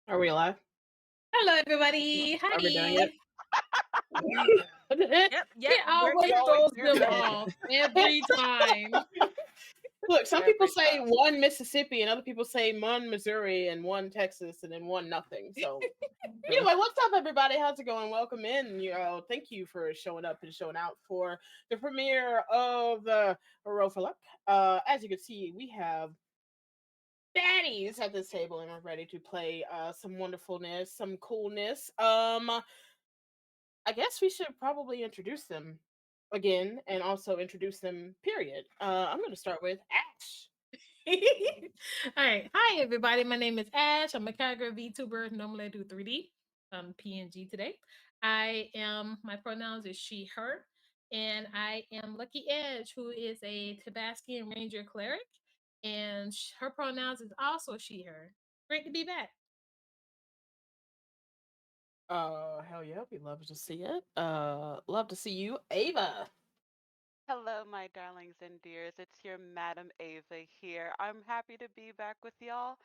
Are we alive? Hello, everybody. Hi. Are we doing it? Yep. It always throws them off every time. Look, some people say one Mississippi and other people say one Missouri and one Texas and then one nothing. So anyway, what's up, everybody? How's it going? Welcome in. Thank you for showing up and showing out for the premiere of the Roll4Luck. As you can see, we have baddies at this table and we're ready to play some wonderfulness, some coolness. I guess we should probably introduce them again and also introduce them, period. I'm going to start with Ash. All right. Hi, everybody. My name is Ash. I'm a character VTuber. Normally I do 3D. PNG today. My pronouns is she, her. And I am Lucky Edge, who is a Tabascan Ranger cleric. And her pronouns is also she, her. Great to be back. Hell yeah, we love to see it. Love to see you, Ava. Hello, my darlings and dears. It's your Madam Ava here. I'm happy to be back with y'all.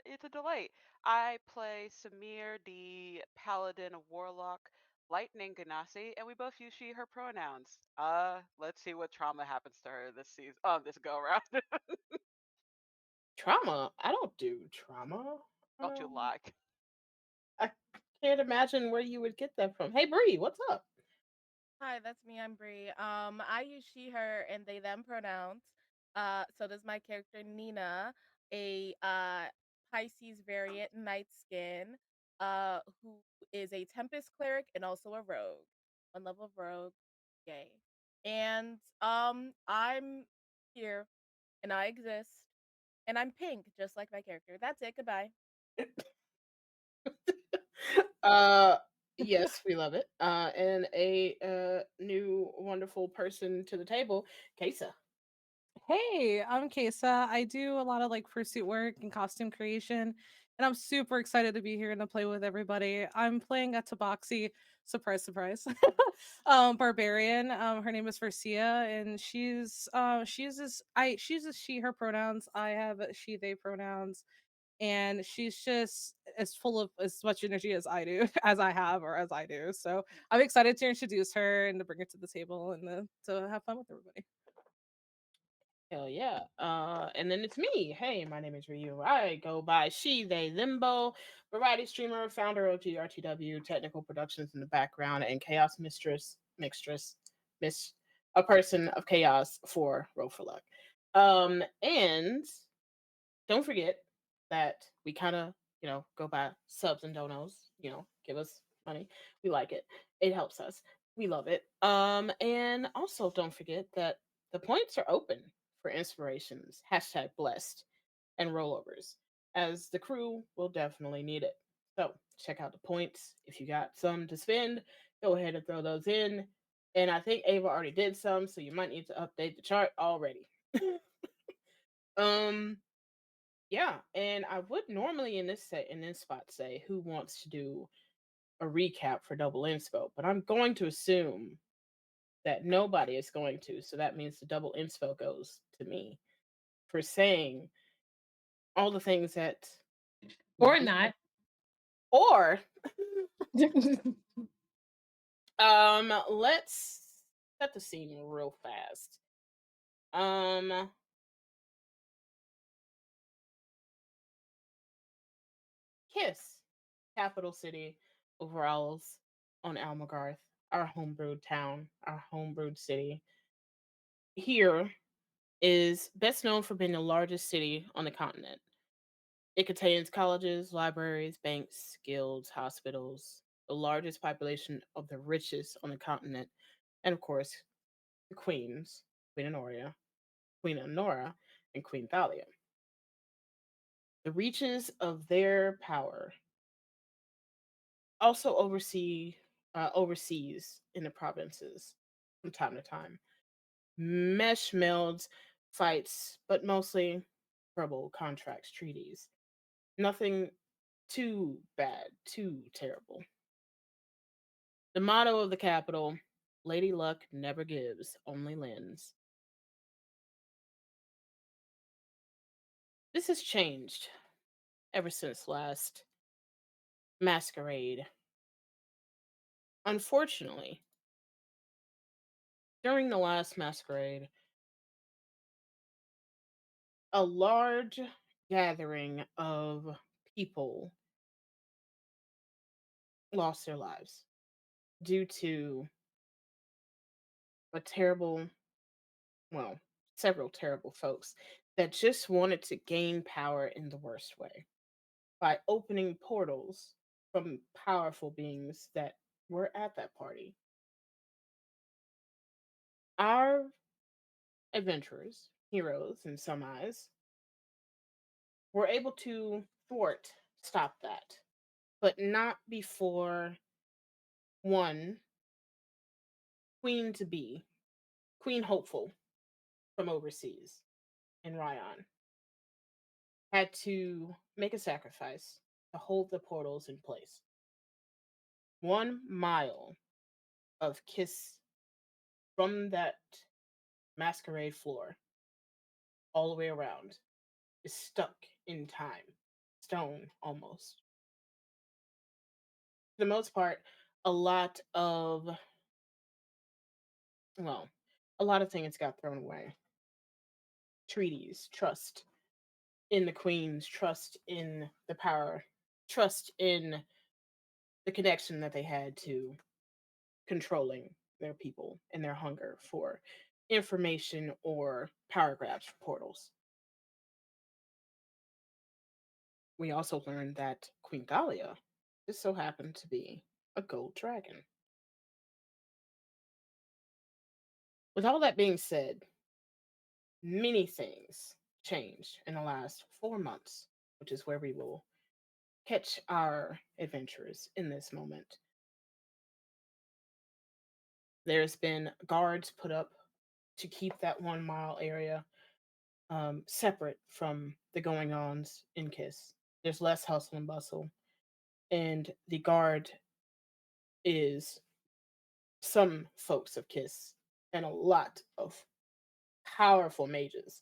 It's a delight. I play Samir, the Paladin Warlock, Lightning Ganassi, and we both use she, her pronouns. Let's see what trauma happens to her this season. This go around. Trauma? I don't do trauma. Don't you like? I can't imagine where you would get that from. Hey, Bree, what's up? Hi, that's me. I'm Bree. I use she, her, and they, them pronouns. So does my character Nina, a Pisces variant night skin, who is a Tempest cleric and also a rogue. One level of rogue, yay. And I'm here, and I exist, and I'm pink, just like my character. That's it. Goodbye. Yes, we love it. And a new wonderful person to the table, Kesa. Hey, I'm Kesa. I do a lot of like fursuit work and costume creation, and I'm super excited to be here and to play with everybody. I'm playing a Tabaxi, surprise, surprise, barbarian. Her name is Farcia, and she uses she her pronouns. I have she they pronouns, and she's just as full of as much energy as I do, as I have or as I do. So I'm excited to introduce her and to bring her to the table and to have fun with everybody. Hell yeah. And then it's me. Hey, my name is Ryu. I go by she, they, limbo, variety streamer, founder of GRTW, technical productions in the background, and chaos miss, a person of chaos for Roll4Luck. And don't forget that we kind of, go by subs and donos, give us money. We like it. It helps us. We love it. And also don't forget that the points are open for inspirations, #blessed, and rollovers, as the crew will definitely need it. So check out the points. If you got some to spend, go ahead and throw those in. And I think Ava already did some, so you might need to update the chart already. um, yeah, and I would normally in this spot say who wants to do a recap for double inspo, but I'm going to assume that nobody is going to, so that means the double inspo goes to me for saying all the things that Or not. or let's set the scene real fast. Kiss, capital city overalls on Almagarth, our homebrewed town, our homebrewed city. Here is best known for being the largest city on the continent. It contains colleges, libraries, banks, guilds, hospitals, the largest population of the richest on the continent, and of course, the queens, Queen Honora, and Queen Thalia. The reaches of their power also overseas in the provinces from time to time. Mesh melds, fights, but mostly verbal contracts, treaties. Nothing too bad, too terrible. The motto of the capital: Lady Luck never gives, only lends. This has changed ever since last masquerade. Unfortunately, during the last masquerade, a large gathering of people lost their lives due to a terrible, well, several terrible folks that just wanted to gain power in the worst way by opening portals from powerful beings that were at that party. Our adventurers, heroes in some eyes, were able to stop that, but not before one queen to be, Queen Hopeful from overseas in Ryan, had to make a sacrifice to hold the portals in place. 1 mile of kiss from that masquerade floor all the way around is stuck in time, stone almost. For the most part, a lot of, well, a lot of things got thrown away. Treaties, trust in the queens, trust in the power, trust in the connection that they had to controlling their people and their hunger for information or power grabs for portals. We also learned that Queen Thalia just so happened to be a gold dragon. With all that being said, many things changed in the last 4 months, which is where we will catch our adventurers in this moment. There's been guards put up to keep that 1 mile area separate from the going ons in Kiss. There's less hustle and bustle, and the guard is some folks of Kiss and a lot of powerful mages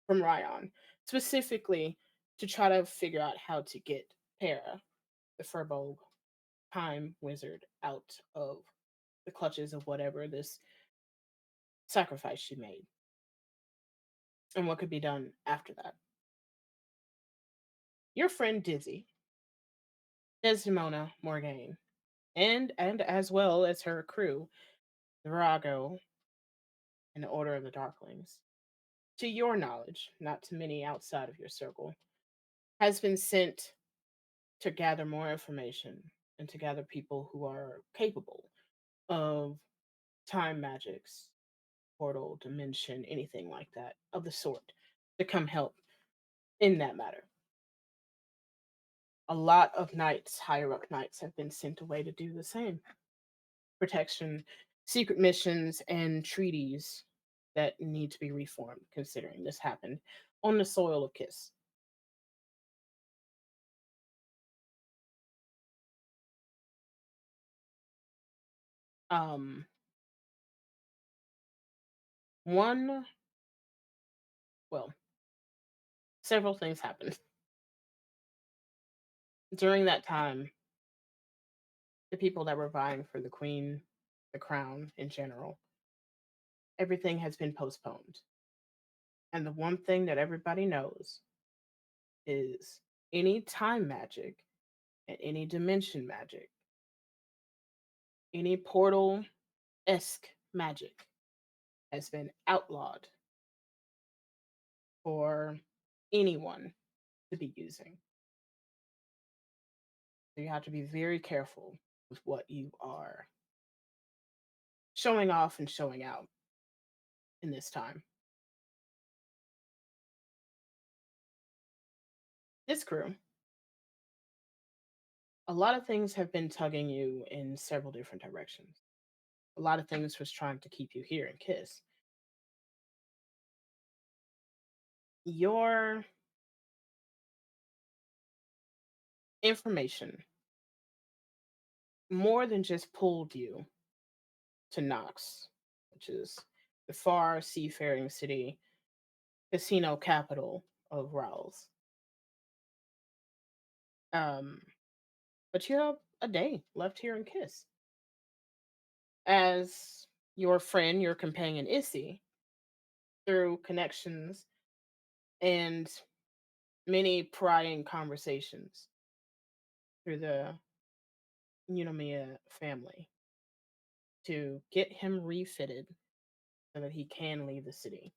from Ryan, specifically to try to figure out how to get Para, the Furbolg time wizard, out of the clutches of whatever this sacrifice she made and what could be done after that. Your friend Dizzy, Desdemona Morgaine, and as well as her crew, the Virago and the Order of the Darklings, to your knowledge, not to many outside of your circle, has been sent to gather more information and to gather people who are capable of time magics portal, dimension, anything like that of the sort to come help in that matter. A lot of knights, higher up knights, have been sent away to do the same. Protection, secret missions, and treaties that need to be reformed, considering this happened on the soil of Kiss. Um, one, well, several things happened. During that time, the people that were vying for the queen, the crown in general, everything has been postponed. And the one thing that everybody knows is any time magic and any dimension magic, any portal esque magic has been outlawed for anyone to be using. So you have to be very careful with what you are showing off and showing out in this time. This crew, a lot of things have been tugging you in several different directions. A lot of things was trying to keep you here in Kiss. Your information more than just pulled you to Knox, which is the far seafaring city, casino capital of Rowls. Um, but you have a day left here in Kiss. As your friend, your companion Issy, through connections and many prying conversations through the Unomiya family to get him refitted so that he can leave the city.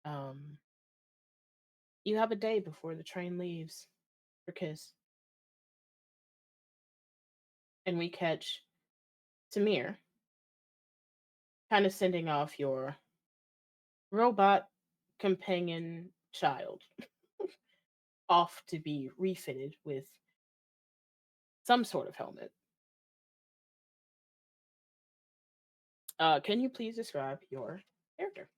Um, you have a day before the train leaves for Kiss. And we catch Samir kind of sending off your robot companion child off to be refitted with some sort of helmet. Can you please describe your character?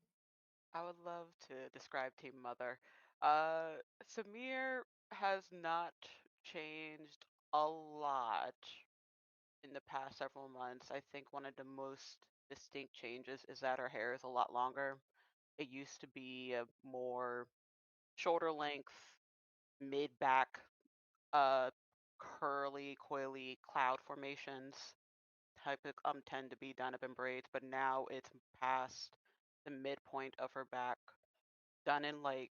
I would love to describe Team Mother. Samir has not changed a lot in the past several months. I think one of the most distinct changes is that her hair is a lot longer. It used to be a more shoulder length, mid back, uh, curly, coily cloud formations type of tend to be done up in braids, but now it's past the midpoint of her back, done in like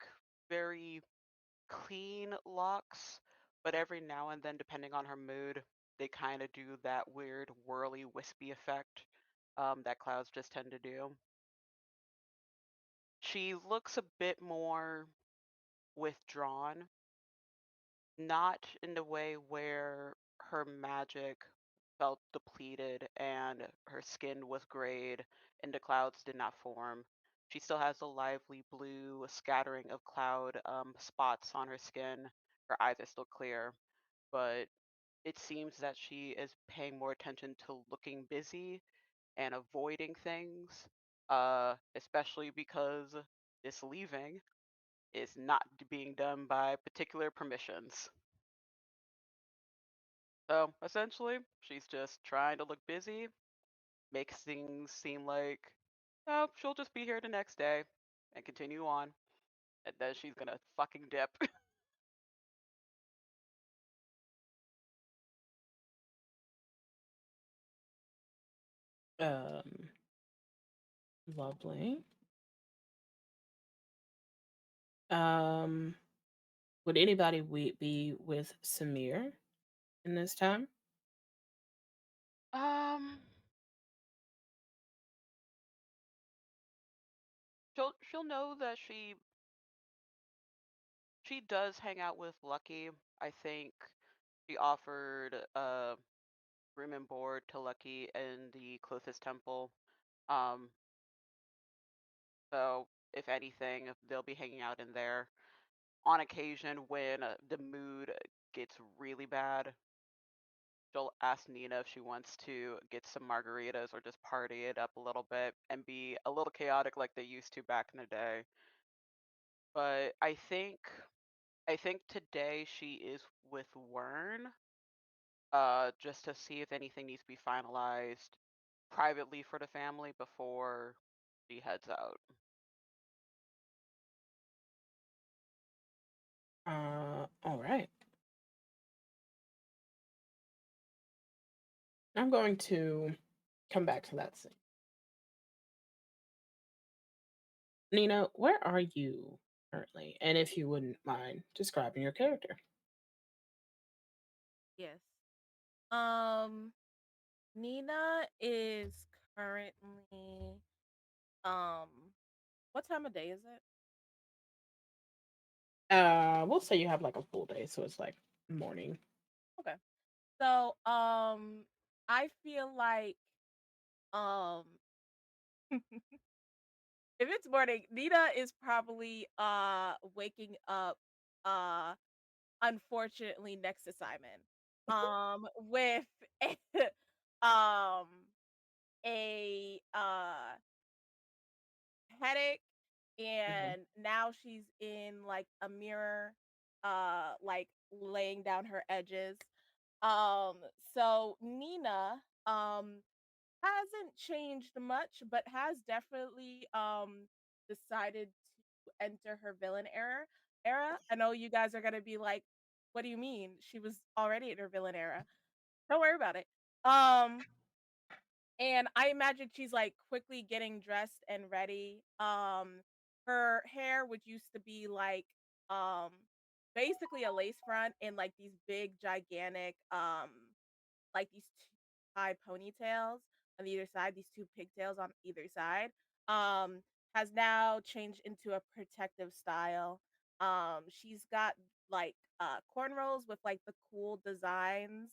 very clean locks, but every now and then, depending on her mood, they kind of do that weird whirly, wispy effect that clouds just tend to do. She looks a bit more withdrawn, not in the way where her magic felt depleted and her skin was grayed and the clouds did not form. She still has a lively blue scattering of cloud spots on her skin. Her eyes are still clear, but it seems that she is paying more attention to looking busy and avoiding things, especially because this leaving is not being done by particular permissions. So essentially, she's just trying to look busy, makes things seem like, oh, she'll just be here the next day and continue on, and then she's gonna fucking dip. Um, Lovely. Um, would anybody be with Samir in this time? um, she'll know that she does hang out with Lucky. I think she offered room and board to Lucky in the closest temple. Um, so if anything, they'll be hanging out in there. On occasion, when the mood gets really bad, she'll ask Nina if she wants to get some margaritas or just party it up a little bit and be a little chaotic like they used to back in the day. But I think today she is with Wern, just to see if anything needs to be finalized privately for the family before she heads out. All right. I'm going to come back to that scene. Nina, where are you currently? And if you wouldn't mind describing your character. Yes. Nina is currently um what time of day is it? We'll say you have like a full day, so it's like morning. Okay. So I feel like um if it's morning, Nina is probably waking up uh unfortunately next to Simon. With um a headache, Mhm. and now she's in like a mirror, like laying down her edges. Um so Nina hasn't changed much, but has definitely decided to enter her villain era. I know you guys are gonna be like, what do you mean? She was already in her villain era. Don't worry about it. Um and I imagine she's like quickly getting dressed and ready. Her hair, which used to be like um basically a lace front and like these big gigantic like these two high ponytails on either side, these two pigtails on either side, um, has now changed into a protective style. She's got like cornrows with like the cool designs.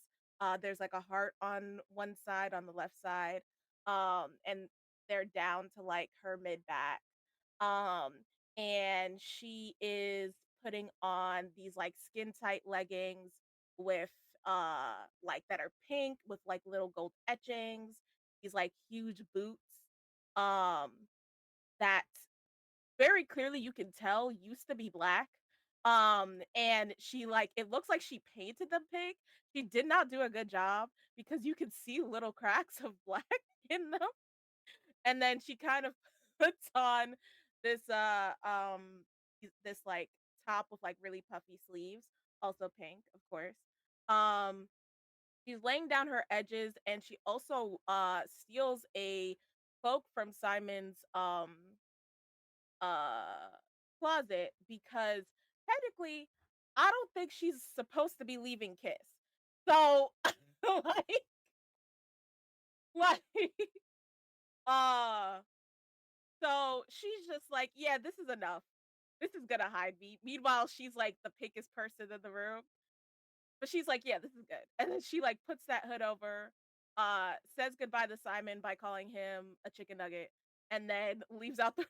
There's like a heart on one side, on the left side, and they're down to like her mid back. Um, and she is putting on these like skin tight leggings with like that are pink with like little gold etchings, these like huge boots um that very clearly you can tell used to be black. And she like it looks like she painted them pink. She did not do a good job because you can see little cracks of black in them. And then she kind of puts on this this like top with like really puffy sleeves, also pink, of course. Um She's laying down her edges, and she also steals a cloak from Simon's uh closet because technically I don't think she's supposed to be leaving Kiss. So like like uh so she's just like, yeah, this is enough. This is gonna hide me. Meanwhile, she's like the pinkest person in the room. But she's like, "Yeah, this is good." And then she like puts that hood over, says goodbye to Simon by calling him a chicken nugget, and then leaves out the room.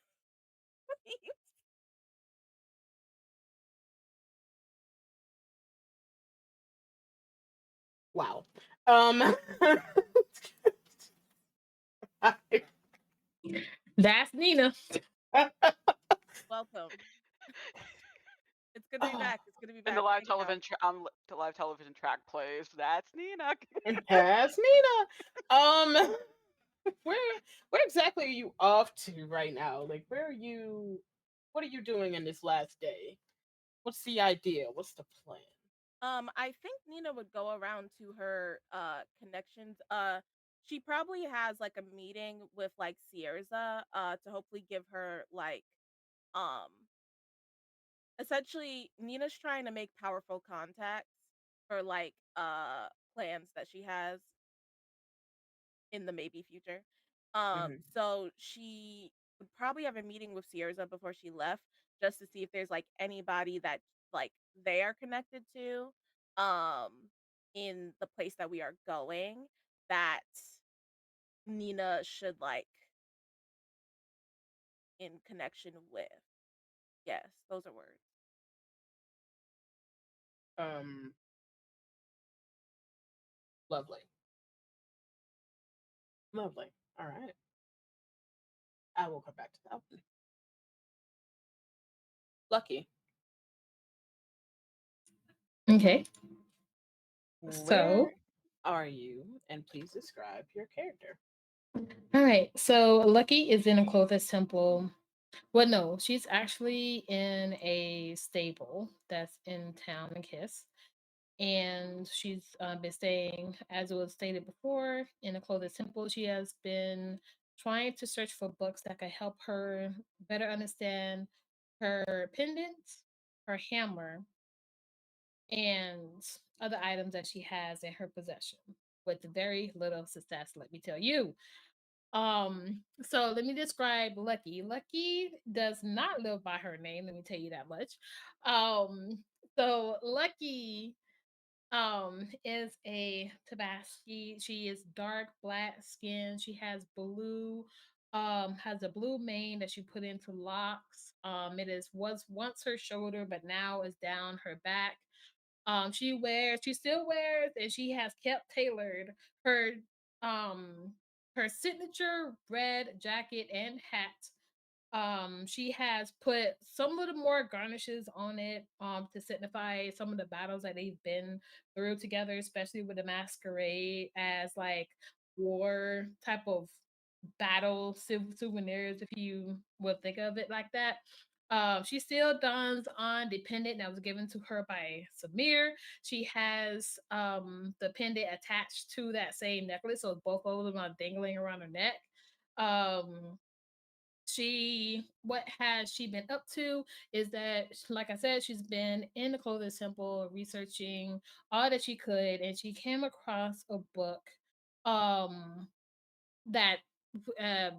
Wow. I- That's Nina. Welcome. It's good to be back. It's good to be And the back. live Thank y'all. the live television track plays. That's Nina. That's Nina. Where exactly are you off to right now? Like, where are you? What are you doing in this last day? What's the idea? What's the plan? I think Nina would go around to her connections. She probably has like a meeting with like Sierra to hopefully give her like um essentially Nina's trying to make powerful contacts for like plans that she has in the maybe future. Hmm. So she would probably have a meeting with Sierra before she left just to see if there's like anybody that like they are connected to. Um in the place that we are going that Nina should like in connection with. Yes, those are words. Lovely. Lovely. All right. I will come back to that one. Lucky. Okay. Where So, are you? And please describe your character. all right. So Lucky is in a Clothis temple. Well, no, she's actually in a stable that's in town in Kiss. And she's been staying, as it was stated before, in a Clothis temple. She has been trying to search for books that could help her better understand her pendant, her hammer, and other items that she has in her possession with very little success, let me tell you. So let me describe Lucky. Lucky does not live by her name, let me tell you that much. Um, so Lucky is a Tabaski. She is dark black skin. She has a blue mane that she put into locks. It is was once her shoulder, but now is down her back. She still wears, and she has kept tailored her um her signature red jacket and hat. She has put some little more garnishes on it to signify some of the battles that they've been through together, especially with the masquerade as like war type of battle souvenirs, if you would think of it like that. She still dons on the pendant that was given to her by Samir. She has the pendant attached to that same necklace, so both of them are dangling around her neck. Um, what has she been up to is that, like I said, she's been in the Clothing Temple researching all that she could, and she came across a book um that uh,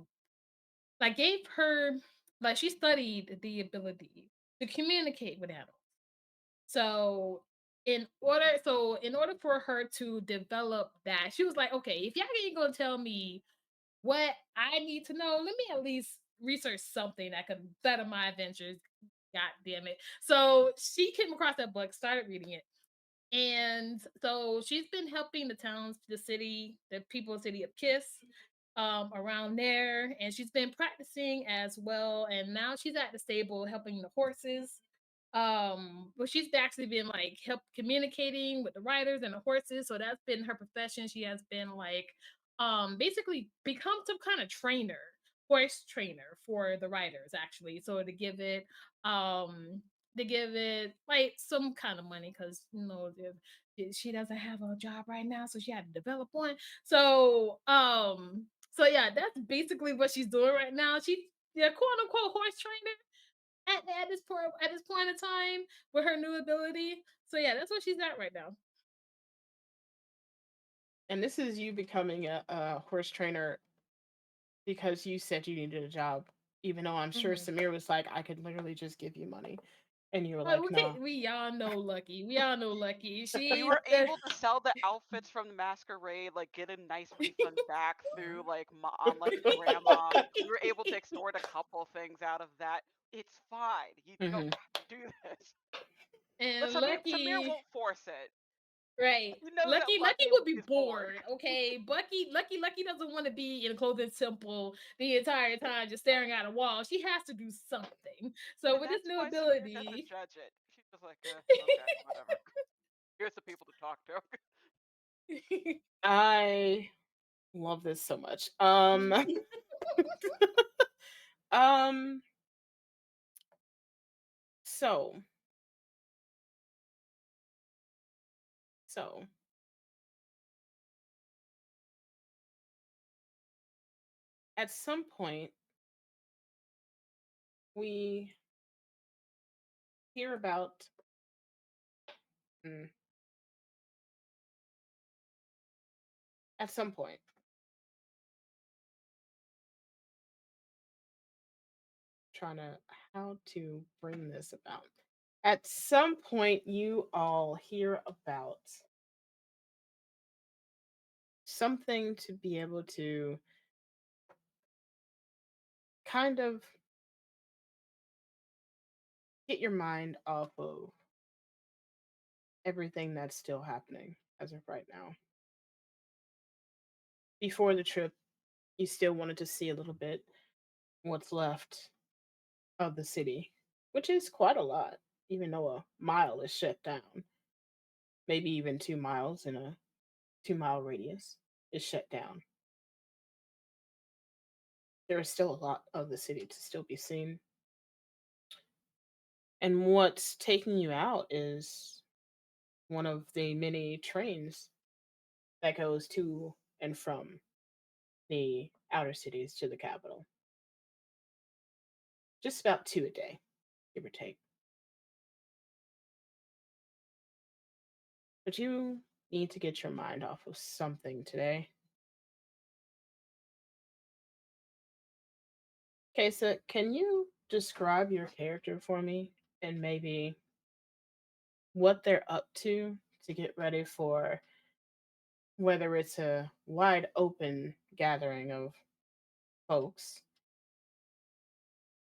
like gave her, like, she studied the ability to communicate with animals. So in order for her to develop that, she was like, okay, if y'all ain't gonna tell me what I need to know, let me at least research something that could better my adventures. God damn it. So she came across that book, started reading it. And so she's been helping the towns, the city, the people of the city of Kiss, around there. And she's been practicing as well. And now she's at the stable helping the horses. But she's actually been like help communicating with the riders and the horses. So that's been her profession. She has been like basically become some kind of trainer, horse trainer for the riders actually. So to give it like some kind of money, because she doesn't have a job right now, so she had to develop one. So yeah, that's basically what she's doing right now. She's, yeah, quote unquote horse trainer at this point in time with her new ability. So yeah, that's what she's at right now. And this is you becoming a horse trainer because you said you needed a job, even though I'm sure Samir was like, I could literally just give you money. And you were like, no. We all know Lucky. We all know Lucky. We were able to sell the outfits from the masquerade, like get a nice refund back through like on like grandma. We were able to extort a couple things out of that. It's fine. You don't have to do this. But And Samir Lucky, won't force it. right? You know that Lucky Lucky would be is bored. bored. Okay, Lucky doesn't want to be in a clothing temple the entire time just staring at a wall. She has to do something. So And with this that's new why Samir doesn't ability, judge it. She's just like, okay, whatever. Here's the people to talk to. I love this so much. Um so so at some point we hear about mm, at some point, trying to how to bring this about. At some point you all hear about something to be able to kind of get your mind off of everything that's still happening as of right now. Before the trip, you still wanted to see a little bit what's left of the city, which is quite a lot, even though a mile is shut down. Maybe even 2 miles in a 2 mile radius is shut down. There is still a lot of the city to still be seen. And what's taking you out is one of the many trains that goes to and from the outer cities to the capital. Just about 2 a day, give or take. But you need to get your mind off of something today. Okay, so can you describe your character for me and maybe what they're up to get ready for whether it's a wide open gathering of folks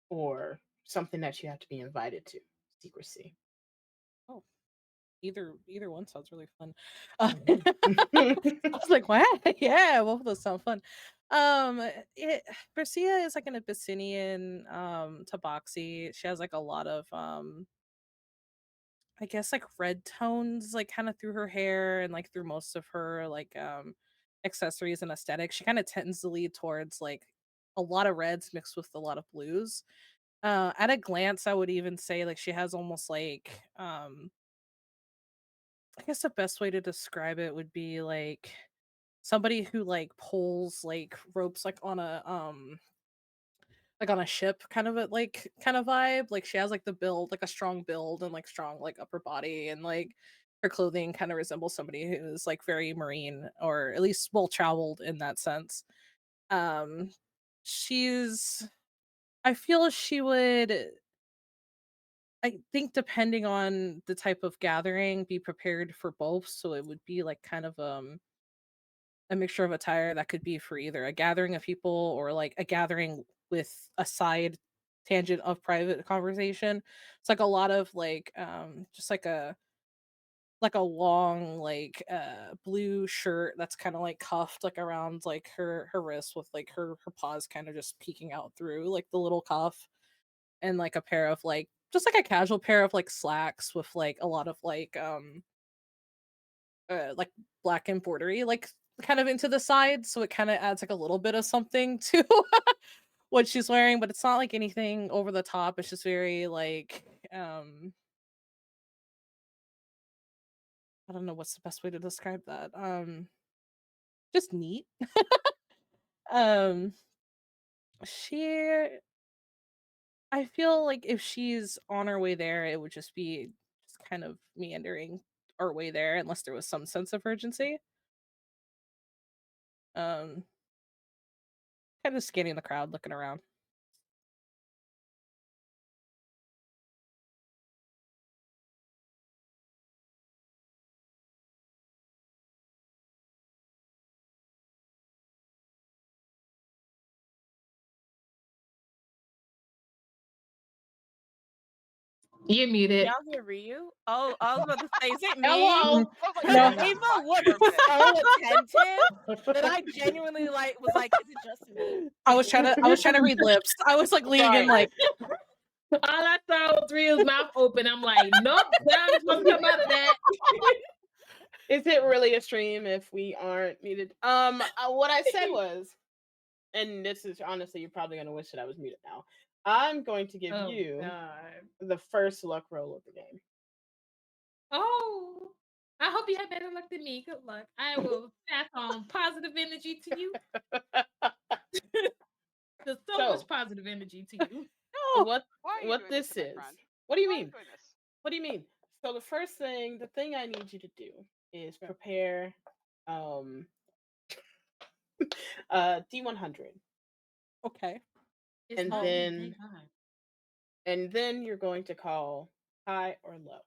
or something that you have to be invited to? Secrecy. Oh, either one sounds really fun. I was like, wow, yeah, both of those sound fun. It Bercia is like an Abyssinian tabaxi. She has like a lot of I guess like red tones like kind of through her hair and like through most of her like accessories and aesthetic. She kind of tends to lead towards like a lot of reds mixed with a lot of blues. At a glance I would even say like she has almost like I guess the best way to describe it would be like somebody who like pulls like ropes like on a ship kind of a like kind of vibe. Like she has like the build, like a strong build and like strong like upper body and like her clothing kind of resembles somebody who's like very marine or at least well traveled in that sense. Um she's I feel she would I think depending on the type of gathering be prepared for both, so it would be like kind of a mixture of attire that could be for either a gathering of people or like a gathering with a side tangent of private conversation. It's like a lot of like just like a long like blue shirt that's kind of like cuffed like around like her wrist with like her paws kind of just peeking out through like the little cuff, and like a pair of like just like a casual pair of like slacks with like a lot of like black embroidery like kind of into the side, so it kind of adds like a little bit of something to what she's wearing, but it's not like anything over the top. It's just very like I don't know what's the best way to describe that. Just neat. um she I feel like if she's on her way there, it would just be just kind of meandering our way there unless there was some sense of urgency. Um Kind of scanning the crowd, looking around. You're muted. Y'all hear Ryu? Oh, I was about to say, is it me? Hello. I was like, Because "Oh, Ava fuck," looked for a minute. so attentive that I genuinely like was like, is it just me? I was trying to read lips. I was like leaning in Right. like All I saw was Rio's mouth open. I'm like, nope, sound's supposed to come out of that. Is it really a stream if we aren't muted? What I said was, and this is honestly, you're probably gonna wish that I was muted now. I'm going to give Oh you God. the first luck roll of the game. Oh, I hope you have better luck than me. Good luck. I will pass on positive energy to you. There's so So, much positive energy to you. oh, what Why are you what doing this this to my is? friend? What do you Why are you mean? doing this? What do you mean? So the thing I need you to do is prepare um D100, okay. It's and not Oh, me, then thank God. you're going to call high or low.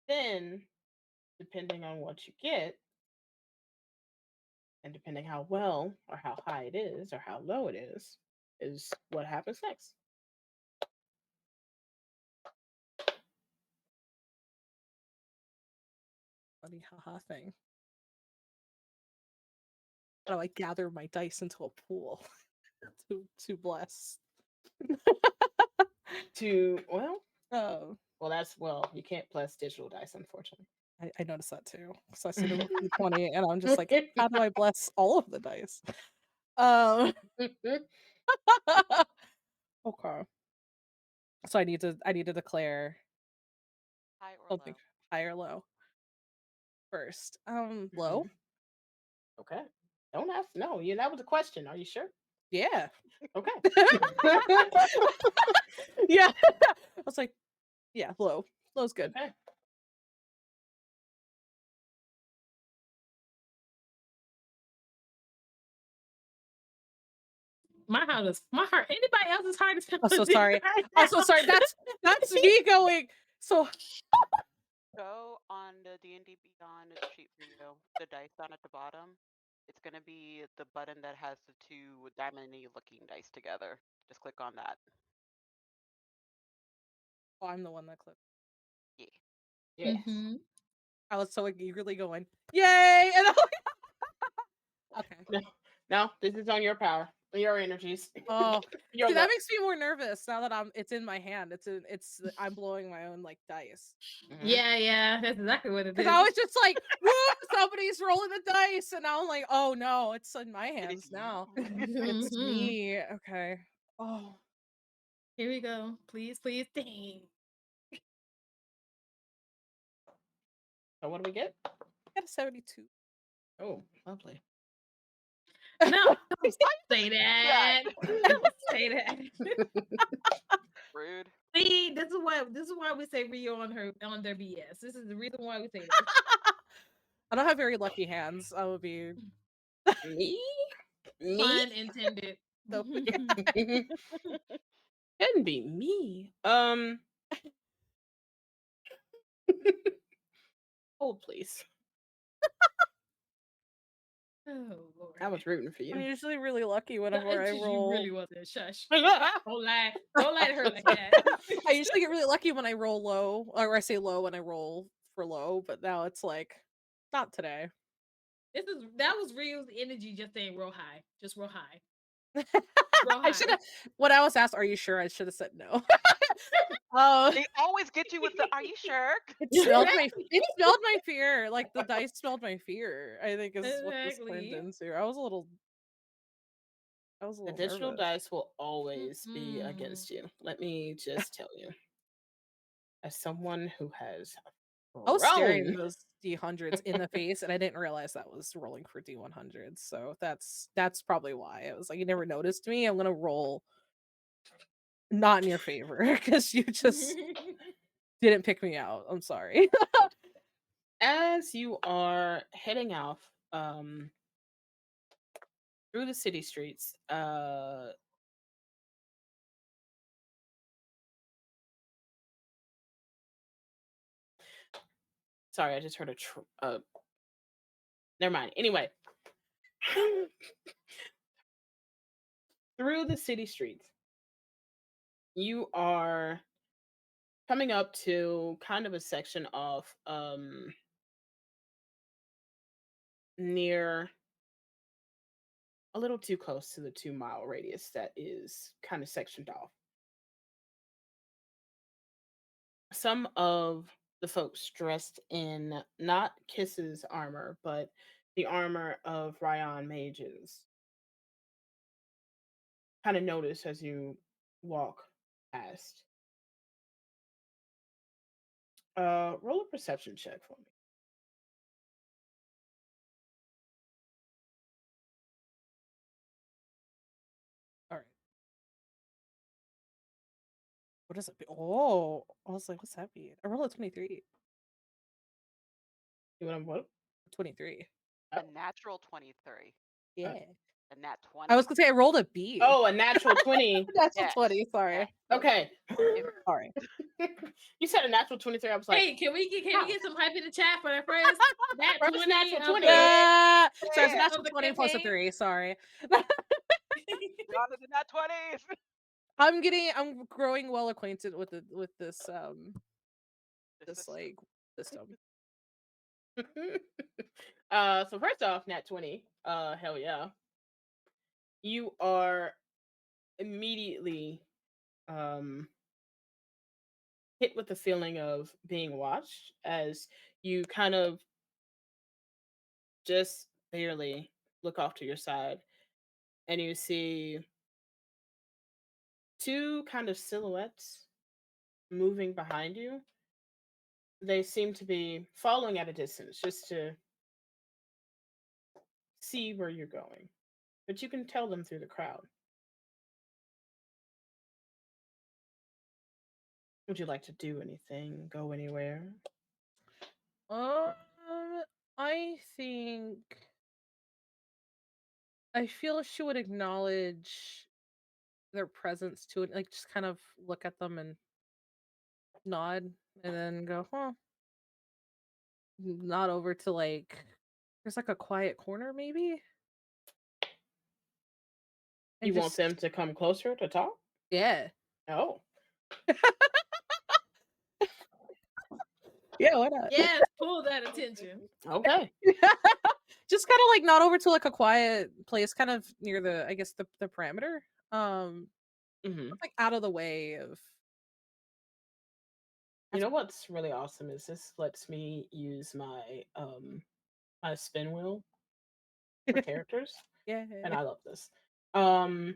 Then, depending on what you get, And depending how well or how high it is or how low it is what happens next. Funny haha thing. How do I gather my dice into a pool to bless? Well, you can't bless digital dice, unfortunately. I noticed that too. So I see the 20 and I'm just like, how do I bless all of the dice? Okay. So I need to declare High or something low? high or low first. Low. Okay. Don't ask. No, that was a question. Are you sure? Yeah. Okay. Yeah. I was like, yeah, low. Low's good. Okay. My heart. Anybody else's heart is. I'm so sorry. I'm so sorry. That's me going. So Go on the D&D Beyond sheet for you. The dice down at the bottom. It's gonna be the button that has the two diamond-y looking dice together. Just click on that. oh, I'm the one that clicked. Yeah. Yes. Mm-hmm. I was so eagerly going, yay! And I'm like, okay. No, this is on your power, your energies. Oh, Your see, that luck. makes me more nervous now that it's in my hand. I'm blowing my own like dice. Mhm. Yeah, that's exactly what it is. Because I was just like, woo, somebody's rolling the dice, and now I'm like, oh no, it's in my hands now. It's Mhm. me. Okay. Oh, Here we go. Please, dang. So what do we get? I got a 72. Oh, lovely. No, don't say that. Don't say that. Rude. See, this is why we say Rio on their BS. This is the reason why we say this. I don't have very lucky hands. I would be Me? Pun intended. so. Couldn't be me. Hold, please. Oh Lord. I was rooting for I'm you. usually really lucky whenever I You roll. really wasn't. Shush. Don't lie to her like that. I usually get really lucky when I roll low, or I say low when I roll for low, but now it's like, not today. That was Rio's energy just saying real high. Just real high. Real high. I should have. When I was asked, "Are you sure?" I should have said no. Oh, They always get you with the, are you sure? it smelled my fear. Like the dice smelled my fear. I think is what this turned Exactly. into. I was a little The digital nervous. dice will always be against you. Let me just tell you. As someone who has I was staring grown. those D100s in the face, and I didn't realize that was rolling for D100s. So that's probably why. It was like, you never noticed me. I'm gonna roll not in your favor because you just didn't pick me out. I'm sorry. As you are heading off through the city streets, sorry, I just heard never mind. Anyway, through the city streets, you are coming up to kind of a section of near a little too close to the 2-mile radius that is kind of sectioned off. Some of the folks dressed in not Kiss's armor, but the armor of Ryan mages kind of notice as you walk past. Roll a perception check for me. All right. What does it be? Oh, I was like, what's that mean? I rolled a 23. You want to what? 23. A natural 23. Yeah. A nat 20. I was gonna say I rolled a B. Oh, a natural 20. Natural Yes. 20. Sorry. Yes. Okay. Sorry. You said a natural 23. I was like, Hey, can we how? get some hype in the chat for the first nat First 20 natural of 20. the Sorry, it's a of natural the 20 plus a campaign? 3. Sorry. Gone to the nat 20s. I'm growing well acquainted with this This like system. So first off, nat 20. Hell yeah. You are immediately hit with the feeling of being watched as you kind of just barely look off to your side and you see two kind of silhouettes moving behind you. They seem to be following at a distance just to see where you're going, but you can tell them through the crowd. Would you like to do anything? Go anywhere? Um, I think I feel she would acknowledge their presence to it, like just kind of look at them and nod, and then go, huh? Nod over to like there's like a quiet corner, maybe, and You want just them to come closer to talk? yeah, Oh. yeah, why not? Yes, pull that attention. Okay. Just kind of like nod over to like a quiet place, kind of near the, I guess the parameter, Hmm. like out of the way of. You know what's really awesome is this lets me use my spin wheel for characters, Yeah. and I love this. Um,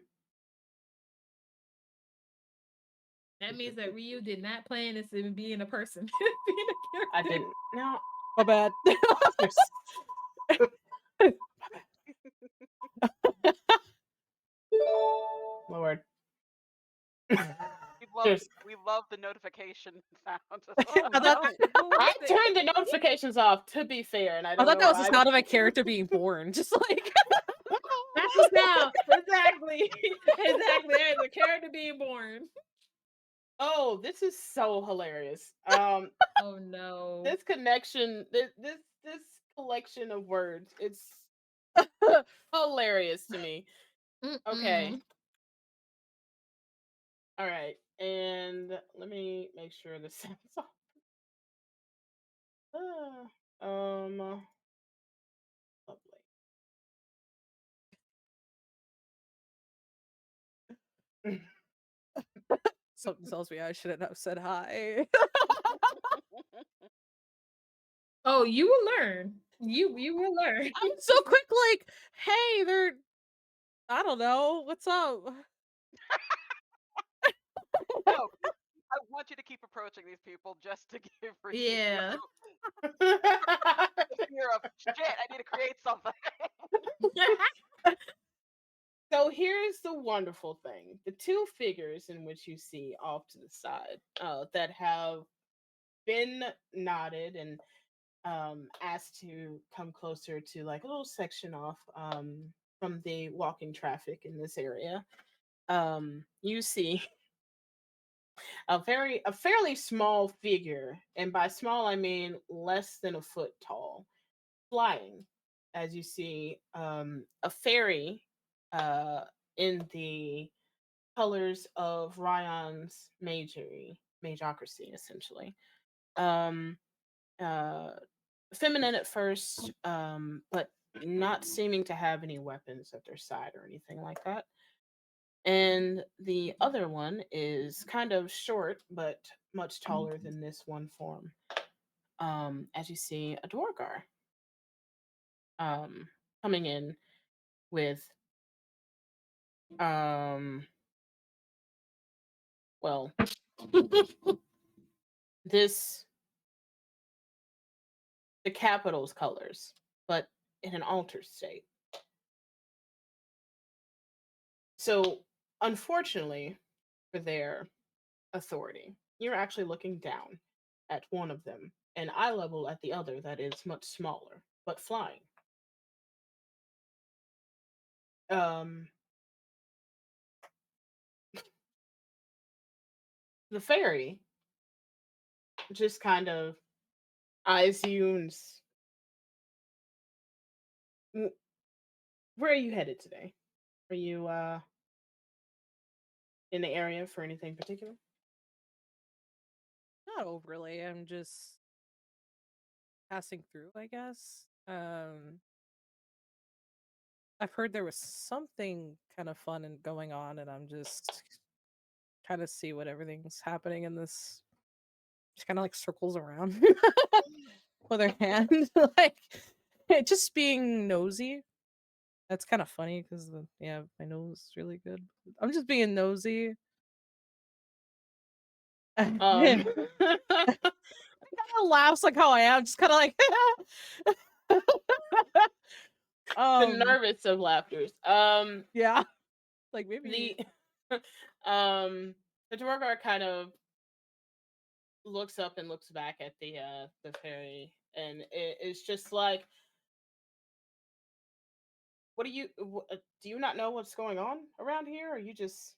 That means that Ryu did not plan this in being a person. being a I character. didn't. No, My bad. there's- Lord. There's. We love the notification sound. Oh I thought no. I turned the notifications off. To be fair, and I I don't thought know that was the why. sound of a character being born, just like. That's the sound. Exactly. Exactly. There's a character being born. Oh, this is so hilarious. Oh no. This connection, this collection of words, it's hilarious to me. Okay. Mm-mm. All right. And let me make sure this sounds off. Lovely. Something tells me I shouldn't have said hi. Oh, you will learn. You will learn. I'm so quick, like, hey, they're. I don't know. What's up? No, I want you to keep approaching these people just to give Ryu Yeah. the fear of shit. I need to create something. So here's the wonderful thing. The two figures in which you see off to the side that have been nodded and asked to come closer to like a little section off from the walking traffic in this area. You see a fairly small figure, and by small I mean less than a foot tall, flying. As you see, a fairy uh, in the colors of Ryan's magocracy, essentially. Um, uh, Feminine at first, but not seeming to have any weapons at their side or anything like that. And the other one is kind of short, but much taller than this one form. As you see, a Dwargar coming in with well, this the capital's colors, but in an altered state. So, unfortunately for their authority, you're actually looking down at one of them and eye level at the other that is much smaller, but flying. Um, the fairy just kind of eyes you and where are you headed today? Are you in the area for anything particular? Not overly. I'm just passing through, I guess. I've heard there was something kind of fun and going on, and I'm just trying to see what everything's happening in this. Just kind of like circles around with her hand, like just being nosy. That's kind of funny because yeah, my nose is really good. I'm just being nosy. Um, Kind of laughs like how I am, just kind of like the um nervous of laughters. yeah, like maybe The um the Dwargar kind of looks up and looks back at the fairy, and it's just like, what do you not know what's going on around here? Or you just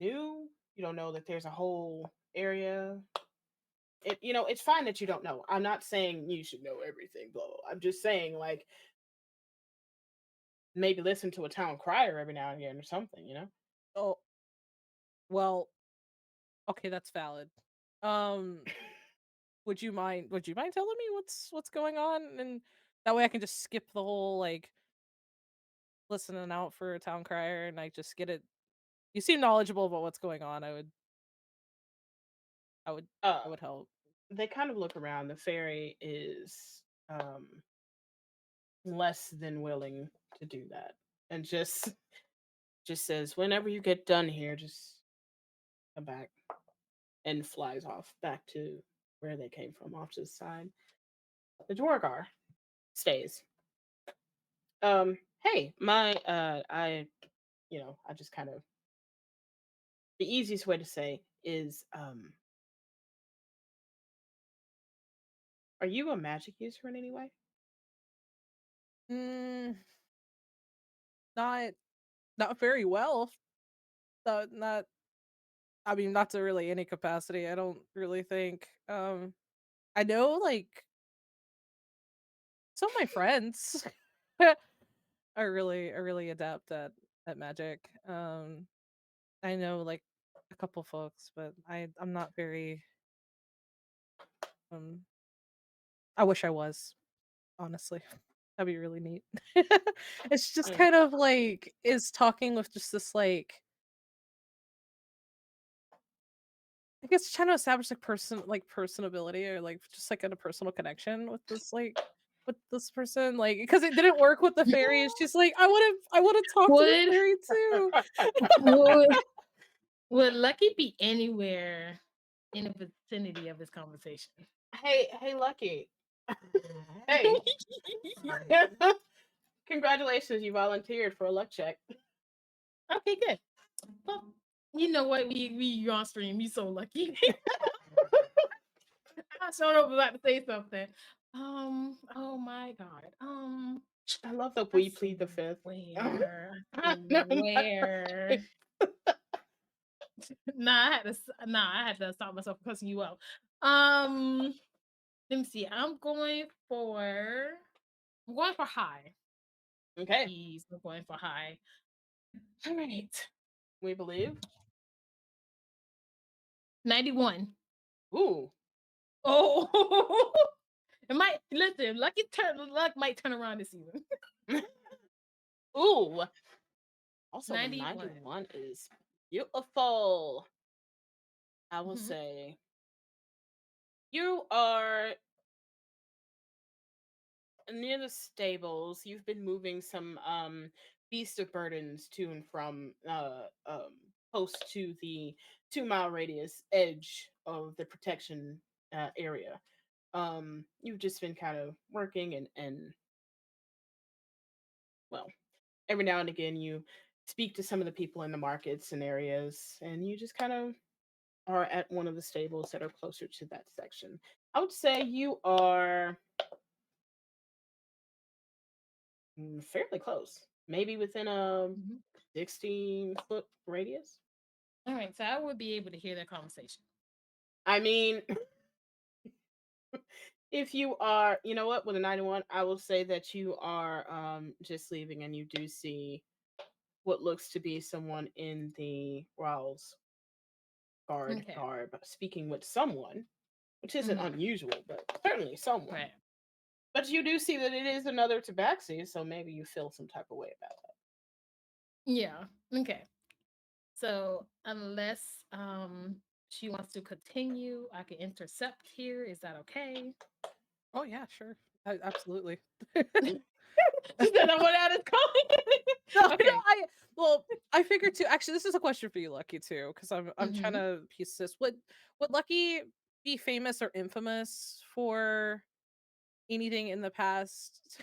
new? You don't know that there's a whole area. It's fine that you don't know. I'm not saying you should know everything, blah, blah, blah. I'm just saying, like, maybe listen to a town crier every now and again or something. oh well, okay, that's valid. Um would you mind telling me what's going on, and that way I can just skip the whole like listening out for a town crier and I just get it. You seem knowledgeable about what's going on. I would uh I would help. they kind of look around. The fairy is less than willing to do that, and just says, whenever you get done here, just come back, and flies off back to where they came from, off to the side. The Dwargar stays. Hey, I just kind of, the easiest way to say is, are you a magic user in any way? Mm, not not very well. Not I mean, not to really any capacity. I don't really think. I know like some of my friends are really adept at magic. I know like a couple folks, but I'm not very. Um, I wish I was, honestly. That'd be really neat. It's just Mm. kind of like is talking with just this like I guess trying to establish like personability or like just like a personal connection with this person, like because it didn't work with the fairy. It's just like I want to talk to the Would fairy too. would would Lucky be anywhere in the vicinity of this conversation? Hey, Lucky. Hey. Congratulations, you volunteered for a luck check. Okay, good. Well, you know what? We on stream. You so lucky. I showed up about to say something. Oh my god. I love that I we see plead the fifth. where. I see No, where. I had to stop myself from cussing you out. Let me see. I'm going for high. okay, Jeez, I'm going for high. All right. we believe. 91. Ooh. Oh, it might listen. Luck might turn around this season. Ooh. Also, the 91. 91 is beautiful. I will Mhm. say you are near the stables. You've been moving some beast of burdens to and from close to the 2 mile radius edge of the protection area. You've just been kind of working, and well, every now and again you speak to some of the people in the markets and areas, and you just kind of are at one of the stables that are closer to that section. I would say you are fairly close, maybe within a Mhm. 16-foot radius. All right, so I would be able to hear that conversation. I mean, if you are, you know what, with a 91, I will say that you are just leaving and you do see what looks to be someone in the Rawls guard Okay. garb speaking with someone, which isn't unusual, but certainly someone. Right. But you do see that it is another tabaxi, so maybe you feel some type of way about that. Yeah. Okay. So unless she wants to continue, I can intercept here. Is that okay? Oh yeah, sure. Absolutely. She said I went out of No, Okay. I figured too. Actually, this is a question for you, Lucky, too, because I'm trying to piece this. Would Lucky be famous or infamous for anything in the past,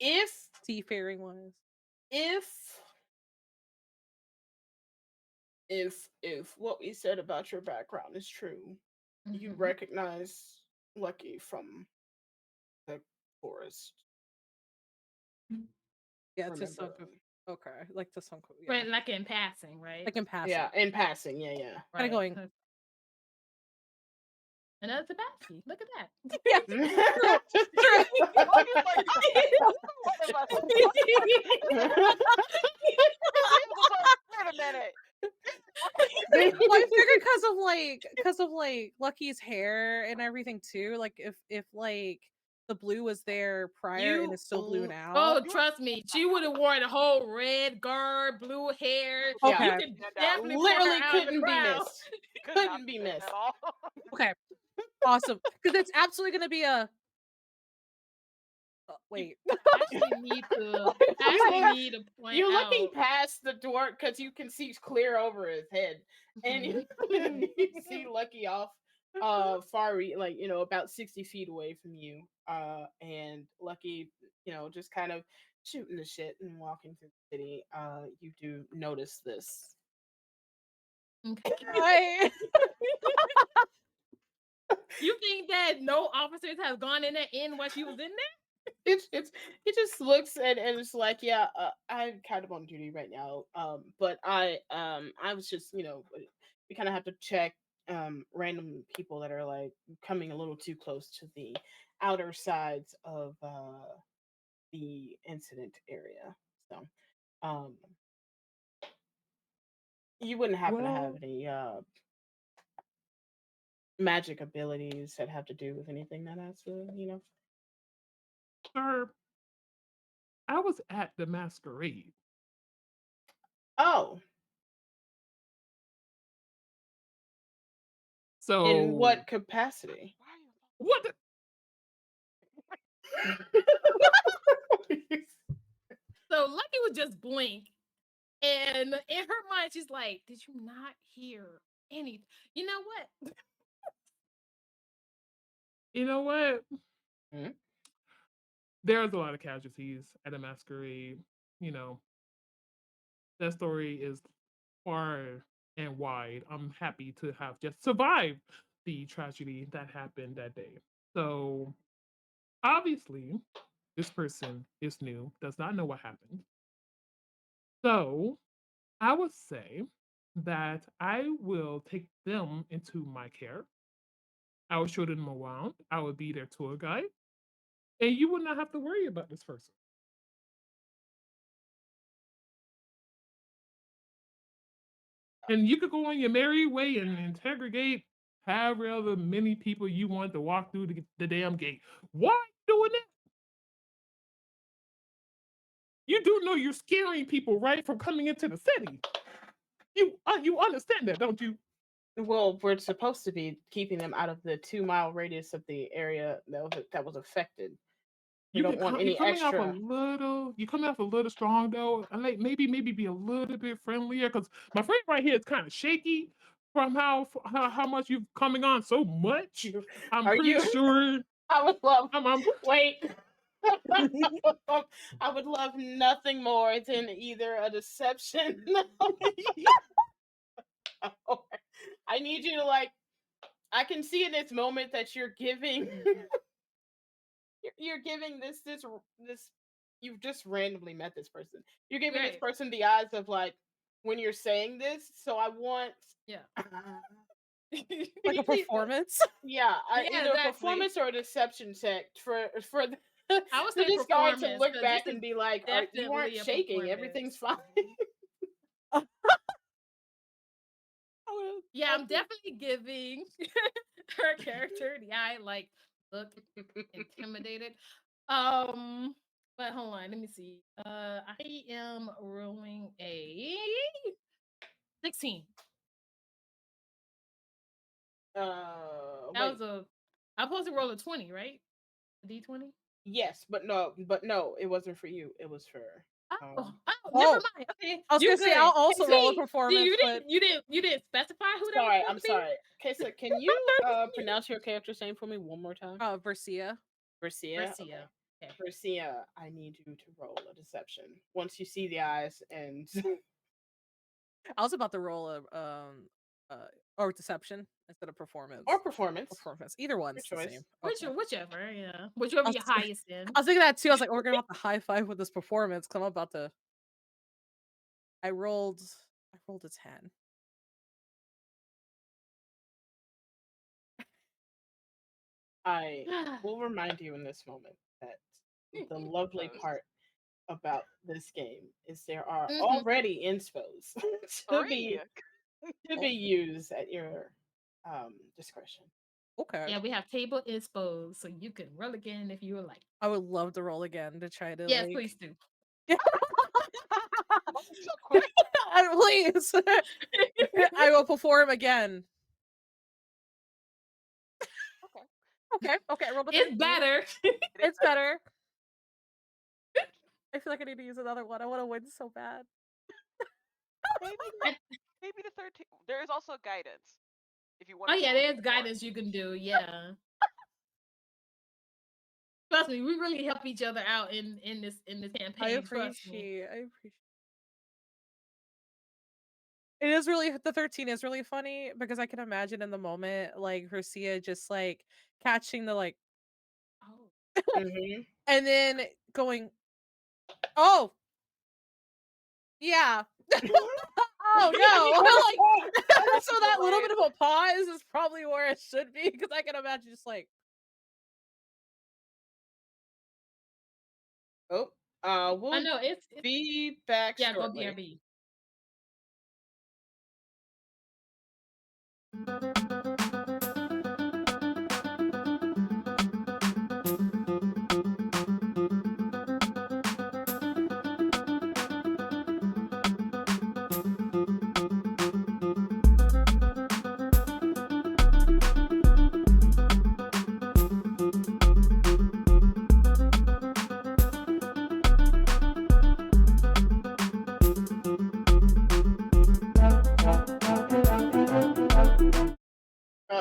If seafaring wise? if what we said about your background is true, you recognize Lucky from the forest. Yeah, to some Remember? okay, like to some yeah, Right, like in passing, right? like in passing. Yeah, in passing. Yeah, yeah. Kind of going. Another Tabaxi. Look at that. Yeah, true. Lucky's like, one of us. Wait a minute. Well, I figured because of Lucky's hair and everything too. Like if like the blue was there prior and it's still blue now. Oh, trust me, she would have worn a whole red garb, blue hair. Okay. You can definitely literally couldn't be missed. Couldn't be missed at all. Okay, awesome. Because it's absolutely going to be a. Wait. actually need to point You're out. looking past the door because you can see clear over his head, and you see Lucky off far like about 60 feet away from you, and Lucky just kind of shooting the shit and walking through the city. You do notice this. Okay. You think that no officers have gone in there while she was in there? It just looks and it's like, yeah, I'm kind of on duty right now, but I was just we kind of have to check random people that are like coming a little too close to the outer sides of the incident area. So you wouldn't happen to have any magic abilities that have to do with anything that has to Sir, I was at the masquerade. Oh, So in what capacity? What? So Lucky would just blink, and in her mind, she's like, "Did you not hear anything? You know what? You know what? Hmm? There's a lot of casualties at a masquerade. You know, that story is far and wide. I'm happy to have just survived the tragedy that happened that day. So obviously, this person is new, does not know what happened. So I would say that I will take them into my care. I will show them around. I will be their tour guide. And you would not have to worry about this person. And you could go on your merry way and interrogate however many people you want to walk through the damn gate. Why are you doing that? You do know you're scaring people, right, from coming into the city. You understand that, don't you? Well, we're supposed to be keeping them out of the 2-mile radius of the area that was affected. We don't want any You're coming off extra. you're coming off a little strong though. And like maybe be a little bit friendlier because my friend right here is kind of shaky from how much you've coming on so much. I'm Are pretty you? sure. I would love. I'm Wait. I would love nothing more than either a deception. I need you to I can see in this moment that you're giving. You're giving this. You've just randomly met this person. You're giving this Right. person the eyes of like, when you're saying this, so I want Yeah. Like a performance. Yeah, Yeah, either a exactly. performance or a deception check for the I would for say this guy to performance, look 'cause back this and is be like, "You aren't definitely a shaking. Everything's fine." Yeah, I'm definitely giving her character the eye, like, look intimidated. But hold on, let me see. I am rolling a 16. That Wait. was a. I'm supposed to roll a 20, right? A D20. Yes, but no, it wasn't for you. It was for. Oh, never Oh, mind. Okay, I was you're gonna say I'll good. also roll a See, performance, but you didn't specify who that was Sorry, supposed I'm to be? sorry. Okay, so can you pronounce your character's name for me one more time? Versia. Garcia. Garcia. Okay. Garcia, I need you to roll a deception once you see the eyes and. I was about to roll a or deception instead of performance. Or performance. Performance. Either one's Your the choice. same. Whichever, yeah. Whichever your highest in. I was thinking that too. I was like, oh, we're gonna have to high five with this performance because I'm about to. I rolled a 10. I will remind you in this moment that the lovely part about this game is there are already inspos to be used at your discretion. Okay. Yeah, we have table inspo, so you can roll again if you would like. I would love to roll again to try to. Yes, like... please do. So quick. Please. I will perform again. Okay. Roll the It's 13. better. It's better. I feel like I need to use another one. I want to win so bad. Maybe the 13. There is also guidance. If you want Oh to. yeah, there's guidance you can do. Yeah. Trust me, we really help each other out in this campaign. I appreciate. It is really the 13 is really funny because I can imagine in the moment like Garcia just like catching the like and then going, oh yeah. Oh no. Like, so that little bit of a pause is probably where it should be because I can imagine just like we'll it's be back yeah, shortly. go BRB.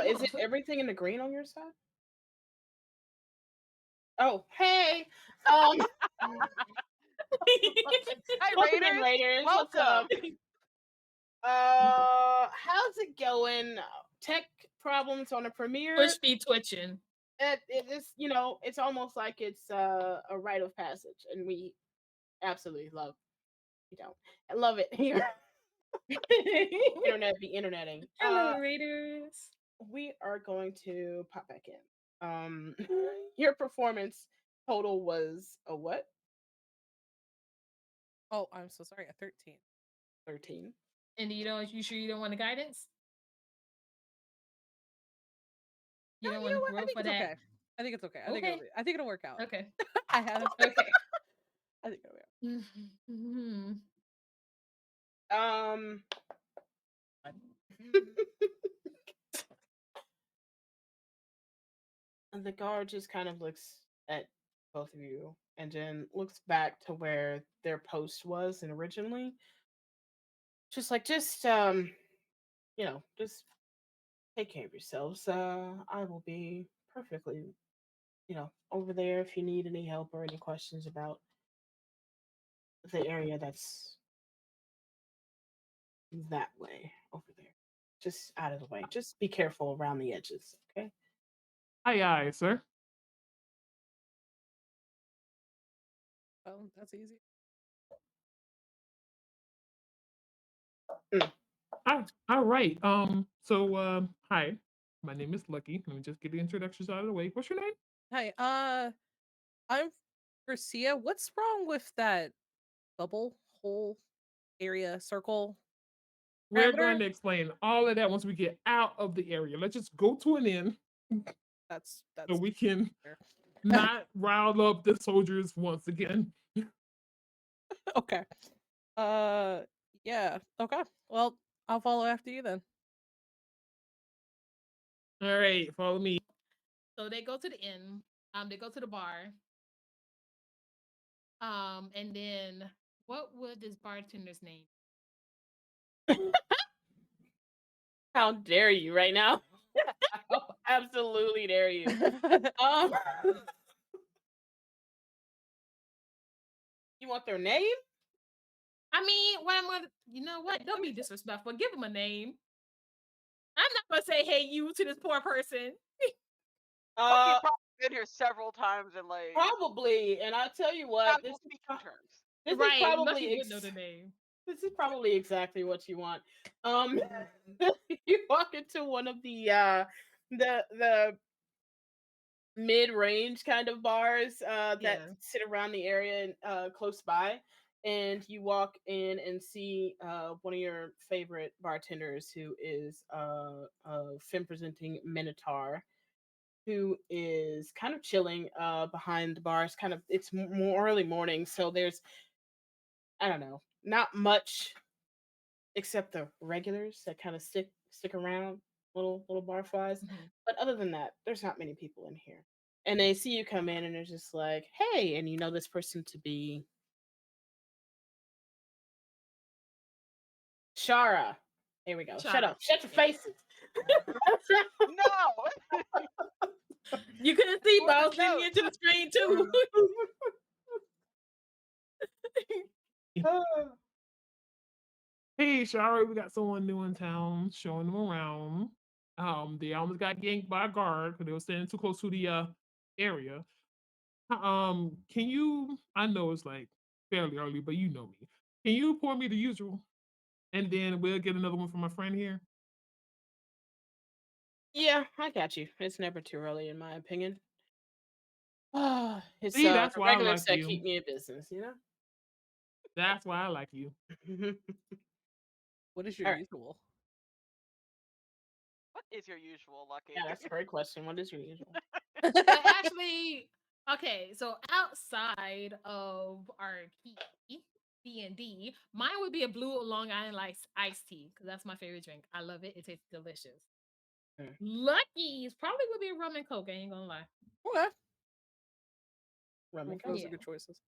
Is it everything in the green on your side? Oh, hey. Hi, Welcome in, Raiders. What's up? How's it going? Tech problems on a premiere. Push be twitching. It is, it's almost like it's a rite of passage, and we absolutely love. I love it here. Internet be interneting. Hello, Raiders. We are going to pop back in. Your performance total was a what? Oh, I'm so sorry. A 13. 13. And you sure you don't want the guidance? You don't want to roll for that? Okay. I think it's okay. I think it'll work out. Okay. I have. Okay. I think it'll work out. The guard just kind of looks at both of you and then looks back to where their post was and originally. Just just take care of yourselves. I will be perfectly, over there if you need any help or any questions about the area that's that way over there. Just out of the way. Just be careful around the edges, okay? Aye, sir. Oh, that's easy. All right. Hi, my name is Lucky. Let me just get the introductions out of the way. What's your name? Hi, I'm Garcia. What's wrong with that bubble hole area circle We're going parameter? to explain all of that once we get out of the area. Let's just go to an end That's so we can fair. not rile up the soldiers once again. Okay. Yeah. Okay. Well, I'll follow after you then. All right, follow me. So they go to the inn. They go to the bar. And then what would this bartender's name? How dare you right now? How absolutely dare you. You want their name? I mean, what I'm gonna, you know what? Don't be disrespectful. Give him a name. I'm not gonna say "Hey, you" to this poor person. He's probably been here several times and like Probably, and I'll tell you what, this speaking terms. This Right, is probably Lucky would know the name. This is probably exactly what you want. You walk into one of the mid-range kind of bars that Yeah. sit around the area close by, and you walk in and see one of your favorite bartenders, who is a femme-presenting minotaur, who is kind of chilling behind the bars. Kind of, it's more early morning, so there's, I don't know, not much except the regulars that kind of stick around, little barflies. Mhm. But other than that, there's not many people in here. And they see you come in, and they're just like, "Hey," and you know this person to be Shara. Here we go. Shut Shara. up. Shut your faces. No. You couldn't see, but I was No. leaning into the screen too. Hey, Shara, we got someone new in town, showing them around. They almost got yanked by a guard because they were standing too close to the area. Can you? I know it's like fairly early, but you know me. Can you pour me the usual, and then we'll get another one from my friend here? Yeah, I got you. It's never too early, in my opinion. It's See, that's the why I regulars like that you. keep me in business, you know. That's why I like you. What is your All right. usual? What is your usual, Lucky? Yeah, that's a great question. What is your usual? But actually, okay, so outside of our D&D, mine would be a blue Long Island iced tea because that's my favorite drink. I love it. It tastes delicious. Lucky's probably would be a rum and coke. I ain't gonna lie. Okay. Rum and Those coke. are good choices.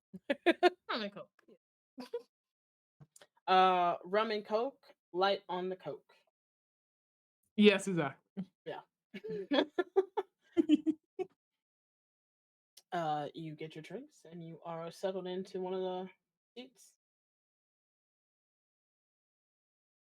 Rum and coke. Rum and coke, light on the coke. Yes, exactly. Yeah. You get your drinks and you are settled into one of the seats.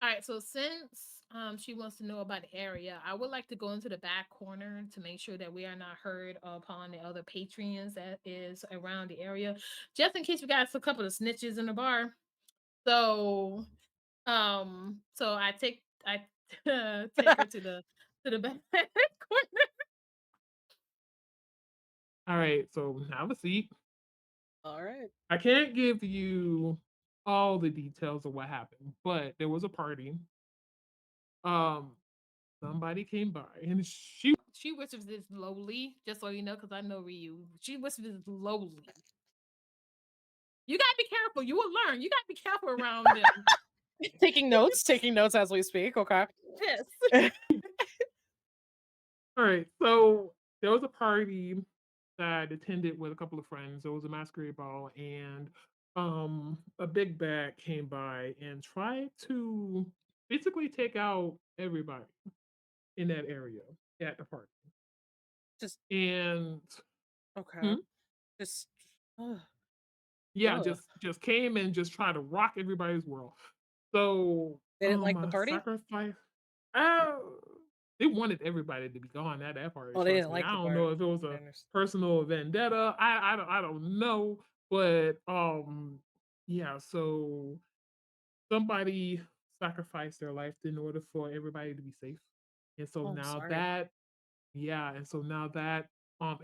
All right, so since she wants to know about the area, I would like to go into the back corner to make sure that we are not heard upon the other patrons that is around the area, just in case we got a couple of snitches in the bar. So, so I take her to the back corner. All right, so have a seat. All right. I can't give you all the details of what happened, but there was a party. Um, somebody came by and She whispers this slowly, just so you know, because I know Ryu. She whispers this slowly. You gotta be careful. You will learn. You gotta be careful around them. Taking notes as we speak. Okay. Yes. All right, so there was a party that I attended with a couple of friends. There was a masquerade ball, and a big bag came by and tried to basically take out everybody in that area at the party. Just And okay. Just yeah, ugh. just came and just tried to rock everybody's world. So They didn't like the party? sacrifice. Oh, they wanted everybody to be gone at that party. Oh, they Trust didn't me. like I the don't know party. if it was I a understand. personal vendetta. I don't know, but yeah. So somebody sacrificed their life in order for everybody to be safe. And so Oh, now sorry. that, yeah, and so now that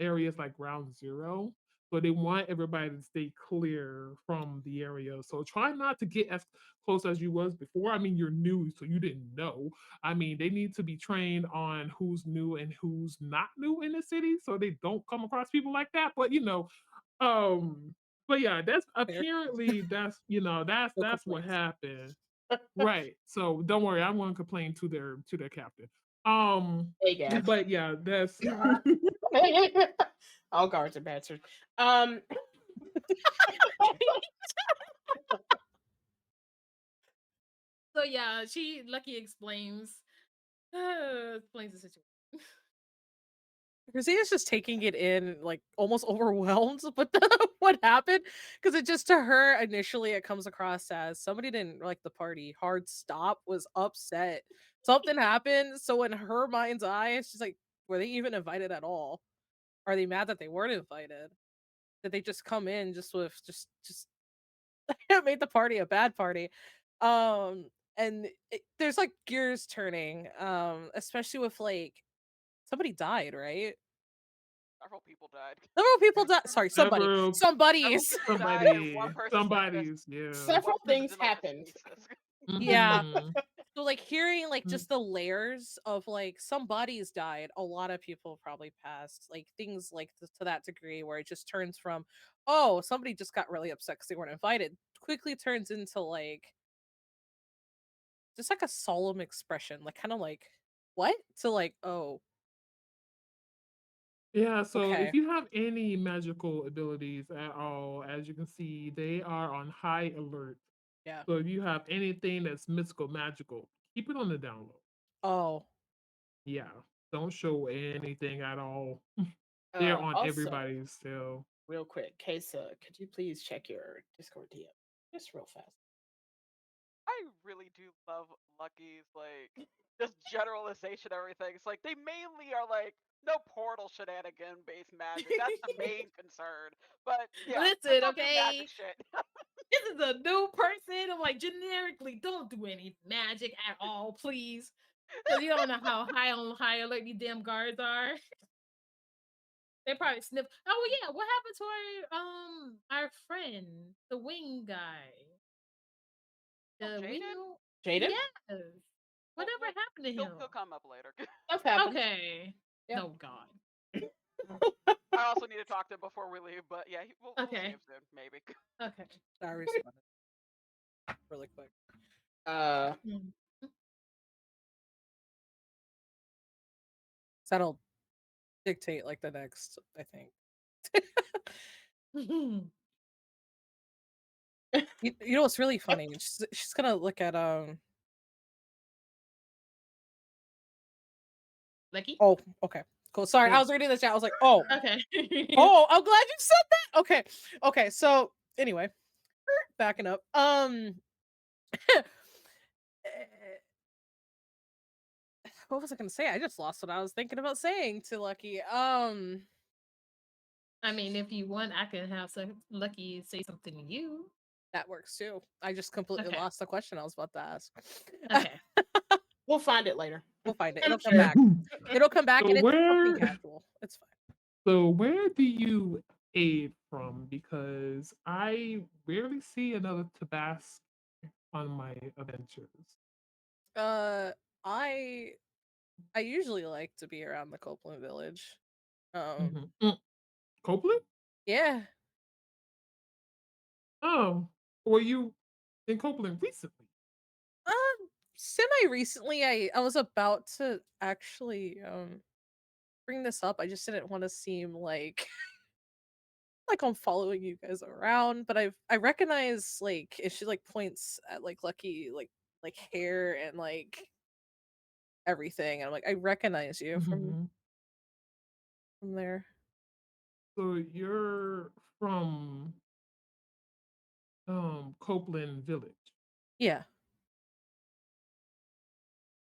area is like ground zero. So they want everybody to stay clear from the area. So try not to get as close as you was before. I mean, you're new, so you didn't know. I mean, they need to be trained on who's new and who's not new in the city, so they don't come across people like that. But um, but yeah, that's Fair. apparently that's No that's what complaints. happened. Right. So don't worry, I'm gonna complain to their captain. Hey, Gav. But yeah, that's All guards are bastards. So yeah, Lucky explains explains the situation. Christina's just taking it in, like almost overwhelmed with what happened. Because it just to her initially it comes across as somebody didn't like the party. Hard stop was upset. Something happened. So in her mind's eye, she's like, were they even invited at all? Are they mad that they weren't invited? Did they just come in just with just made the party a bad party? And there's like gears turning. Especially with like somebody died, right? Several people died. Several people died. Sorry, somebody. several Somebody's. Several people died, and one person's like somebody's, yeah. Several things in, like, happened. stasis. Yeah. Mhm. So like hearing like Mm. just the layers of like some bodies died, a lot of people probably passed. Like things like to that degree where it just turns from, oh, somebody just got really upset because they weren't invited, quickly turns into like just like a solemn expression, like kind of like what? To like, oh, Yeah, so if okay. you have any magical abilities at all, as you can see, they are on high alert. Yeah. So if you have anything that's mystical, magical, keep it on the down low. Oh. Yeah, don't show anything at all. They're on Also, everybody's still. real quick, Kesa, could you please check your Discord DM just real fast? I really do love Lucky's like just generalization of everything. It's like they mainly are like no portal shenanigan based magic. That's the main concern. But yeah, Listen, they don't do okay? magic shit. This is a new person. I'm like, generically, don't do any magic at all, please. Because you don't know how high alert these damn guards are. They probably sniff. Oh yeah, what happened to our friend, the wing guy? Oh, The wing. Jaden? Yes. Whatever happened to him? He'll come up later. Stuff happens. Okay. Yeah. No God. I also need to talk to him before we leave, but yeah, we'll see Okay. him soon, maybe. Okay. I responded really quick. Mm. That'll dictate like the next, I think. You know what's really funny? She's gonna look at Lucky? Oh, okay. Cool. Sorry, I Yeah. was reading the chat. I was like, oh. Okay. Oh, I'm glad you said that. Okay. Okay, so anyway, backing up. What was I gonna say? I just lost what I was thinking about saying to Lucky. I mean, if you want, I can have Lucky say something to you. That works too. I just completely Okay. lost the question I was about to ask. Okay. We'll find it later. We'll find it. It'll come back. It'll come back, So and it's something where casual. It's fine. so where do you aid from? Because I rarely see another Tabasco on my adventures. I usually like to be around the Copeland village. Copeland? Yeah. Oh, were you in Copeland recently? Semi recently I was about to actually bring this up. I just didn't want to seem like like I'm following you guys around, but I recognize like if she like points at like Lucky like hair and like everything. I'm like, I recognize you Mhm. from there. So you're from Copeland Village. Yeah.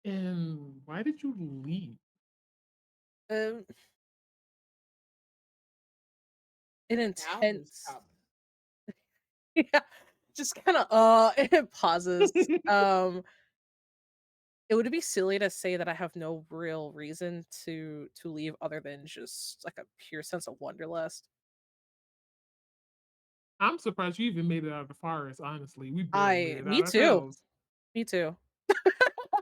And why did you leave? Um an Now he's intense top. yeah. Just kind of it pauses. it would be silly to say that I have no real reason to leave other than just like a pure sense of wanderlust. I'm surprised you even made it out of the forest, honestly. We barely made it Me out too. ourselves. Me too.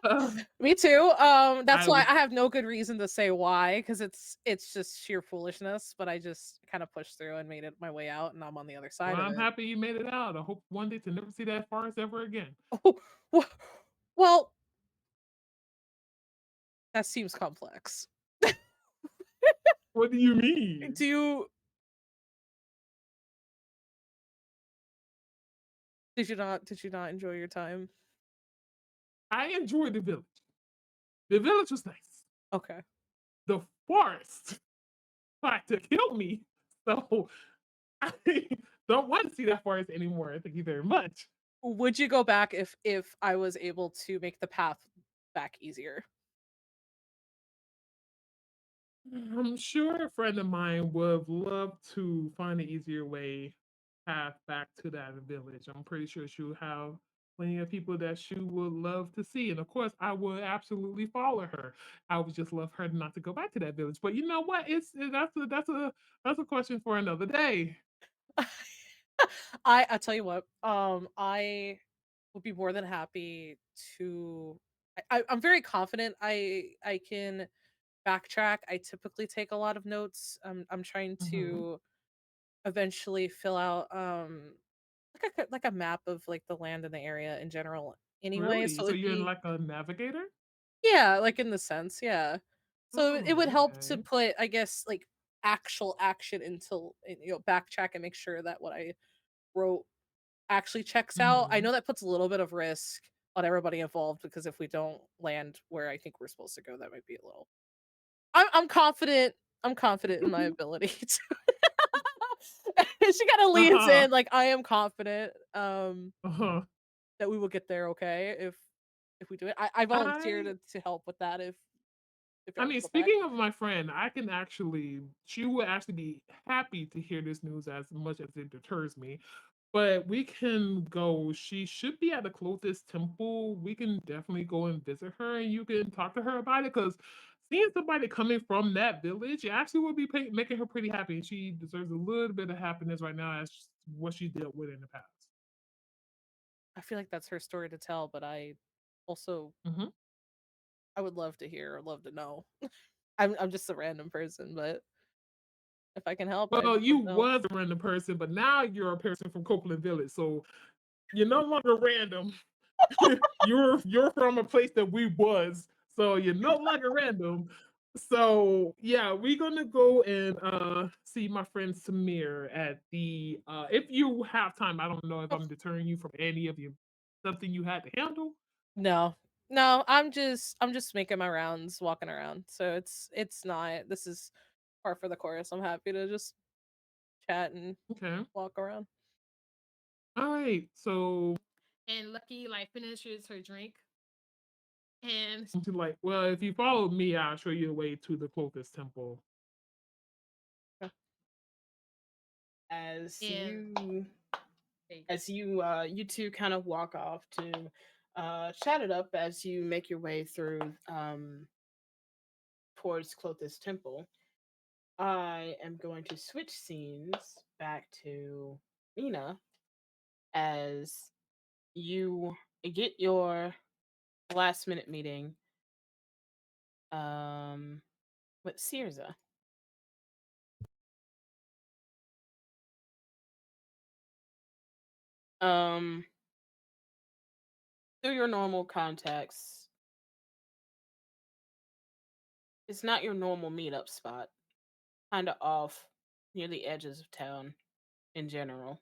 Uh, Me too. That's I why was I have no good reason to say why, because it's just sheer foolishness. But I just kind of pushed through and made it my way out, and I'm on the other well, side of I'm it. happy you made it out. I hope one day to never see that forest ever again. Oh, well, that seems complex. What do you mean? Do you did you not enjoy your time? I enjoyed the village. The village was nice. Okay. The forest tried to kill me. So I don't want to see that forest anymore. Thank you very much. Would you go back if I was able to make the path back easier? I'm sure a friend of mine would have loved to find an easier way path back to that village. I'm pretty sure she'll have plenty of people that she would love to see. And of course, I would absolutely follow her. I would just love her not to go back to that village. But you know what? That's a question for another day. I tell you what, I would be more than happy to. I'm very confident I can backtrack. I typically take a lot of notes. I'm trying Mhm. to eventually fill out like a map of like the land and the area in general. Anyway, Really? so So it'd you're be like a navigator? yeah, like in the sense, yeah. So it would Oh, help to okay. put, I guess, like actual action into backtrack and make sure that what I wrote actually checks out. I Mhm. know that puts a little bit of risk on everybody involved because if we don't land where I think we're supposed to go, that might be a little. I'm confident. I'm confident in my ability to. She kind of leans Uh-huh. in like I am confident Uh-huh. that we will get there okay if we do it. I volunteer I to help with that if I I want mean, to go back. speaking of my friend, she would actually be happy to hear this news as much as it deters me. But we can go. She should be at the closest temple. We can definitely go and visit her, and you can talk to her about it. Because seeing somebody coming from that village actually would be making her pretty happy. And she deserves a little bit of happiness right now as what she dealt with in the past. I feel like that's her story to tell, but I also Hmm. I would love to hear or love to know. I'm just a random person, but if I can help, I'd Well, you love to help. was a random person, but now you're a person from Copeland Village, so you're no longer random. You're from a place that we was, so you're no longer random. So yeah, we're gonna go and see my friend Samir at the if you have time. I don't know if I'm deterring you from any of you something you had to handle. No. No, I'm just making my rounds, walking around. So it's not this is par for the course. I'm happy to just chat and Okay. walk around. All right. So And Lucky like finishes her drink and to like, well, if you follow me, I'll show you the way to the closest temple. As and you hey, you two kind of walk off to chat it up as you make your way through towards Clothis Temple. I am going to switch scenes back to Mina as you get your last minute meeting with Sirza. Um through your normal contacts, it's not your normal meetup spot. Kind of off near the edges of town in general.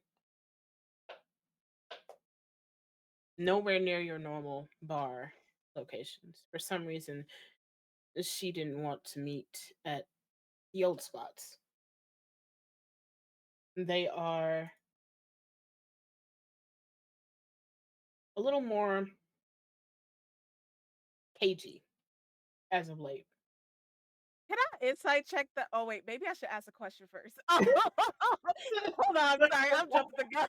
Nowhere near your normal bar locations. For some reason, she didn't want to meet at the old spots. They are a little more cagey as of late. Can I insight check the? Oh wait, maybe I should ask a question first. Oh, hold on, sorry, I'm jumping the gun.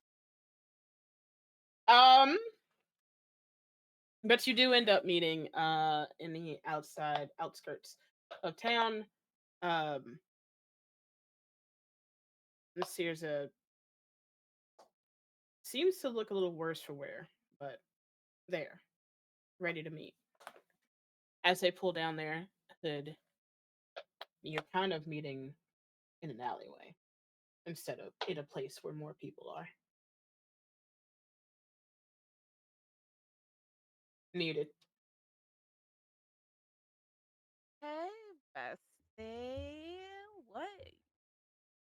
Um, But you do end up meeting in the outskirts of town. Um Miss Sears seems to look a little worse for wear, but there, ready to meet. As they pull down their hood, you're kind of meeting in an alleyway instead of in a place where more people are. Muted. Hey, bestie. What?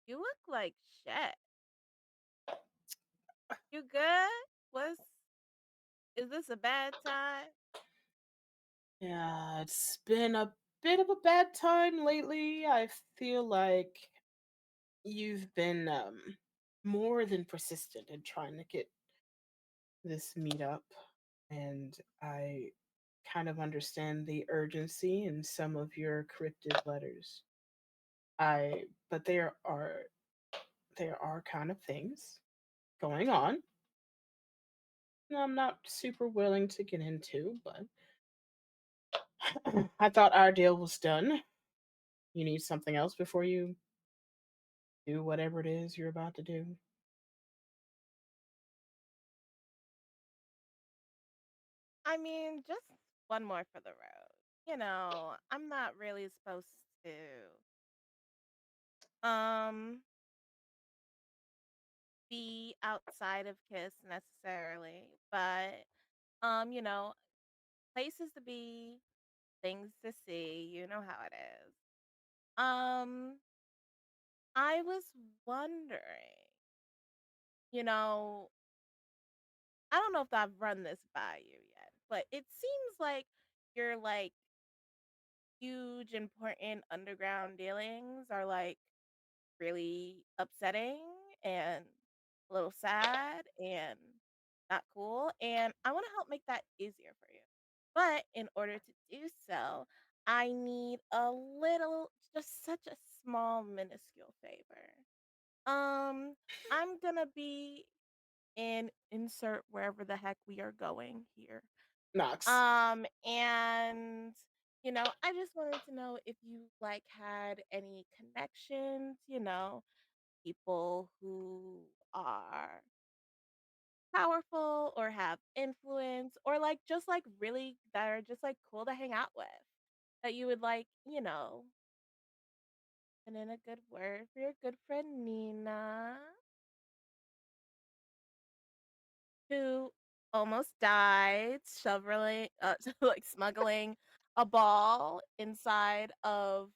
You look like shit. You good? What's is this a bad time? Yeah, it's been a bit of a bad time lately. I feel like you've been more than persistent in trying to get this meetup, and I kind of understand the urgency in some of your cryptid letters. But there are kind of things going on I'm not super willing to get into, but I thought our deal was done. You need something else before you do whatever it is you're about to do. I mean, just one more for the road. I'm not really supposed to be outside of Kiss necessarily, but you know, places to be, things to see, you know how it is. Um, I was wondering, you know, I don't know if I've run this by you yet, but it seems like your like huge important underground dealings are like really upsetting and a little sad and not cool. And I want to help make that easier for you. But in order to do so, I need a little, just such a small, minuscule favor. Um, I'm gonna be in insert wherever the heck we are going here. Knox. And I just wanted to know if you like had any connections, people who are powerful or have influence or like just like really that are just like cool to hang out with that you would like, put in a good word for your good friend Nina, who almost died shoveling, like smuggling a ball inside of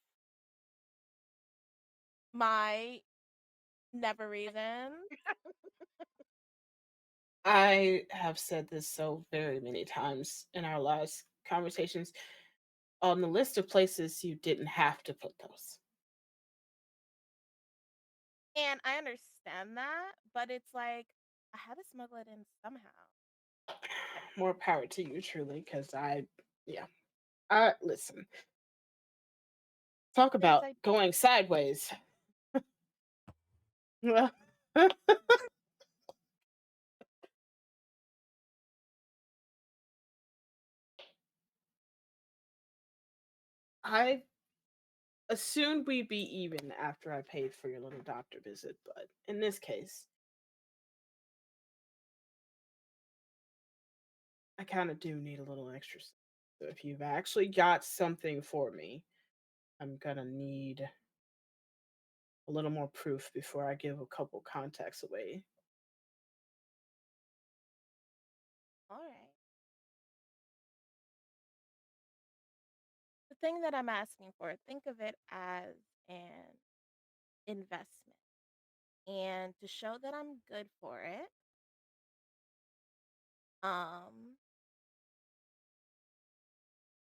my never reason. I have said this so very many times in our last conversations. On the list of places you didn't have to put those. And I understand that, but it's like I had to smuggle it in somehow. More power to you, truly, because yeah. Listen, talk Because about going sideways. I assumed we'd be even after I paid for your little doctor visit, but in this case, I kind of do need a little extra. So if you've actually got something for me, I'm gonna need a little more proof before I give a couple contacts away. all right. The thing that I'm asking for, think of it as an investment. And to show that I'm good for it, um,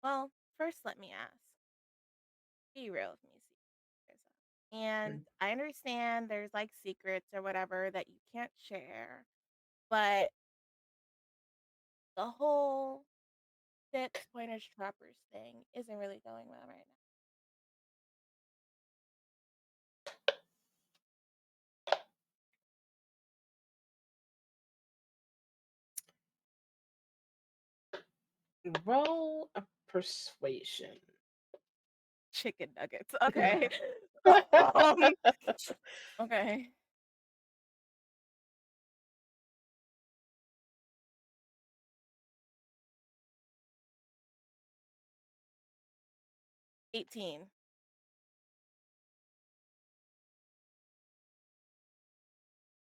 well, first let me ask, be real with me, see. And I understand there's like secrets or whatever that you can't share, but the whole tips, pointers, trappers thing isn't really going well right now. Roll a persuasion. Chicken nuggets. Okay. um, okay. 18.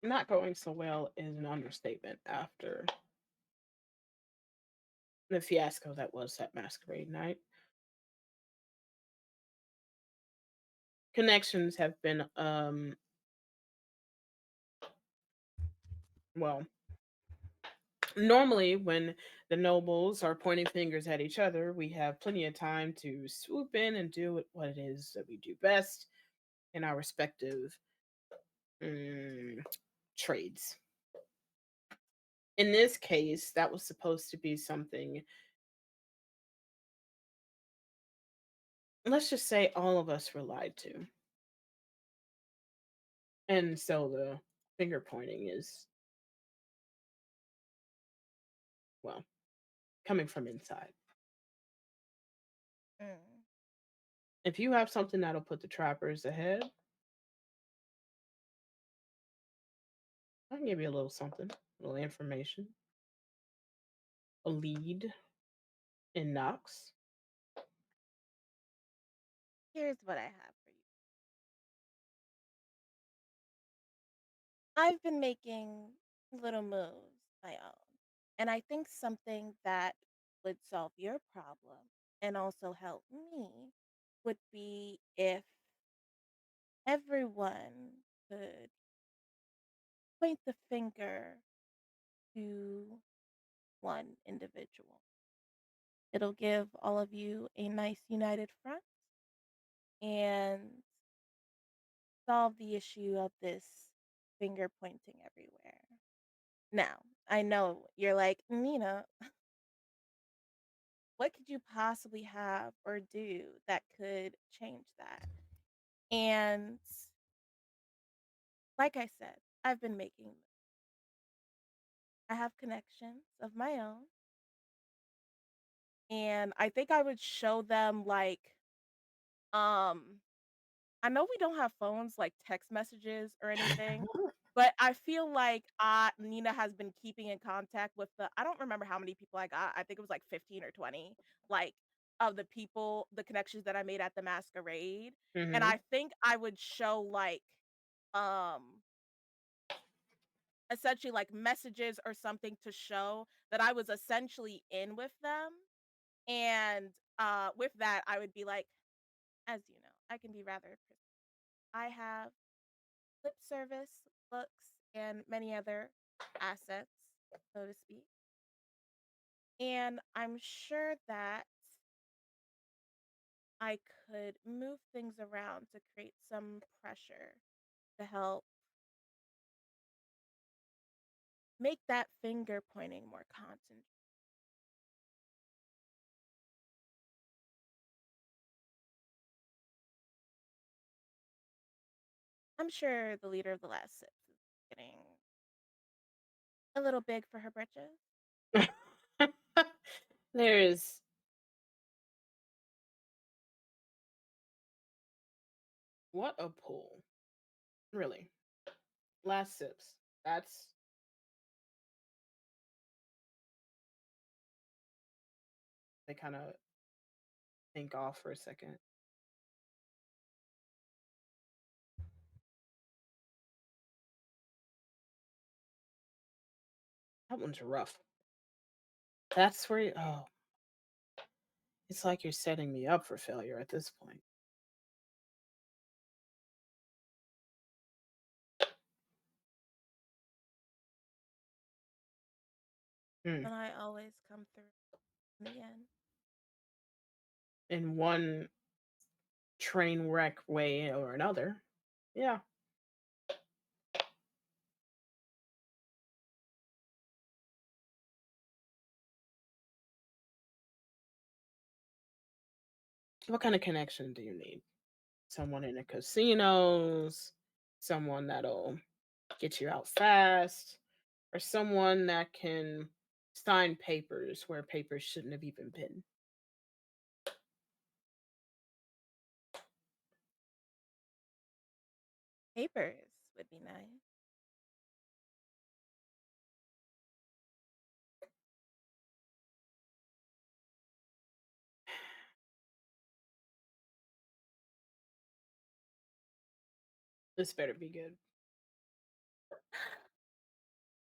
Not going so well is an understatement after the fiasco that was that masquerade night. Connections have been well, normally when the nobles are pointing fingers at each other, we have plenty of time to swoop in and do what it is that we do best in our respective mm, trades. In this case, that was supposed to be something, let's just say all of us were lied to. And so the finger pointing is, well, coming from inside. Mm. If you have something that'll put the trappers ahead, I can give you a little something, a little information, a lead in Knox. Here's what I have for you. I've been making little moves my own. And I think something that would solve your problem and also help me would be if everyone could point the finger to one individual. It'll give all of you a nice united front and solve the issue of this finger pointing everywhere. Now, I know you're like, Nina, what could you possibly have or do that could change that? And like I said, I've been making, I have connections of my own. And I think I would show them like, um, I know we don't have phones like text messages or anything, but I feel like Nina has been keeping in contact with I don't remember how many people I got. I think it was like 15 or 20, like of the people, the connections that I made at the masquerade. And Mm-hmm. I think I would show like um essentially like messages or something to show that I was essentially in with them. And with that, I would be like, as you know, I can be rather I have lip service, looks, and many other assets, so to speak. And I'm sure that I could move things around to create some pressure to help make that finger pointing more concentrated. I'm sure the leader of the last six is getting a little big for her britches. There is what a pull. Really. Last sips. That's they kind of think off for a second. That one's rough. That's where oh, it's like you're setting me up for failure at this point. Hmm. And I always come through in the end. In one train wreck way or another. Yeah. What kind of connection do you need? Someone in the casinos, someone that'll get you out fast, or someone that can sign papers where papers shouldn't have even been. Papers would be nice. This better be good.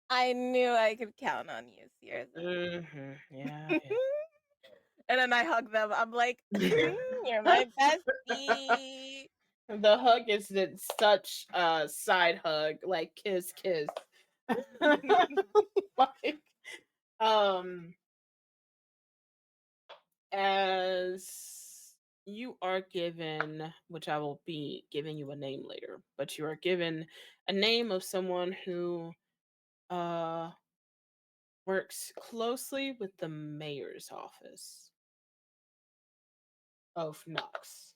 I knew I could count on you, seriously. Yeah. And then I hug them. I'm like, you're my bestie. The hug is such a side hug, like kiss, kiss. Like, as you are given, which I will be giving you a name later, but you are given a name of someone who works closely with the mayor's office of Knox.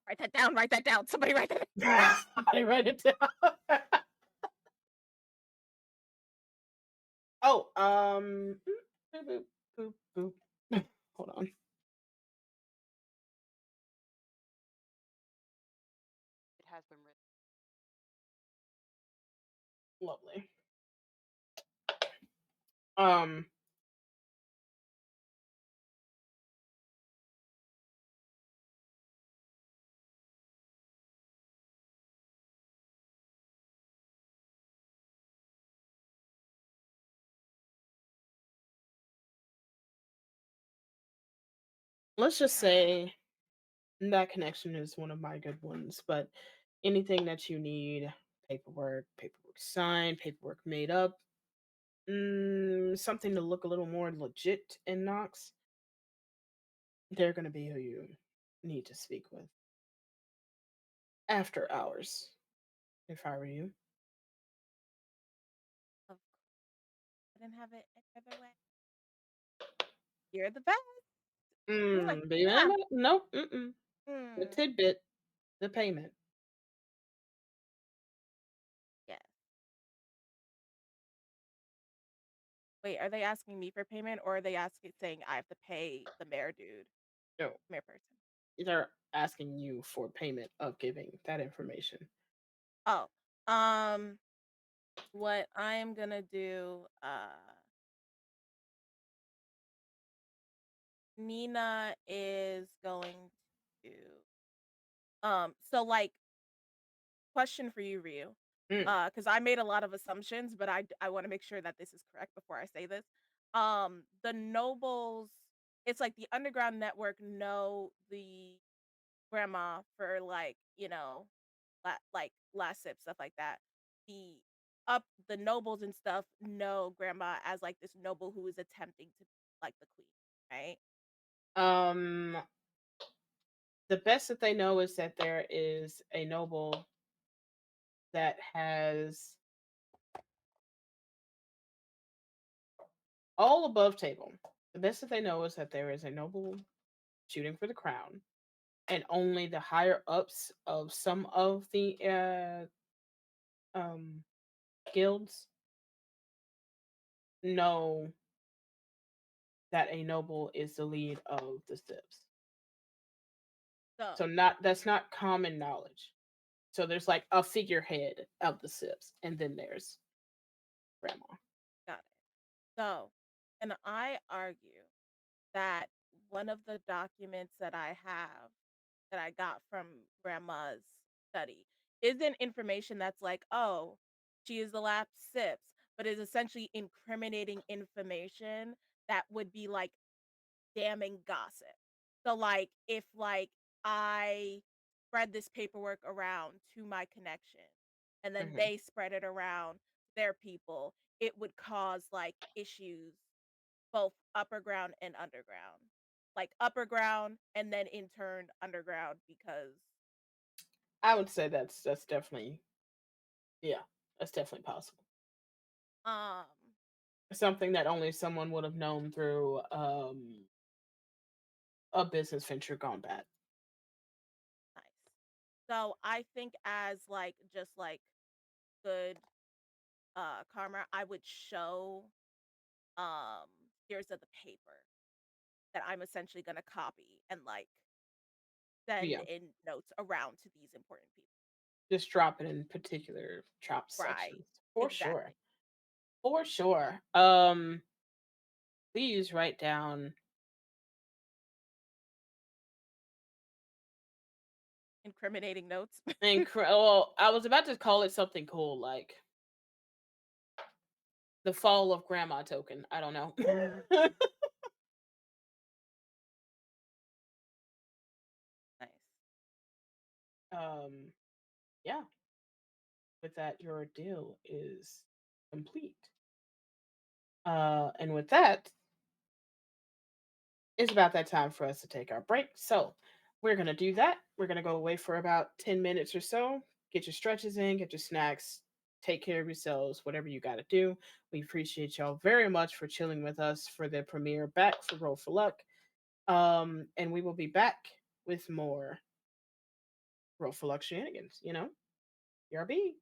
Write that down. Write that down. Somebody write that down. I write it down. Oh, boop, boop, boop, boop. Hold on. It has been written. Lovely. Um, let's just say that connection is one of my good ones, but anything that you need, paperwork signed, paperwork made up, something to look a little more legit in Knox, they're going to be who you need to speak with after hours, if I were you. Of course. I didn't have it any other way. You're the best. You're like, But yeah. nope, the tidbit, the payment. Yes. Wait, are they asking me for payment or are they saying I have to pay the mayor dude, No, mayor person? they're asking you for payment of giving that information. Oh, what I'm gonna do, Nina is going to, so like, question for you, Ryu, because I made a lot of assumptions, but I want to make sure that this is correct before I say this. The nobles, it's like the underground network know the grandma for like, like last sip stuff like that. The the nobles and stuff know grandma as like this noble who is attempting to be like the queen, right? Um, the best that they know is that there is a noble that has all above table. The best that they know is that there is a noble shooting for the crown, and only the higher ups of some of the guilds know that a noble is the lead of the Sips. So that's not common knowledge. So there's like a figurehead of the Sips, and then there's grandma. Got it. So, and I argue that one of the documents that I have that I got from grandma's study isn't information that's like, oh, she is the last sips, but is essentially incriminating information that would be like damning gossip. So like if like I spread this paperwork around to my connection and then they spread it around their people, it would cause like issues both upper ground and underground. Like upper ground and then in turn underground because I would say that's definitely, yeah, that's definitely possible. um Something that only someone would have known through a business venture gone bad. nice. So I think as like just like good Karma, I would show here's of the paper that I'm essentially gonna copy and like send Yeah. in notes around to these important people. Just drop it in particular chop Right. sections. For sure. Exactly. For sure. Please write down Incriminating notes. well, I was about to call it something cool like the fall of grandma token. I don't know. Nice. Yeah. With that, your deal is complete. And with that, it's about that time for us to take our break. So we're gonna do that. We're gonna go away for about 10 minutes or so. Get your stretches in, get your snacks, take care of yourselves, whatever you gotta do. We appreciate y'all very much for chilling with us for the premiere back for Roll4Luck. And we will be back with more Roll4Luck shenanigans, you know? BRB.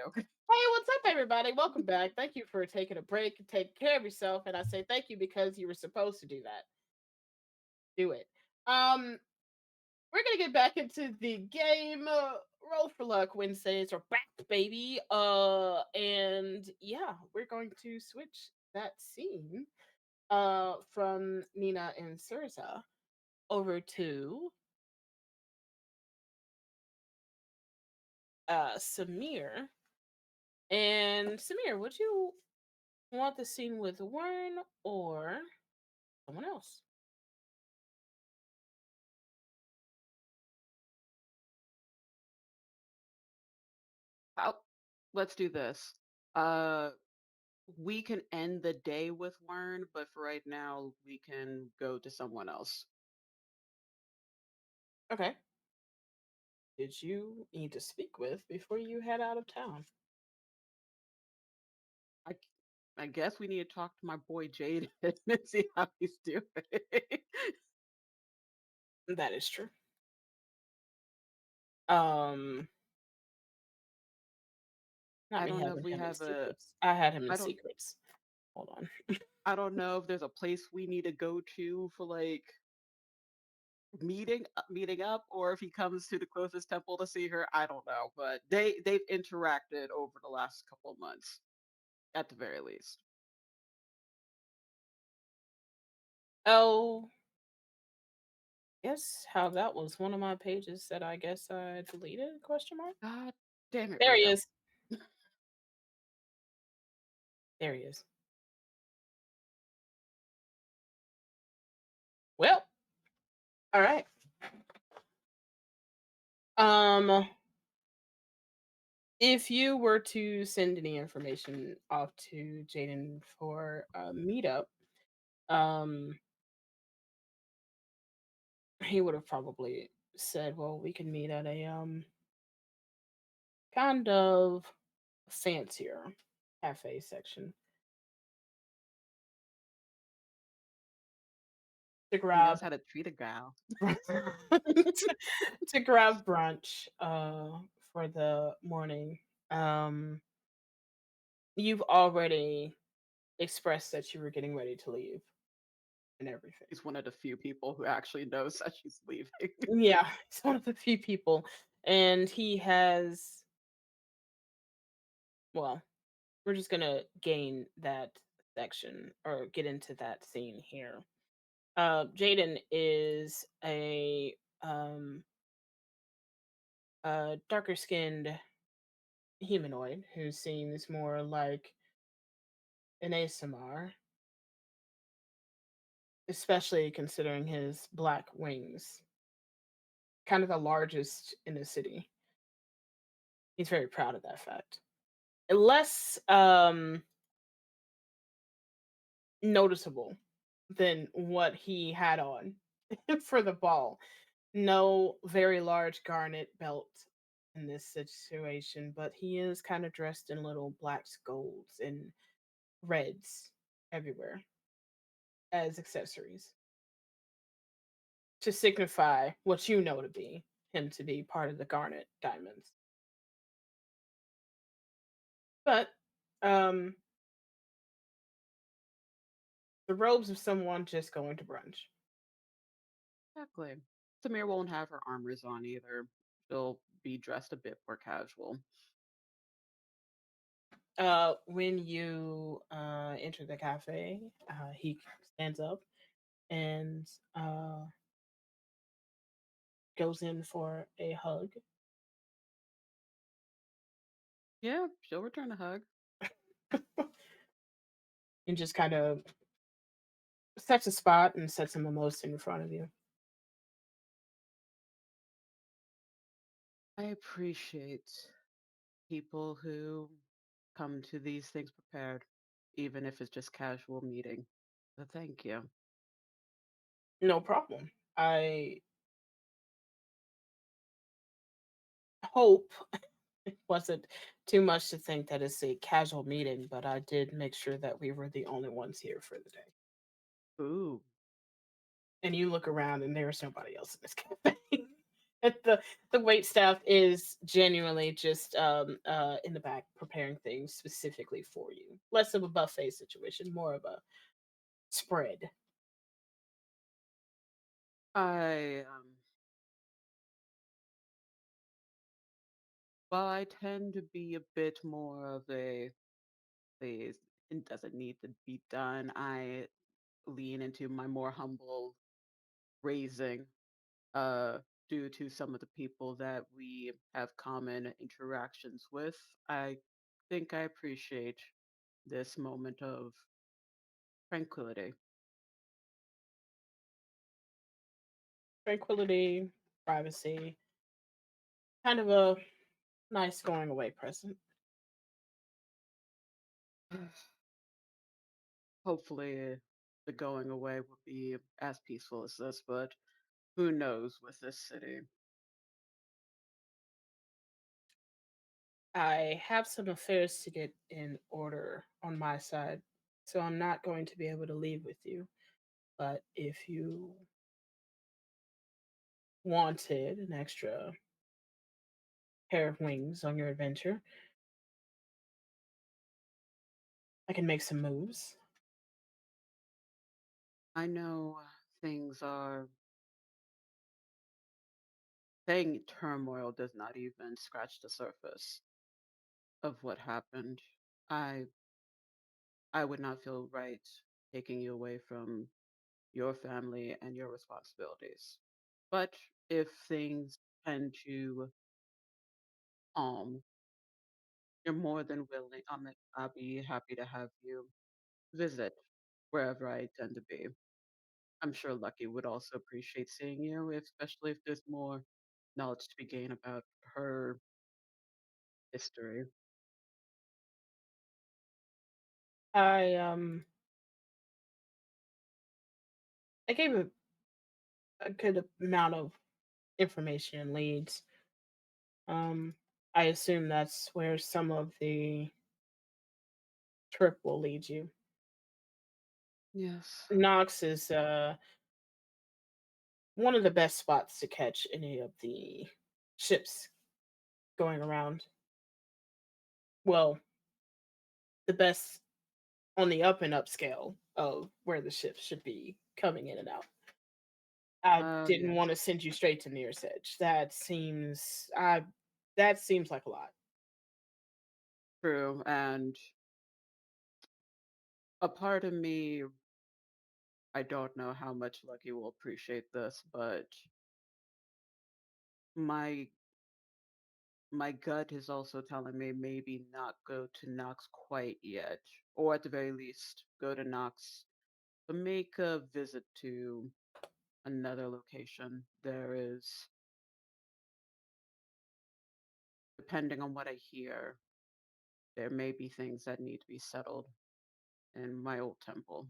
Okay. Hey, what's up, everybody? Welcome back. Thank you for taking a break and taking care of yourself. And I say thank you because you were supposed to do that. Do it. We're gonna get back into the game. Roll for Luck Wednesdays are back, baby. And yeah, we're going to switch that scene from Nina and Surza over to Samir. And Samir, would you want the scene with Warren or someone else? Let's do this. We can end the day with Wern, but for right now, we can go to someone else. Okay. Did you need to speak with before you head out of town? I, I guess we need to talk to my boy Jaden and see how he's doing. That is true. Um, not I me don't know if having we him in have a. secrets. I had him in I don't. secrets. Hold on. I don't know if there's a place we need to go to for like meeting up, or if he comes to the closest temple to see her. I don't know, but they've interacted over the last couple of months, at the very least. Oh, yes. How that was one of my pages that I guess I deleted? Question mark. God damn it, There he Rio. is. There he is. Well, all right. Um, if you were to send any information off to Jaden for a meetup, um, he would have probably said, "Well, we can meet at a kind of fancier cafe section to He grab knows how to treat a gal. to grab brunch for the morning." Um, you've already expressed that you were getting ready to leave and everything. He's one of the few people who actually knows that she's leaving. Yeah, he's one of the few people, and he has. Well, we're just gonna gain that section or get into that scene here. Jaden is um a darker skinned humanoid who seems more like an ASMR, especially considering his black wings, kind of the largest in the city. He's very proud of that fact. Less noticeable than what he had on for the ball. No very large garnet belt in this situation, but he is kind of dressed in little blacks, golds, and reds everywhere as accessories to signify what you know to be him to be part of the garnet diamonds. But um the robes of someone just going to brunch. Exactly. Samir won't have her armors on either. She'll be dressed a bit more casual. When you enter the cafe, he stands up and goes in for a hug. Yeah, she'll return a hug. And just kind of sets a spot and sets him almost in front of you. I appreciate people who come to these things prepared, even if it's just casual meeting. So thank you. No problem. I hope it wasn't too much to think that it's a casual meeting, but I did make sure that we were the only ones here for the day. Ooh. And you look around and there's nobody else in this cafe. The wait staff is genuinely just in the back preparing things specifically for you. Less of a buffet situation, more of a spread. I well, I tend to be a bit more of a please, it doesn't need to be done. I lean into my more humble raising, uh, due to some of the people that we have common interactions with. I think I appreciate this moment of tranquility. Tranquility, privacy, kind of a nice going away present. Hopefully, the going away will be as peaceful as this, but who knows with this city? I have some affairs to get in order on my side, so I'm not going to be able to leave with you. But if you wanted an extra pair of wings on your adventure, I can make some moves. I know things are saying turmoil does not even scratch the surface of what happened. I I would not feel right taking you away from your family and your responsibilities. But if things tend to calm, you're more than willing. I'll be happy to have you visit wherever I tend to be. I'm sure Lucky would also appreciate seeing you, especially if there's more knowledge to be gained about her history. I I gave a good amount of information and leads. Um, I assume that's where some of the trip will lead you. Yes. Knox is one of the best spots to catch any of the ships going around. Well, the best on the up and up scale of where the ships should be coming in and out. I Oh, didn't want yes. to send you straight to Near's Edge. That seems like a lot. True. And a part of me, I don't know how much Lucky will appreciate this, but my my gut is also telling me maybe not go to Knox quite yet, or at the very least go to Knox, but make a visit to another location. There is, depending on what I hear, there may be things that need to be settled in my old temple.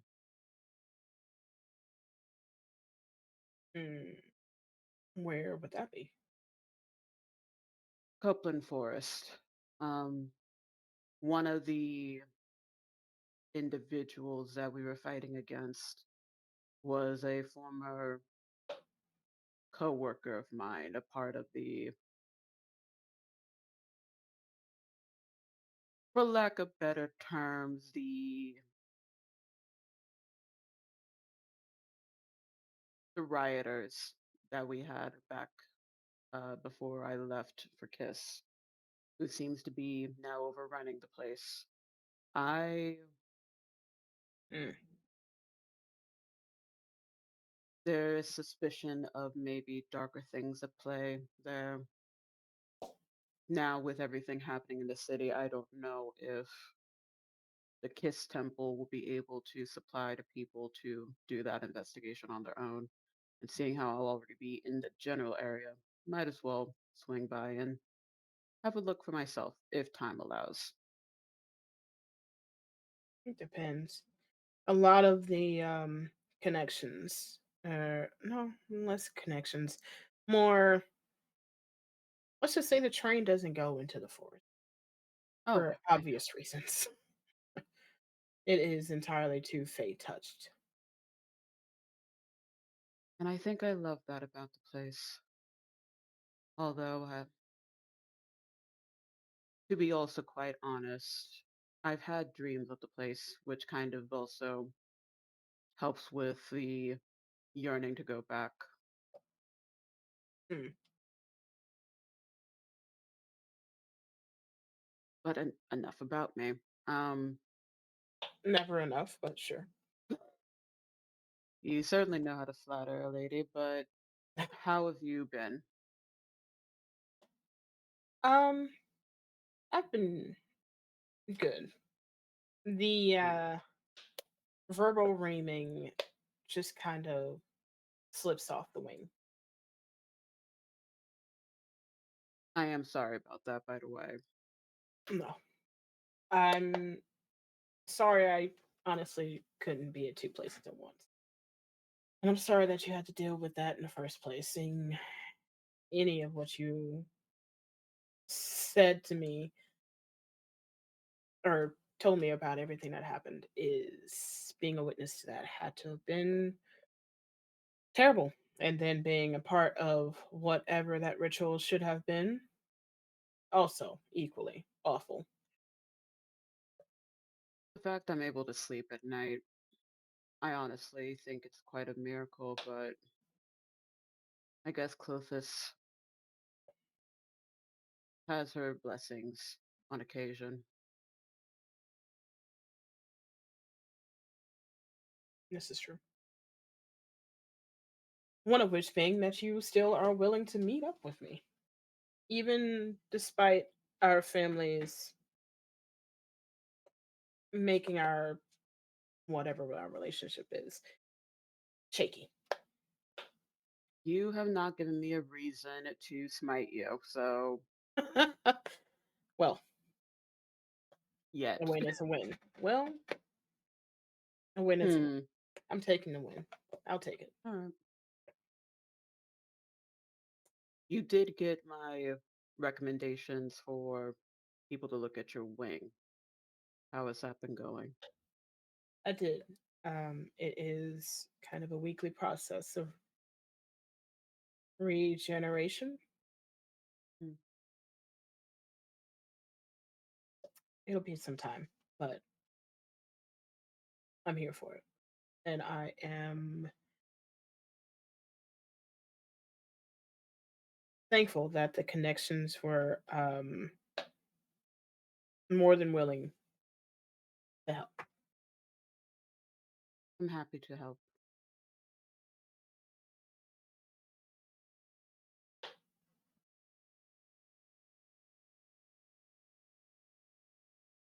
Hmm, where would that be? Copeland Forest. Um, one of the individuals that we were fighting against was a former co-worker of mine, a part of the, for lack of better terms, the rioters that we had back before I left for Kiss, who seems to be now overrunning the place. I Mm, There is suspicion of maybe darker things at play there. Now, with everything happening in the city, I don't know if the Kiss Temple will be able to supply the people to do that investigation on their own. And seeing how I'll already be in the general area, might as well swing by and have a look for myself if time allows. it depends. A lot of the connections, no, less connections, more. Let's just say the train doesn't go into the forest Oh, for I obvious reasons. It is entirely too fate touched. and I think I love that about the place. Although, to be also quite honest, I've had dreams of the place, which kind of also helps with the yearning to go back. Hmm. But enough about me. Um, Never enough, but sure. you certainly know how to flatter a lady, but how have you been? Um, I've been good. The Hmm. verbal reaming just kind of slips off the wing. I am sorry about that, by the way. No, I'm sorry. I honestly couldn't be at two places at once, and I'm sorry that you had to deal with that in the first place. Seeing any of what you said to me or told me about everything that happened is being a witness to that had to have been terrible. And then being a part of whatever that ritual should have been, also equally awful. The fact I'm able to sleep at night, I honestly think it's quite a miracle, but I guess Clothis has her blessings on occasion. This is true. One of which being that you still are willing to meet up with me, even despite our families making our whatever our relationship is shaky. You have not given me a reason to smite you, so Well, a yet. win is a win. Well, a win is a win. Hmm. I'm taking the win. I'll take it. All right. You did get my recommendations for people to look at your wing. How has that been going? I did. It is kind of a weekly process of regeneration. Hmm. It'll be some time, but I'm here for it. And I am thankful that the connections were more than willing to help. I'm happy to help.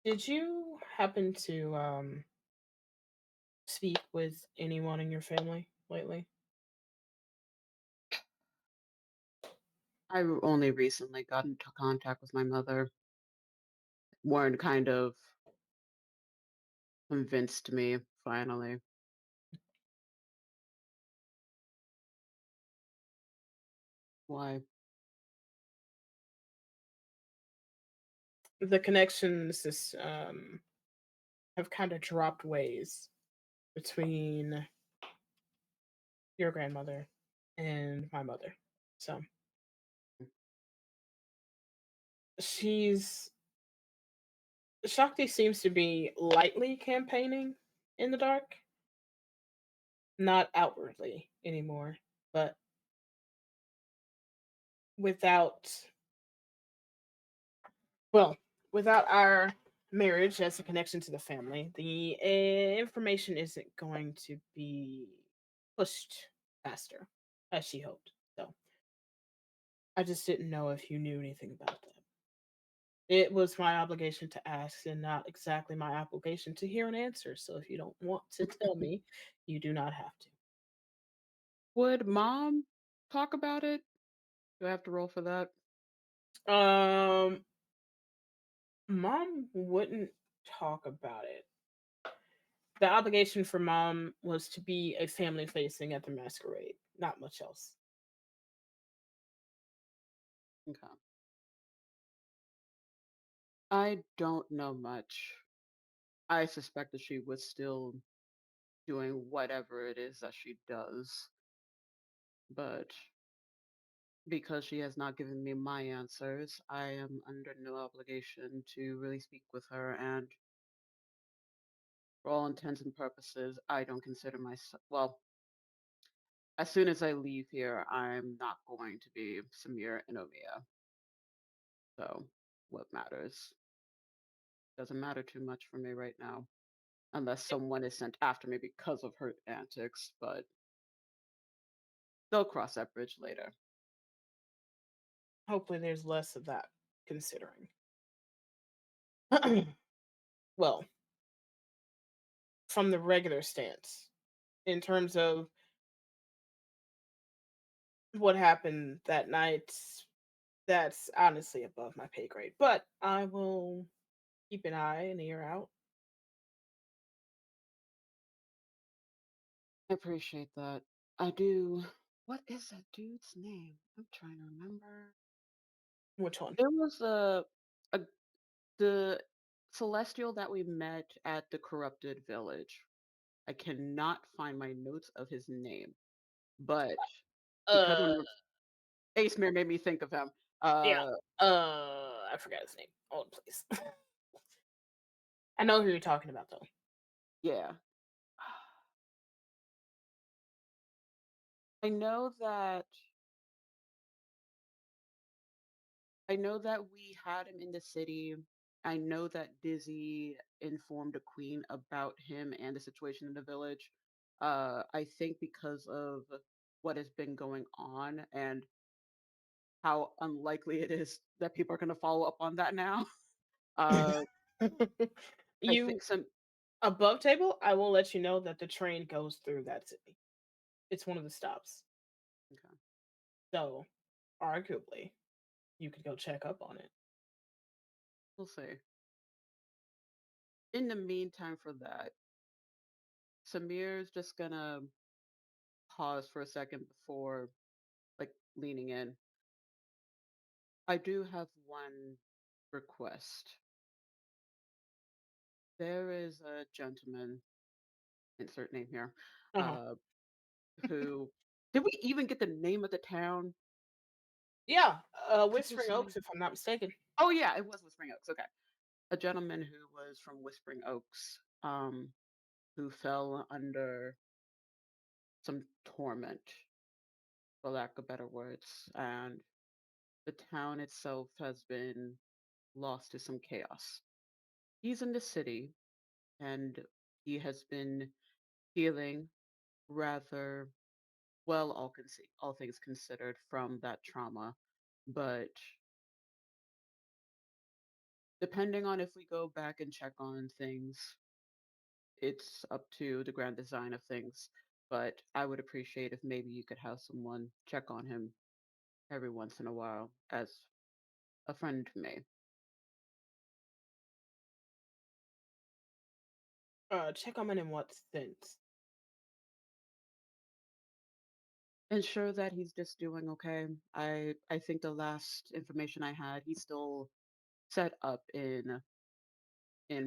Did you happen to speak with anyone in your family lately? Only recently got into contact with my mother. Warren kind of convinced me, finally. Why? The connections have kind of dropped ways between your grandmother and my mother. So she's Shakti seems to be lightly campaigning in the dark, not outwardly anymore, but without well, without our marriage as a connection to the family, the information isn't going to be pushed faster as she hoped. So I just didn't know if you knew anything about that. It was my obligation to ask and not exactly my obligation to hear an answer. So if you don't want to tell me, you do not have Would mom talk about it? Do I have to roll for that? to. Mom wouldn't talk about it. The obligation for mom was to be a family facing at the masquerade, not much else. Okay. I don't know much. I suspect that she was still doing whatever it is that she does, but because she has not given me my answers, I am under no obligation to really speak with her. And for all intents and purposes, I don't consider myself, well, as soon as I leave here, I'm not going to be Samir Inomiya. So, what matters? Doesn't matter too much for me right now, unless someone is sent after me because of her antics, but they'll cross that bridge later. Hopefully, there's less of that considering. Well, from the regular stance, in terms of what happened that night, that's honestly above my pay grade. But I will keep an eye and ear out. I appreciate that. I do. What is that dude's name? I'm trying to remember. Which one? There was a the celestial that we met at the corrupted village. I cannot find my notes of his name, but because Uh, I'm Ace made me think of him. yeah. I forgot his name. Hold on, please. I know who you're talking about, though. Yeah. I know that I know that we had him in the city. I know that Dizzy informed the queen about him and the situation in the village. I think because of what has been going on and how unlikely it is that people are going to follow up on that now. Uh, I You think some. above table, I will let you know that the train goes through that city. It's one of the stops. Okay, So, arguably, you could go check up on it. we'll see. In the meantime, for that, Samir's just gonna pause for a second before like leaning in. I do have one request. There is a gentleman, insert name here, Uh-huh. uh, who did we even get the name of the town? Yeah, People Whispering say, Oaks, if I'm not mistaken. oh yeah, it was Whispering Oaks. Okay, a gentleman who was from Whispering Oaks, who fell under some torment, for lack of better words, and the town itself has been lost to some chaos. He's in the city, and he has been healing rather well, all things considered, from that trauma. But depending on if we go back and check on things, it's up to the grand design of things. But I would appreciate if maybe you could have someone check on him every once in a while as a friend to me. Check on it in what sense? Ensure that he's just doing okay. I think the last information I had, he's still set up in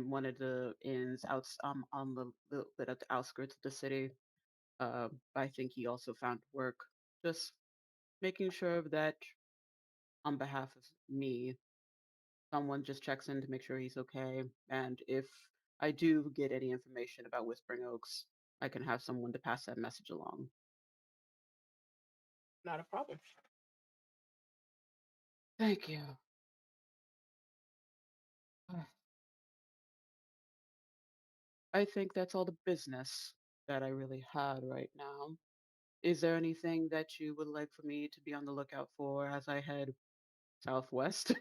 one of the inns out on the little bit at the outskirts of the city. I think he also found work. Just making sure that on behalf of me, someone just checks in to make sure he's okay. And if I do get any information about Whispering Oaks, I can have someone to pass that message along. Not a problem. Thank you. I think that's all the business that I really had right now. Is there anything that you would like for me to be on the lookout for as I head southwest?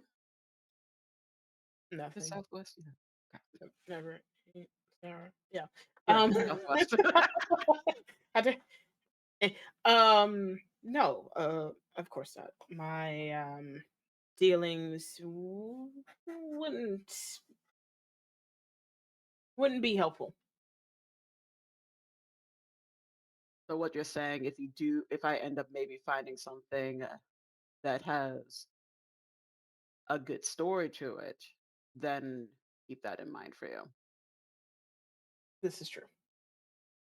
The Nothing. southwest? Yeah. Okay. Never. Never. Yeah. Yeah, Um. southwest. I did- No. Of course not. My dealings wouldn't be helpful. So what you're saying, if I end up maybe finding something that has a good story to it, then keep that in mind for you. This is true.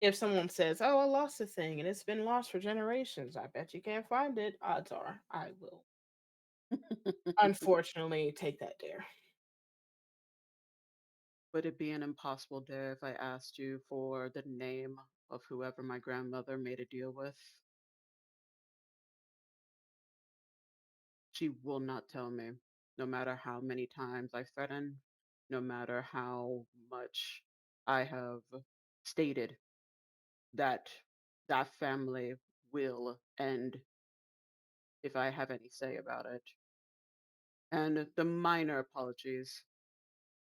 if someone says, "Oh, I lost a thing and it's been lost for generations," I bet you can't find it. Odds are I will unfortunately take that dare. Would it be an impossible dare if I asked you for the name of whoever my grandmother made a deal with? She will not tell me, no matter how many times I threaten, no matter how much I have stated that that family will end if I have any say about it. And the minor apologies,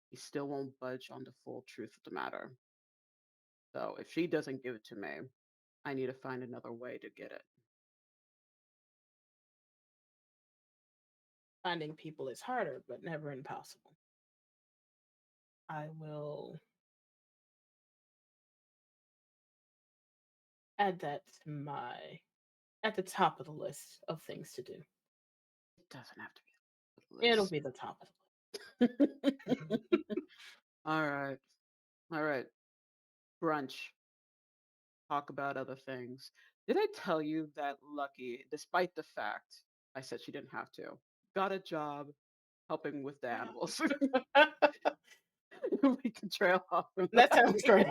he still won't budge on the full truth of the matter. So if she doesn't give it to me, I need to find another way to get it. Finding people is harder, but never impossible. I will add that to my at the top of the list of things to do. It doesn't have to be on the It'll list. be the top of the list. All right. All right. Brunch. Talk about other things. Did I tell you that Lucky, despite the fact I said she didn't have to, got a job helping with the animals? We can trail off from That sounds great.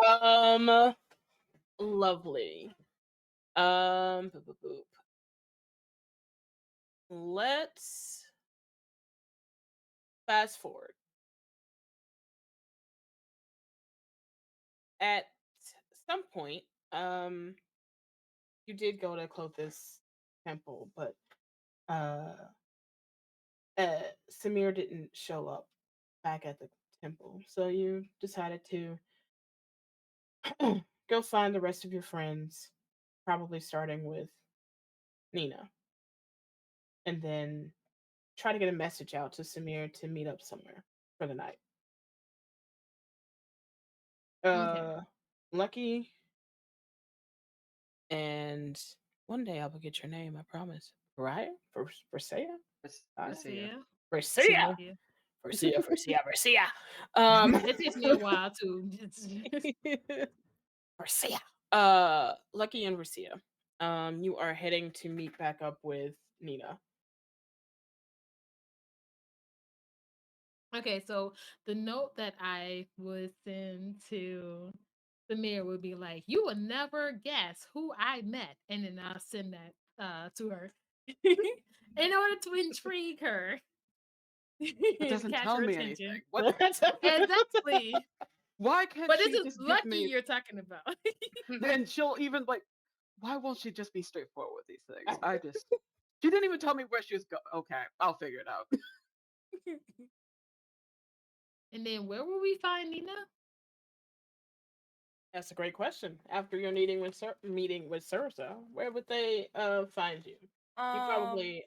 um, lovely. Boop, boop, boop. Let's fast forward. At some point, you did go to Clothis Temple, but uh, Samir didn't show up back at the temple, so you decided to go find the rest of your friends, probably starting with Nina, and then try to get a message out to Samir to meet up somewhere for the night. Okay. Lucky, and one day I will get your name. I promise. Right? Versailles? I see ya. Versailles. Yeah. Versailles. It takes me a while too. Versailles. Lucky and Versia. You are heading to meet back up with Nina. Okay, so the note that I would send to Samir would be like, "You will never guess who I met," and then I'll send that to her in order to intrigue her It and doesn't catch tell her me attention. anything. What? Exactly. Why can't But this she is just give Lucky me? you're talking about. Then she'll even like. Why won't she just be straightforward with these things? I just. She didn't even tell me where she was going. Okay, I'll figure it out. And then where will we find Nina? That's a great question. After your meeting with Sursa, where would they find you? You probably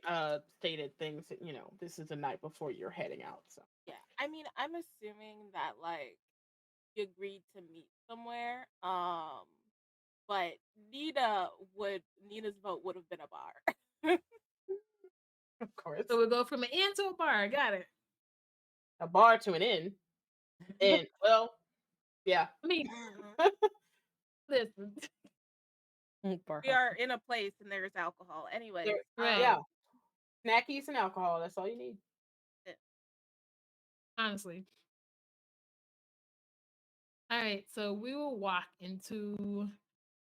stated things that this is the night before you're heading out. So Yeah, I mean, I'm assuming that like you agreed to meet somewhere. But Nina's vote would have been a bar. of course, So we'll go from an inn to a bar. Got it. a bar to an inn, and well, yeah. I mean, listen. We are in a place and there's alcohol. Anyways, Right. Yeah, snackies and alcohol. That's all you need. Honestly. All right, so we will walk into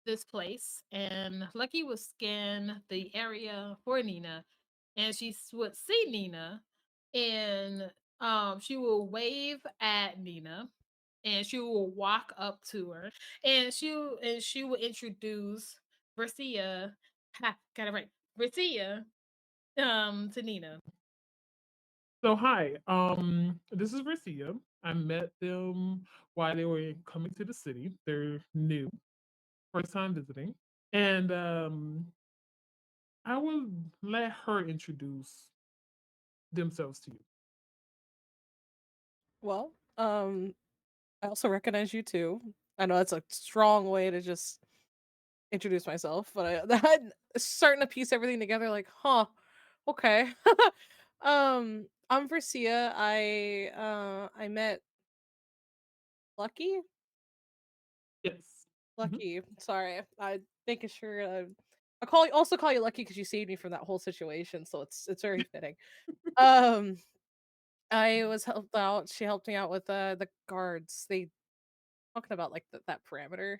this place, and Lucky will scan the area for Nina, and she would see Nina, and she will wave at Nina, and she will walk up to her, and she will introduce Versia. Ha, got it right, Versia, to Nina. So hi, this is Ricia. I met them while they were coming to the city. They're new, first time visiting, and I will let her introduce themselves to you. Well, I also recognize you too. I know that's a strong way to just introduce myself, but I'm starting to piece everything together. Like, huh, okay. I'm Versia. I met Lucky? Yes. Lucky. Sorry. I making sure also call you Lucky because you saved me from that whole situation, so it's very fitting. I was helped out. She helped me out with the guards. They talking about like that parameter.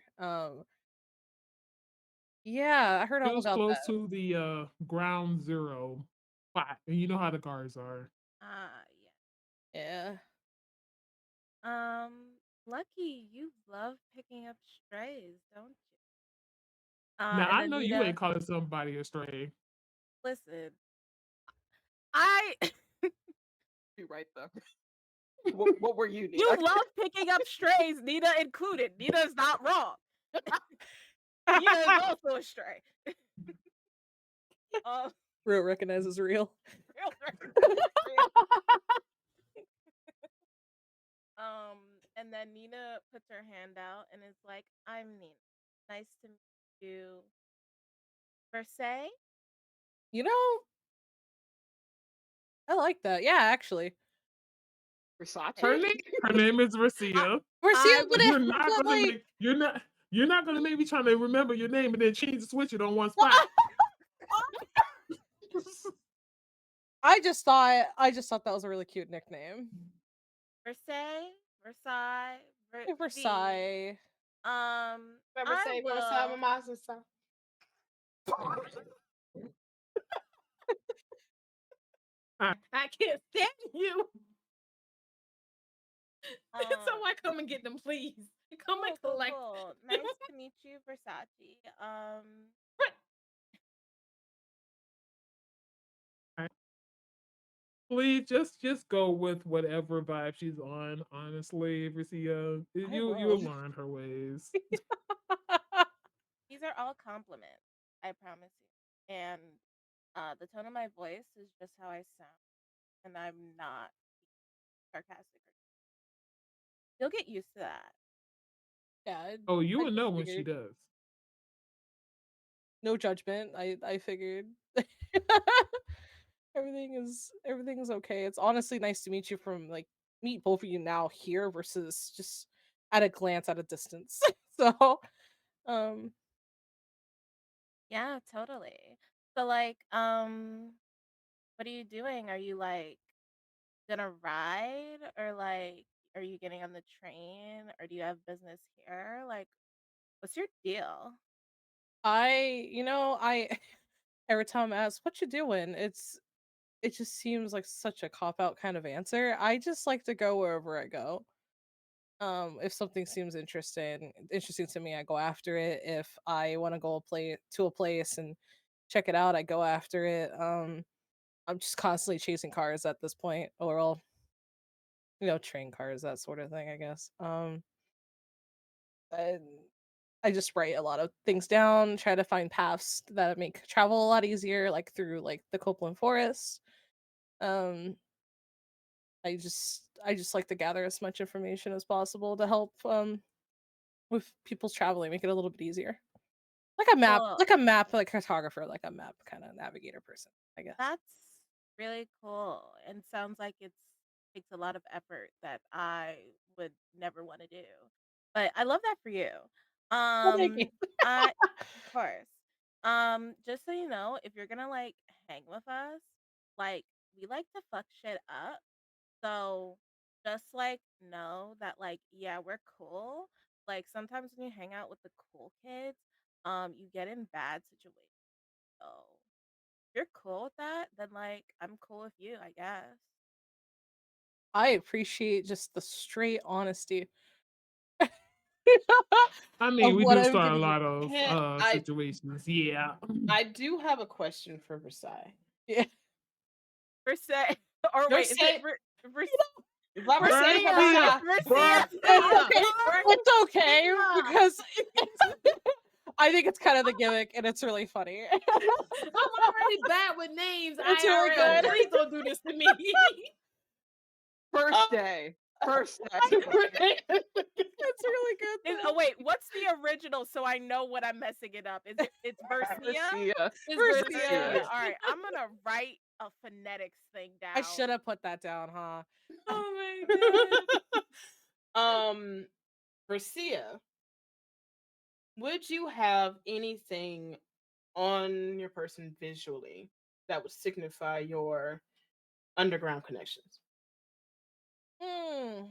Yeah, I heard It all was about close that. to the ground zero spot, and you know how the guards are. Yeah. Yeah. Lucky, you love picking up strays, don't you? Now And I then know you Nina, ain't calling somebody a stray. listen, I Be right though. What were you, Nina? you love picking up strays, Nina included. Nina's not wrong. Nina is also a stray. Real recognizes real. Real recognizes real. And then Nina puts her hand out and is like, "I'm Nina. Nice to meet you." Versailles? You know, I like that. Yeah, actually. Versace. Her name is Racia. Marcia, but You're it, not but gonna like, make you're not gonna make me trying to remember your name and then change switch it on one spot. I just thought that was a really cute nickname. Versailles? Versailles? Versailles. I Versailles, Versailles, will. Mama, Versailles. I can't stand you. Um, So I come and get them, please. Come and collect. cool. Nice to meet you, Versace. Please just go with whatever vibe she's on. Honestly, Racia, you'll learn her ways. These are all compliments, I promise you. And the tone of my voice is just how I sound, and I'm not sarcastic. You'll get used to that. Yeah. Oh, you I will just know when she figured. does. No judgment. I figured. everything's okay. It's honestly nice to meet you meet both of you now here versus just at a glance at a distance. So, Yeah, totally. So like, what are you doing? Are you like gonna ride, or like are you getting on the train, or do you have business here? Like, what's your deal? I every time I ask what you doing, it just seems like such a cop out kind of answer. I just like to go wherever I go. If something seems interesting to me, I go after it. If I want to go to a place and check it out, I go after it. I'm just constantly chasing cars at this point, or all train cars, that sort of thing, I guess. And I just write a lot of things down, try to find paths that make travel a lot easier, like through like the Copeland Forest. Um, I just like to gather as much information as possible to help with people's traveling, make it a little bit easier. Like a map, Cool. like cartographer, like a map kind of navigator person, I guess. That's really cool, and sounds like takes a lot of effort that I would never want to do. But I love that for you. Well, thank you. Of course. Just so you know, if you're gonna like hang with us, like we like to fuck shit up. So just like know that like yeah, we're cool. Like sometimes when you hang out with the cool kids, you get in bad situations. So if you're cool with that, then like I'm cool with you, I guess. I appreciate just the straight honesty I of mean, we what do I'm start a gonna lot get. of situations. Yeah. I do have a question for Versailles. Yeah. Versailles, or wait, is it Versailles, Versailles. Versailles. It's okay Nina. because I think it's kind of the gimmick and it's really funny. I'm already bad with names. It's IRL. really good. Please don't do this to me. First day. It's really good. Oh wait, what's the original so I know what I'm messing it up? It's Versia? Versia. Versia. All right, I'm gonna write a phonetics thing down. I should have put that down, huh? Oh my god. For Sia, would you have anything on your person visually that would signify your underground connections? Hmm.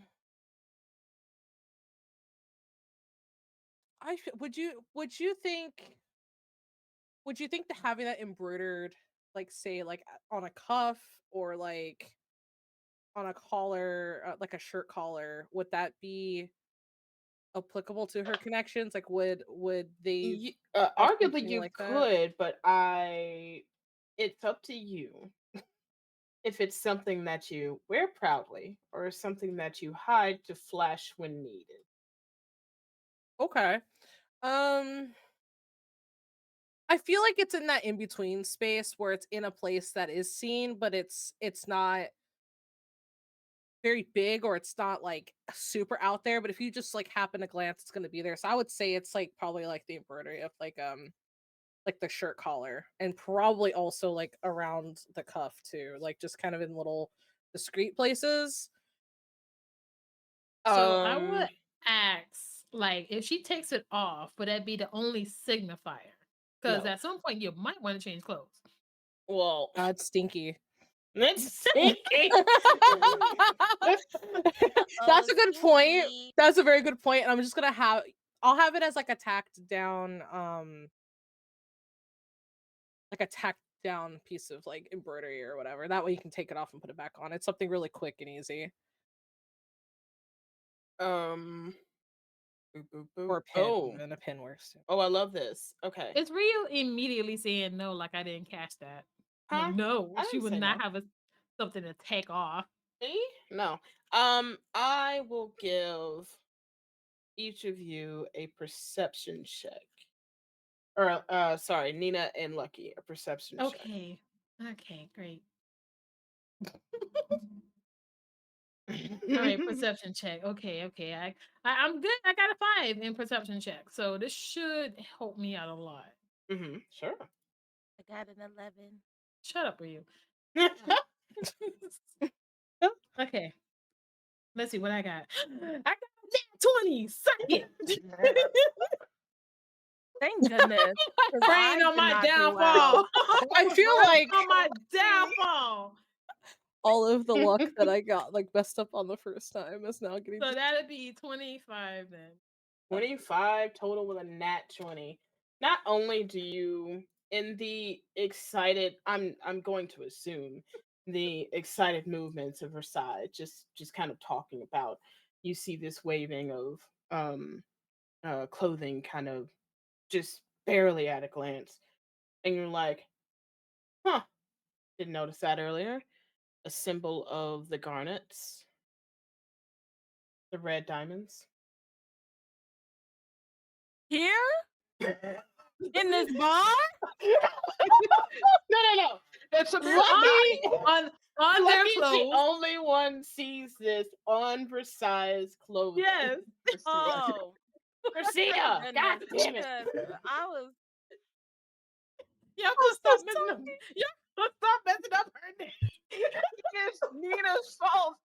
Would you think that having that embroidered, like say like on a cuff or like on a collar, like a shirt collar, would that be applicable to her connections? Like would they have Arguably, something you like that? could, but it's up to you if it's something that you wear proudly or something that you hide to flash when needed. Okay. Um I feel like it's in that in between space where it's in a place that is seen, but it's not very big or it's not like super out there. But if you just like happen to glance, it's gonna be there. So I would say it's like probably like the embroidery of like the shirt collar and probably also like around the cuff too, like just kind of in little discreet places. So I Um, would ask, like, if she takes it off, would that be the only signifier? Because no. at some point you might want to change clothes. Well, It's stinky. it's stinky. Oh, That's a good point. stinky. That's a very good point. And I'm just gonna I'll have it as like a tacked down piece of like embroidery or whatever. That way you can take it off and put it back on. It's something really quick and easy. um, boop, boop, boop. Or a pin. Oh, And a pin works too. oh, I love this. Okay, It's real immediately saying no, like I didn't catch that. Like, huh? no, I she didn't would say not no. have something to take off. Me? No. I will give each of you a perception check. Or sorry, Nina and Lucky, a perception check. Okay. Okay, great. All right, perception check. Okay, okay. I'm good. I got a 5 in perception check. So this should help me out a lot. Sure. I got an 11. Shut up, you. Okay. Let's see what I got. I got a 20. Suck it. Thank goodness. 'Cause I Praying on did my not do downfall. well. I feel Praying like on my downfall. all of the luck that I got like messed up on the first time is now getting So that'd be 25 then. 25 total with a nat 20. Not only do you in the excited I'm going to assume the excited movements of Versailles, just kind of talking about, you see this waving of um clothing kind of just barely at a glance. And you're like, huh, didn't notice that earlier. A symbol of the garnets, the red diamonds. Here? No, In this bar? no. It's a Lucky, on their Lucky's the clothes. only one sees this on Versailles clothing. Yes. Oh, Garcia, thank God goodness. damn it. Because I was. Y'all gonna stop messing up. Y'all gonna stop messing up her name. It's Nina's fault.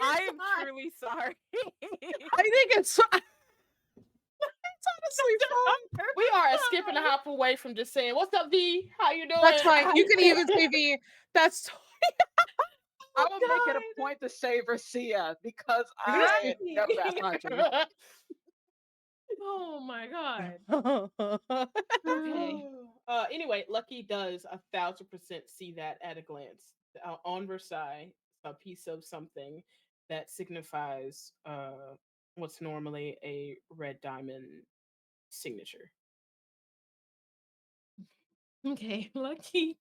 I am truly sorry. I think it's honestly fun. We are a skip and a hop away from just saying, "What's up, V? How you doing?" That's fine. You can even say the that's I will make it a God. point to say Racia because You're gonna I know that Archie. Oh my god. Okay. Anyway, Lucky does 1,000% see that at a glance. On Versailles, a piece of something that signifies what's normally a red diamond signature. Okay. Lucky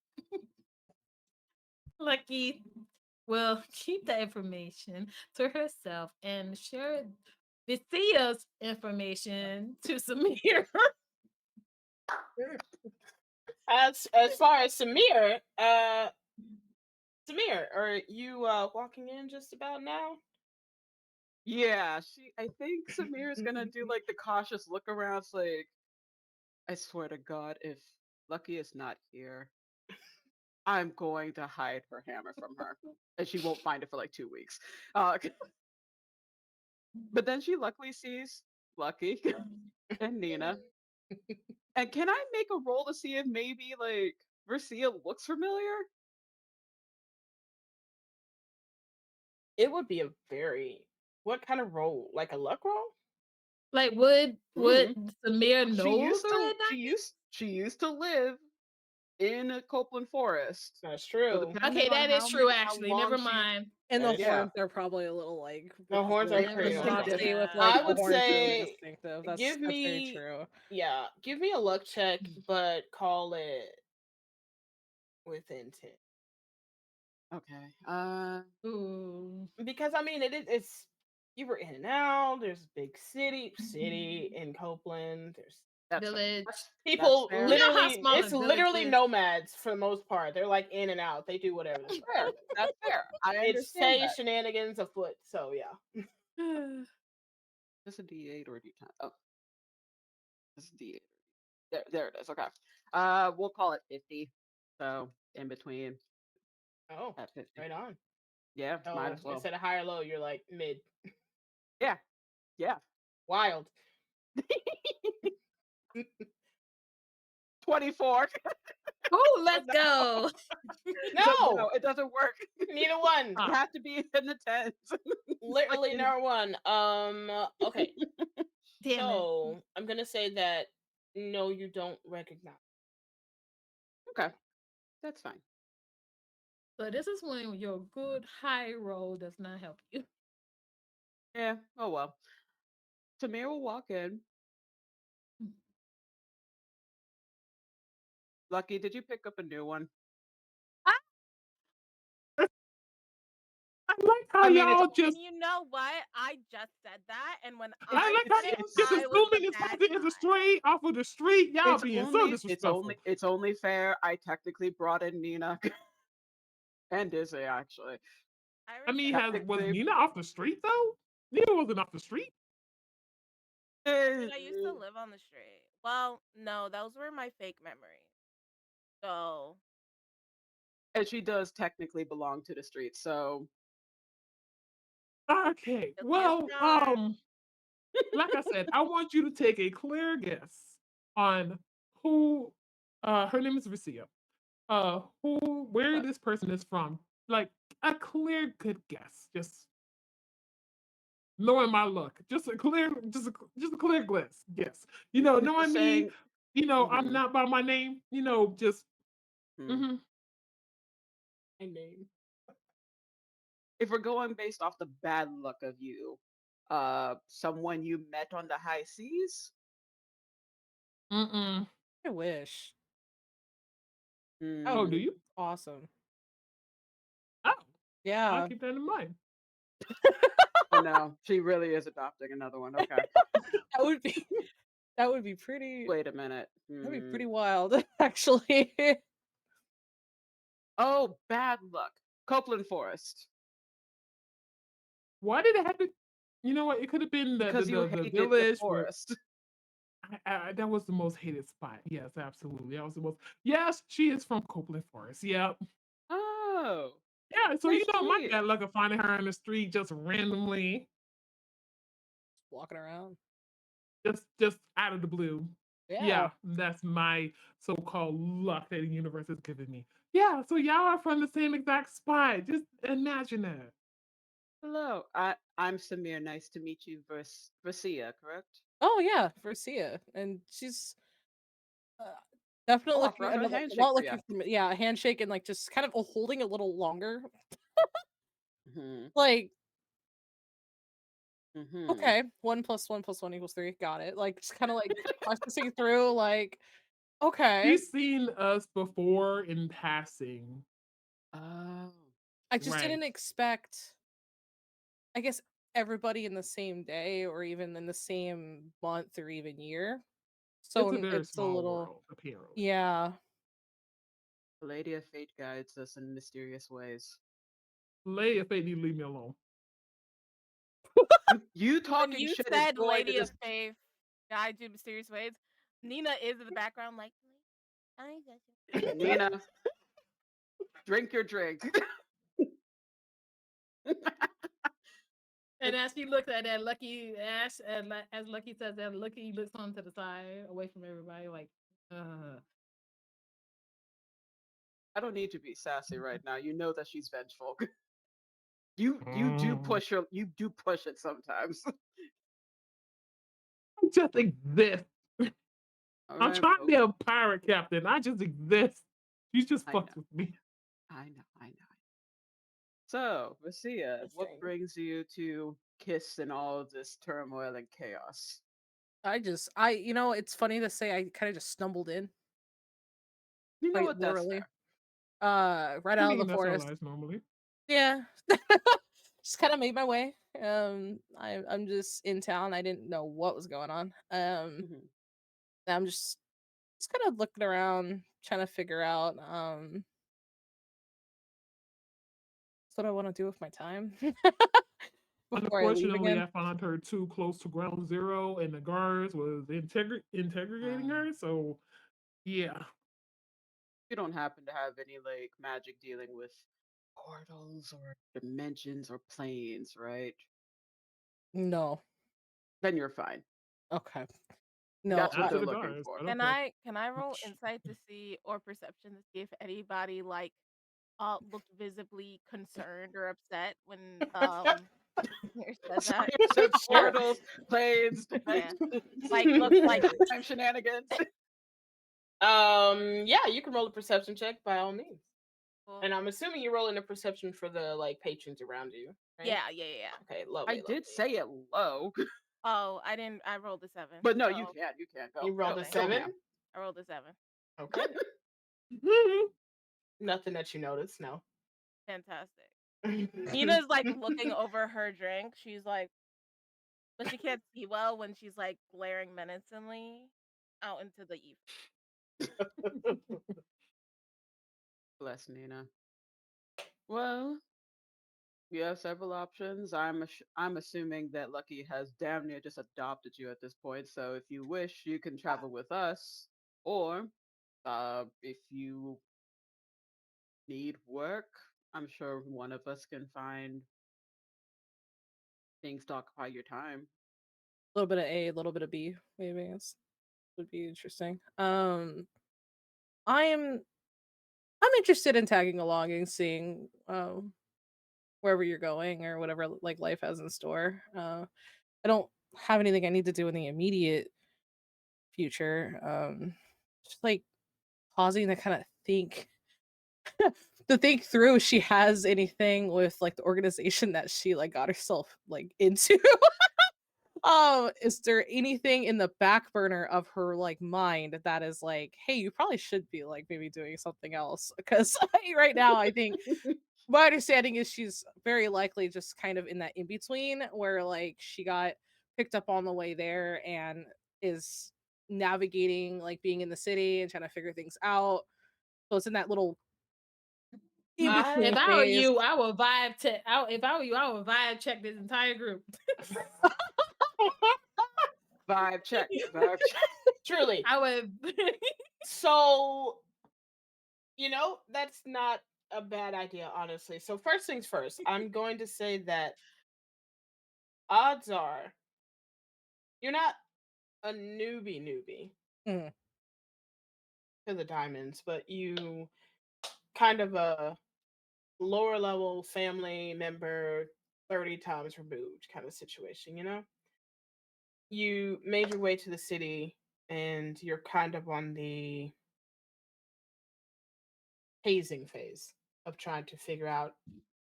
will keep that information to herself and share Vithia's information to Samir. As far as Samir, Samir, are you walking in just about now? Yeah, I think Samir is gonna do like the cautious look around. It's like, I swear to God, if Lucky is not here, I'm going to hide her hammer from her, and she won't find it for like 2 weeks. But then she luckily sees Lucky and Nina. And can I make a roll to see if maybe like Versia looks familiar? It would be a very what kind of roll? Like a luck roll? Like, would Mm-hmm. Samir She know used the to red knight? she used to live in a Copeland Forest. That's So true. depending Okay, on that is true. how Actually, long never she mind. And That the is yeah. horns are probably a little like The horns are They pretty Never on mind. point. Foxy with distinctive. like I the would horns really say distinctive. give That's very me true. yeah, give me a luck check, but call it within 10. Okay. Ooh. Because I mean it's you were in and out, there's big city in Copeland, there's That's fair. Village. That's people fair. You know how literally small a it's village literally is. nomads for the most part. They're like in and out. They do whatever the That's fuck. fair. That's fair. I It's understand say that. shenanigans afoot. So yeah. Is this a D8 or a D10? Oh, this is D8. There it is. Okay. We'll call it 50. So in between Oh, at 50. right on. Yeah, might Oh, as well. instead of high or low, you're like mid. Yeah. Yeah. Wild. 24. Oh, let's go. No, it doesn't work. neither one. You have to be in the tens. Literally Fucking- never one. Okay. Damn it. So I'm gonna say that no, you don't recognize. Okay. That's fine. So this is when your good high roll does not help you. Yeah. Oh well. Tamir will walk in. Lucky, did you pick up a new one? I like how I mean, it's y'all And just. you know what? I just said that, and when I I like how did it, y'all just I was the assuming it's bad something is a guy. stray off of the street. Y'all being so disrespectful. it's only fair. I technically brought in Nina and Dizzy actually. I mean, respect was Technically, Nina off the street though? Nina wasn't off the street. I used to live on the street. Well, no, those were my fake memories. So and she does technically belong to the street. So Okay. guilty as Well, charged. like I said, I want you to take a clear guess on who her name is Vicia. Where this person is from. Like a clear good guess. Just knowing my luck. Just a clear guess. Yes. You know, just knowing me, saying. I'm Mhm, not by my name, just mhm. My name. If we're going based off the bad luck of you, someone you met on the high seas. mm-mm. I wish. Oh, Oh, do Hmm. you? awesome. Oh, I'll Yeah. keep that in mind. Oh no, she really is adopting another one. Okay. That would be that would be pretty Wait a minute. that'd be Hmm. pretty wild, actually. Oh, bad luck. Copeland Forest. Why did it have to? You know what? It could have been Because you the hated the village where forest. that was the most hated spot. Yes, absolutely. That was the most. Yes, she is from Copeland Forest. Yep. Oh, Yeah. So nice to my meet. bad luck of finding her in the street just randomly, Walking around. just out of the blue. Yeah. Yeah, that's my so-called luck that the universe has given me. Yeah. So y'all are from the same exact spot. Just imagine that. Hello, I'm Samir. Nice to meet you, Versia, correct? Oh yeah, Versia. And she's definitely I'll looking offer her a not handshake for looking for yeah, a handshake and like just kind of holding a little longer. Hmm. Like, Hmm. okay, 1 + 1 + 1 = 3. Got it. Like just kind of like processing through, like, okay. She's seen us before in passing. Oh, I just Right. didn't expect, I guess, everybody in the same day or even in the same month or even year. It's a So very it's a small little, world, apparently. yeah. the Lady of Fate guides us in mysterious ways. Lady of Fate need to leave me alone. You When talking you shit is said going to Lady of just Faith, guide you mysterious ways, Nina is in the background like, I got you. Nina, drink your drink. And as she looks at that, Lucky Ash, as Lucky says that, Lucky looks on to the side, away from everybody, like, I don't need to be sassy right now. You know that she's vengeful. You do push it sometimes. I just exist. I'm Alright, trying to be a pirate captain. I just exist. You just I fucked know, with me. I know. So, Vasia, what Interesting. brings you to Kiss in all of this turmoil and chaos? It's funny to say I kind of just stumbled in, You know quite what? That's literally. fair. Right I out of mean, the that's our forest. lives normally. Yeah. Just kind of made my way. I'm just in town. I didn't know what was going on. Mhm. I'm just kind of looking around, trying to figure out what I want to do with my time before I leave Unfortunately, again. I found her too close to ground zero, and the guards was integrating her. So, yeah. You don't happen to have any like magic dealing with portals or dimensions or planes, right? No. Then you're fine. Okay. No. That's what Not to they're the looking guards, for. but Can okay. I roll insight to see or perception to see if anybody like looked visibly concerned or upset when Mir said So that? you said Sure. portals, planes, Yeah. Like look like time shenanigans. Yeah, you can roll a perception check by all means. well, And I'm assuming you're rolling a perception for the like patrons around you, right? yeah. Okay, I lovely. did say it low, Oh, I didn't. I rolled a 7. but no, so, you can go. You rolled Go, a okay. go, 7? ma'am. I rolled a 7. Okay. Nothing that you notice, no. Fantastic. Nina's like looking over her drink. She's like, but she can't see well when she's like glaring menacingly out into the ether. Bless Nina. Well, you have several options. I'm assuming that Lucky has damn near just adopted you at this point. So if you wish, you can travel with us, or if you need work, I'm sure one of us can find things to occupy your time. A little bit of A, a little bit of B, maybe. Would be interesting. I'm interested in tagging along and seeing wherever you're going or whatever like life has in store. I don't have anything I need to do in the immediate future. Just like pausing to kind of think to think through if she has anything with like the organization that she like got herself like into. Is there anything in the back burner of her like mind that is like, hey, you probably should be like maybe doing something else? Because right now I think my understanding is she's very likely just kind of in that in between where like she got picked up on the way there and is navigating like being in the city and trying to figure things out. So it's in that little in If between I were phase. you, I would vibe check. If I were you, I would vibe check this entire group. Vibe check. Vibe check. Truly. I would. So, that's not a bad idea, honestly. So, first things first, I'm going to say that odds are you're not a newbie Mm. to the diamonds, but you kind of a lower level family member 30 times removed kind of situation, You made your way to the city and you're kind of on the hazing phase of trying to figure out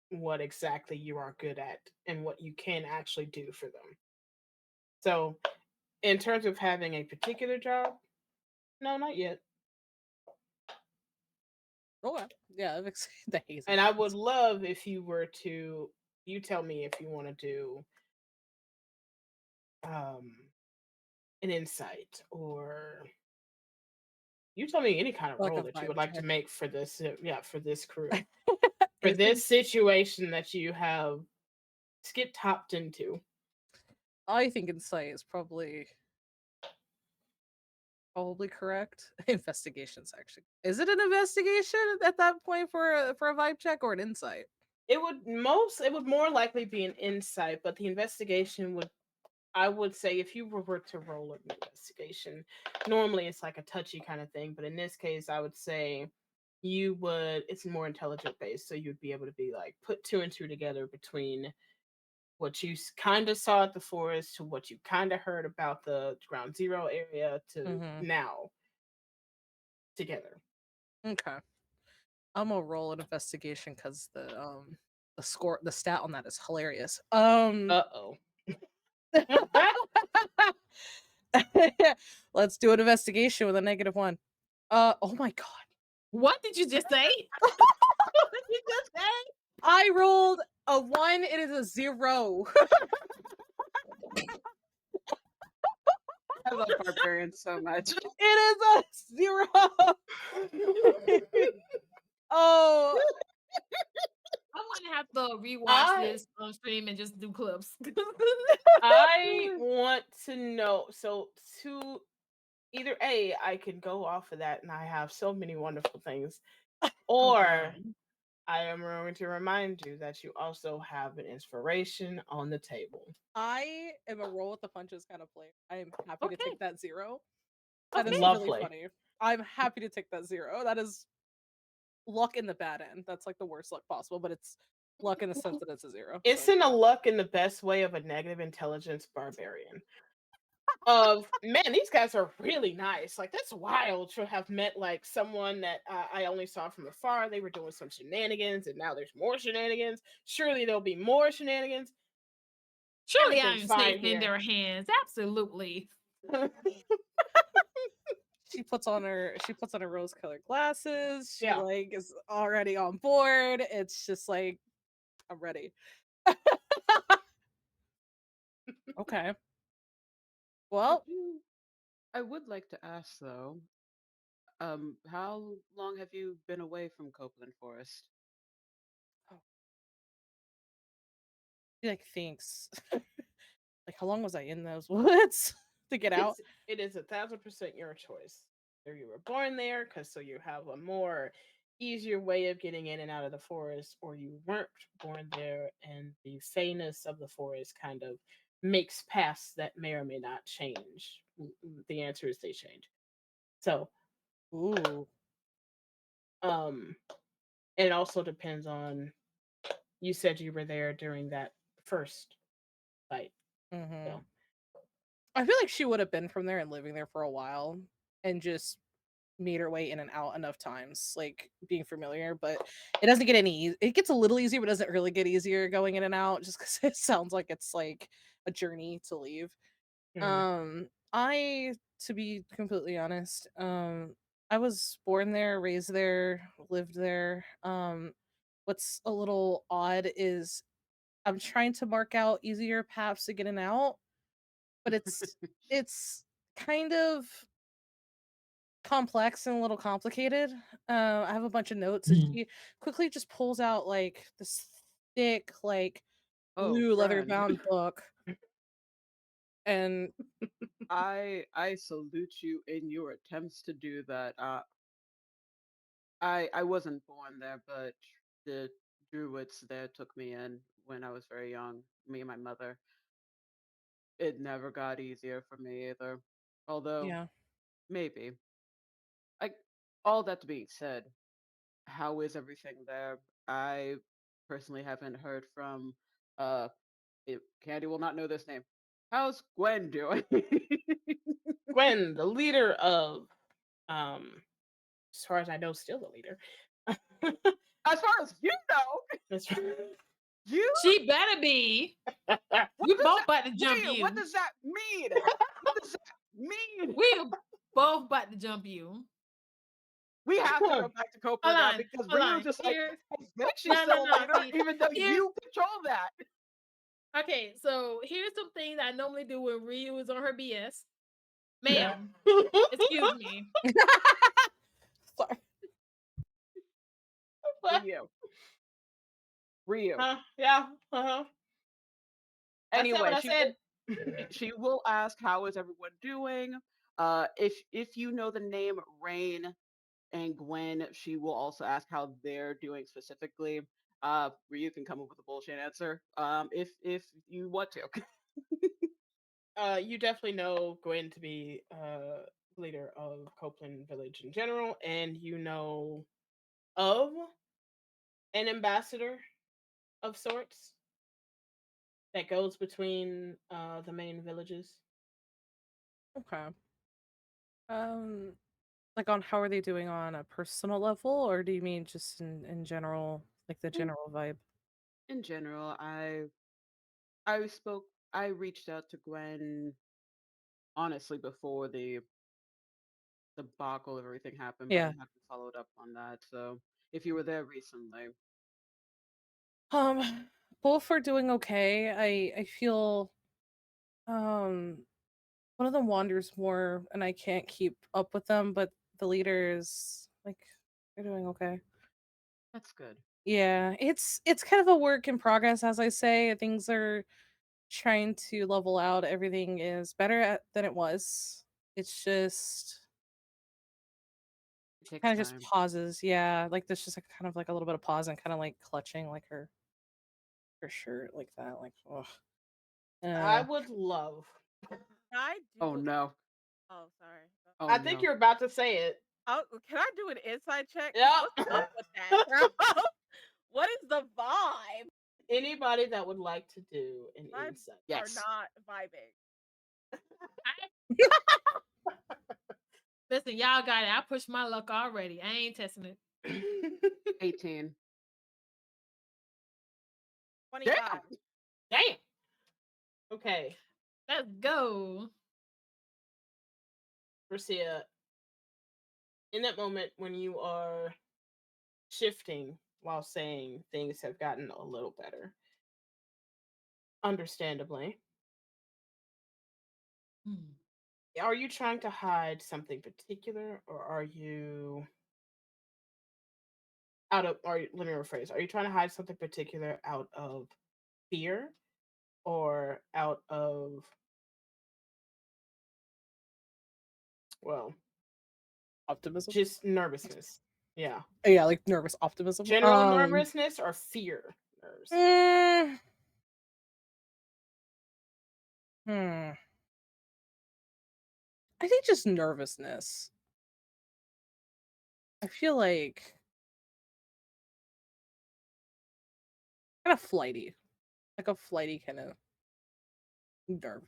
what exactly you are good at and what you can actually do for them. So, in terms of having a particular job, no, not yet. Okay. Yeah, the hazing. And I would love if you were to, you tell me if you want to do an insight, or you tell me any kind of like role a that you vibe would like to check. make for this, for this crew, for Is this situation that you have skip hopped into. I think insight is probably correct. Investigations actually. Is it an investigation at that point for a vibe check or an insight? it would more likely be an insight, but the investigation would, I would say, if you were to roll an investigation, normally it's like a touchy kind of thing, but in this case, I would say it's more intelligent based, so you'd be able to be like put two and two together between what you kind of saw at the forest to what you kind of heard about the ground zero area to Mm-hmm. now together. Okay. I'm gonna roll an investigation because the stat on that is hilarious. Uh-oh. Let's do an investigation with a -1. Oh my god. What did you just say? What did you just say? I rolled a 1, it is a 0. I love barbarians so much. It is a 0. Oh, I'm gonna have to rewatch I- this on stream and just do clips. I want to know. So to either A, I can go off of that and I have so many wonderful things, or God. I am going to remind you that you also have an inspiration on the table. I am a roll with the punches kind of player. I am happy to Okay. take that 0. That is Okay. really Lovely. funny. I'm happy to take that 0. That is luck in the bad end. That's like the worst luck possible, but it's luck in the sense that it's a 0. It's so. in a luck in the best way of a negative intelligence barbarian. Of man, these guys are really nice. Like that's wild to have met like someone that I only saw from afar. They were doing some shenanigans, and now there's more shenanigans. Surely there'll be more shenanigans. Surely I am Everything's fine safe in here. their hands. Absolutely. She puts on her rose colored glasses. She Yeah. like is already on board. It's just like I'm ready. Okay. Well, I would like to ask though, how long have you been away from Copeland Forest? she like thinks like how long was I in those woods to get out? It is 1,000% your choice. Either you were born there, because so you have a more easier way of getting in and out of the forest, or you weren't born there, and the fayness of the forest kind of makes paths that may or may not change. The answer is they change. So, Ooh. it also depends on. You said you were there during that first fight. Mm-hmm. So. I feel like she would have been from there and living there for a while and just made her way in and out enough times, like being familiar, but it doesn't get it gets a little easier, but doesn't really get easier going in and out just because it sounds like it's like a journey to leave. I, to be completely honest, I was born there, raised there, lived there. What's a little odd is I'm trying to mark out easier paths to get in and out, but it's kind of complex and a little complicated. I have a bunch of notes, and she quickly just pulls out like this thick, like Oh, blue leather friend. bound book, and I salute you in your attempts to do that. I wasn't born there, but the druids there took me in when I was very young. Me and my mother. It never got easier for me either. Although yeah. maybe. I all that being said, how is everything there? I personally haven't heard from Candy will not know this name. How's Gwen doing? Gwen, the leader of, as far as I know, still the leader. As far as you know, That's right. you She better be. what We does both that about to jump mean? you. What does that mean? What does that mean? We both about to jump you. We have to go back to Copeland now because hold Ryu on. just like, Here, I think she's no, still no, later, see, even though here's- you control that. Okay, so here's some things I normally do when Ryu is on her BS. Yeah. Ma'am, excuse me. Sorry. Ryu. Yeah. Uh-huh. Anyway, I said. she will ask how is everyone doing. If you know the name Rain and Gwen, she will also ask how they're doing specifically. where you can come up with a bullshit answer. If you want to. You definitely know Gwen to be leader of Copeland Village in general, and you know of an ambassador of sorts that goes between the main villages. Okay. Like on how are they doing on a personal level, or do you mean just in general, like the In, general vibe? in general, I reached out to Gwen honestly before the debacle of everything happened, but I Yeah. haven't followed up on that. So if you were there recently, Um, both are doing okay. I feel um one of them wanders more, and I can't keep up with them, but the leaders like they're doing okay. that's good. Yeah, it's kind of a work in progress, as I say. Things are trying to level out. Everything is better than it was. It's just It takes kind of just time. pauses. Yeah, like there's just like kind of like a little bit of pause and kind of like clutching like her shirt like that. Like, oh, I would love. I do. Oh no. Oh, sorry. Oh I think no. you're about to say it. Oh, can I do an inside check? 'Cause what's Yep. up with that, bro? What is the vibe? Anybody that would like to do an Vibes insight. are Yes. not vibing. Listen, y'all got it. I pushed my luck already. I ain't testing it. 18. 25. Damn. Damn. Okay, Let's go. Garcia, in that moment when you are shifting while saying things have gotten a little better, understandably, Hmm. are you trying to hide something particular, or are you out of, or let me rephrase, are you trying to hide something particular out of fear or out of, well, optimism. just nervousness? Yeah. Yeah, like nervous optimism. General nervousness or fear nerves? Mm, hmm. I think just nervousness. I feel like kind of flighty, like a flighty kind of nerve.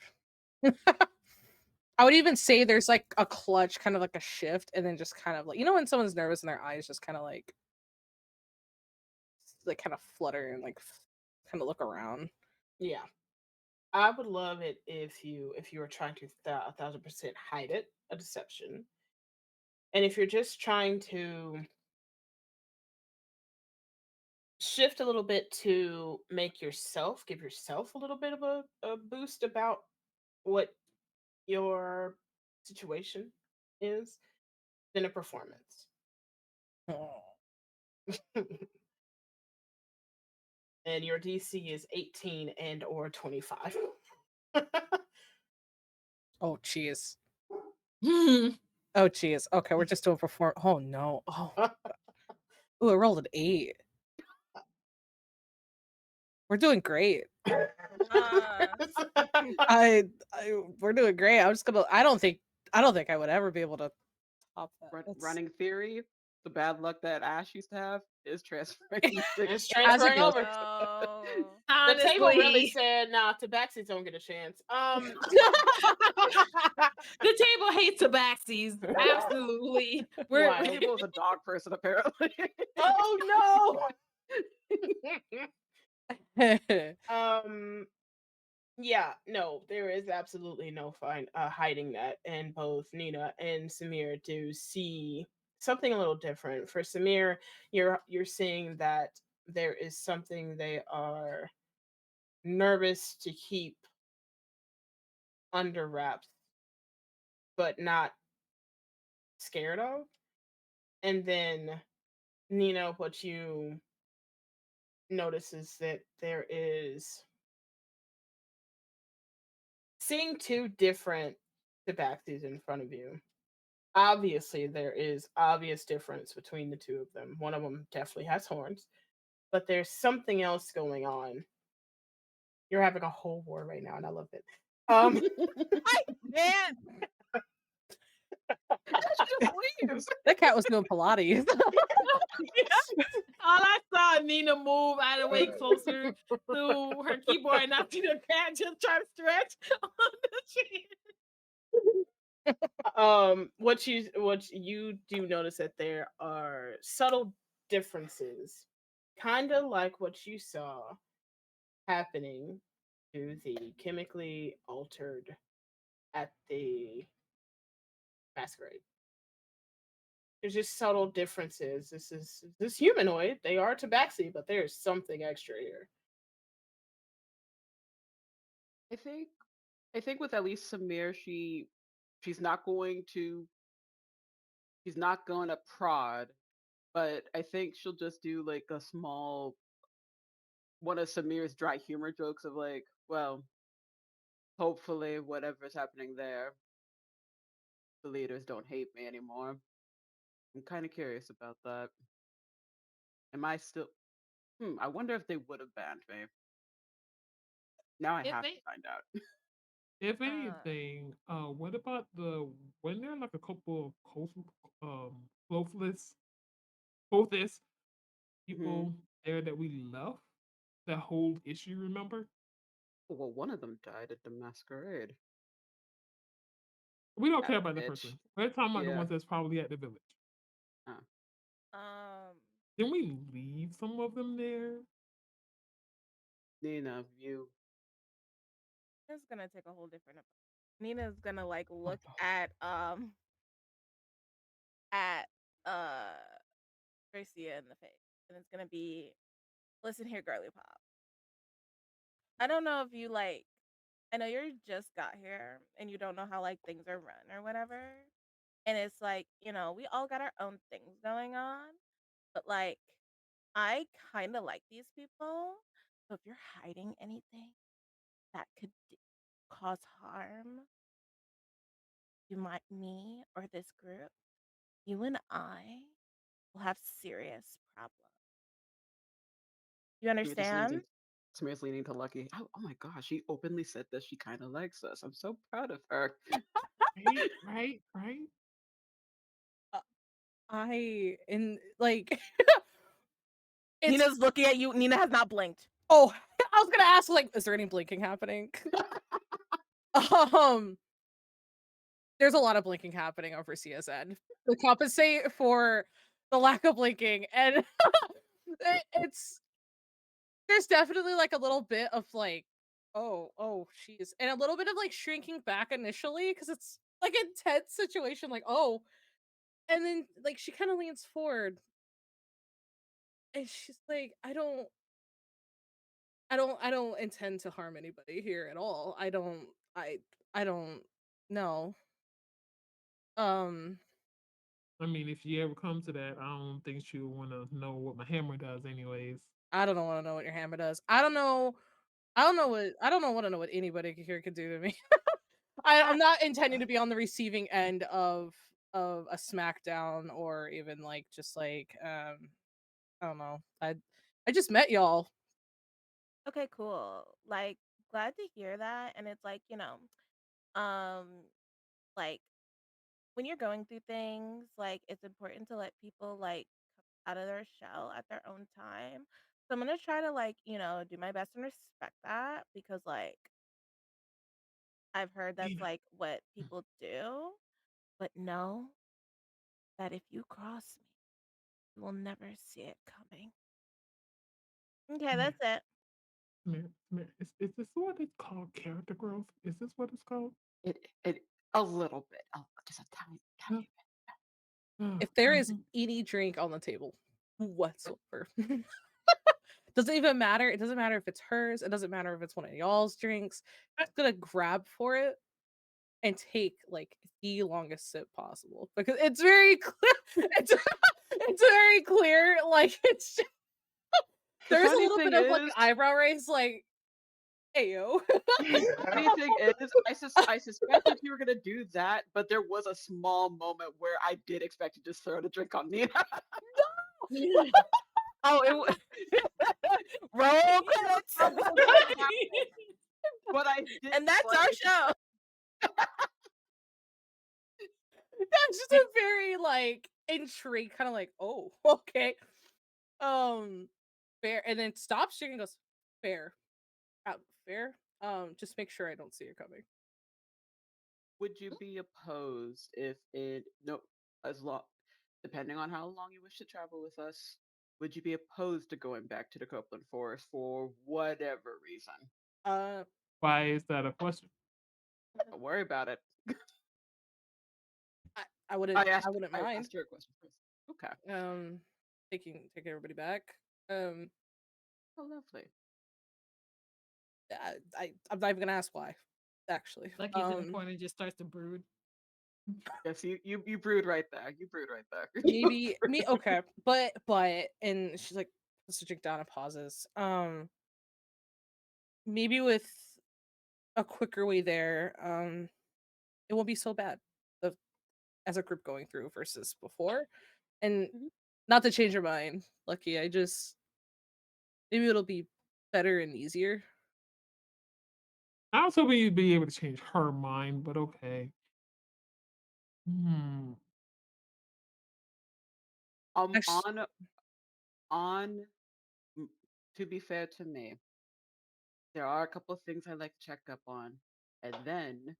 I would even say there's like a clutch, kind of like a shift, and then just kind of like when someone's nervous and their eyes just kind of like kind of flutter and like kind of look around. Yeah. I would love it if you were trying to 1,000% hide it, a deception. And if you're just trying to shift a little bit to give yourself a little bit of a boost about what your situation is, then a performance. Oh, And your DC is 18 and or 25. oh, jeez. Hmm. Oh, jeez. Okay, we're just doing perform. Oh no. Oh, ooh, I rolled an 8. We're doing great. Uh, We're doing great. I'm just gonna. I don't think I would ever be able to top that. That's Running theory, the bad luck that Ash used to have is transferring to It's as it transferring goes. over. no. The table really Honestly, said, "Nah, tabaxis don't get a chance." the table hates tabaxis. Absolutely. We're Wild. Table is a dog person apparently. Oh no. Yeah, no, there is absolutely no hiding that, and both Nina and Samir do see something a little different. For Samir, you're seeing that there is something they are nervous to keep under wraps, but not scared of. And then Nina, what you notice is that there is seeing two different tabaxis in front of you. Obviously, there is obvious difference between the two of them. One of them definitely has horns. but there's something else going on. You're having a whole war right now, and I love it. Man, She just leaves. That cat was doing Pilates. All I saw Nina move out of the way closer to her keyboard, and I see the cat just try to stretch on the chair. What you do notice that there are subtle differences, kind of like what you saw happening to the chemically altered at the masquerade. There's just subtle differences. This humanoid. They are tabaxi, but there's something extra here. I think with at least Samir, she's not going to prod, but I think she'll just do like a small one of Samir's dry humor jokes of like, well, hopefully whatever's happening there, the leaders don't hate me anymore. I'm kind of curious about that. Am I still? I wonder if they would have banned me. Now I If have they to find out. If anything, what about when there are like a couple of closeless people there that we left? That whole issue, remember? Well, one of them died at the masquerade. We don't That care about the bitch. person. We're talking about the Yeah. ones that's probably at the village. Didn't we leave some of them there? Nina, you. it's gonna take a whole different approach. Nina's gonna like look at Gracia in the face, and it's gonna be, listen here, girly pop. I don't know if you like. I know you just got here and you don't know how like things are run or whatever. And it's like, we all got our own things going on. But like, I kind of like these people. So if you're hiding anything that could cause harm to me or this group, you and I will have serious problems. You understand? Samir's leaning to Lucky. Oh my gosh, she openly said that she kind of likes us. I'm so proud of her. Right. Nina's looking at you. Nina has not blinked. Oh, I was gonna ask, like, is there any blinking happening? There's a lot of blinking happening over CSN to compensate for the lack of blinking, and there's definitely like a little bit of like, oh, she's, and a little bit of like shrinking back initially because it's like a tense situation, like, oh, and then like she kind of leans forward, and she's like, I don't intend to harm anybody here at all. I don't know. I mean, if she ever comes to that, I don't think she'll want to know what my hammer does, anyways. I don't want to know what your hammer does. I don't want to know what anybody here could do to me. I'm not intending to be on the receiving end of a smackdown or even like just like I don't know. I just met y'all. Okay, cool. Like, glad to hear that. And it's like, like when you're going through things, like it's important to let people like come out of their shell at their own time. So I'm gonna try to like, do my best and respect that because like I've heard that's like what people do. But know that if you cross me, you will never see it coming. Okay, that's it. Samir, is this what it's called? Character growth? Is this what it's called? It a little bit, just a tiny bit. If there is any drink on the table whatsoever, doesn't even matter. It doesn't matter if it's hers. It doesn't matter if it's one of y'all's drinks. I'm just gonna grab for it and take like the longest sip possible because it's very clear. It's very clear. Like it's just, there's a little bit of like an eyebrow raise. Like, ayo. Funny thing is, I suspected you were gonna do that, but there was a small moment where I did expect you to just throw the drink on Nina. No. Oh, roll credits. But I did And that's our play. show. That's just a very like intrigued, kind of like, oh, okay. Fair, and then stops chicken, goes, fair. Fair. Just make sure I don't see you coming. Would you be opposed if it no as long depending on how long you wish to travel with us, would you be opposed to going back to the Copeland Forest for whatever reason? Uh, Why is that a question? Don't worry about it. I wouldn't I mind. asked her a question first. Okay. Taking everybody back. Um, Oh, lovely. I'm not even gonna ask why. Actually, Like he's in the corner and just starts to brood. Yes, you brewed right there. You brewed right there. maybe me. Okay, but and she's like puts the drink down and pauses. Maybe with a quicker way there, it won't be so bad. The as a group going through versus before, and Mhm. not to change your mind, Lucky. I just maybe it'll be better and easier. I was hoping you'd be able to change her mind, but okay. Hmm. Actually, On to be fair to me, there are a couple of things I like to check up on, and then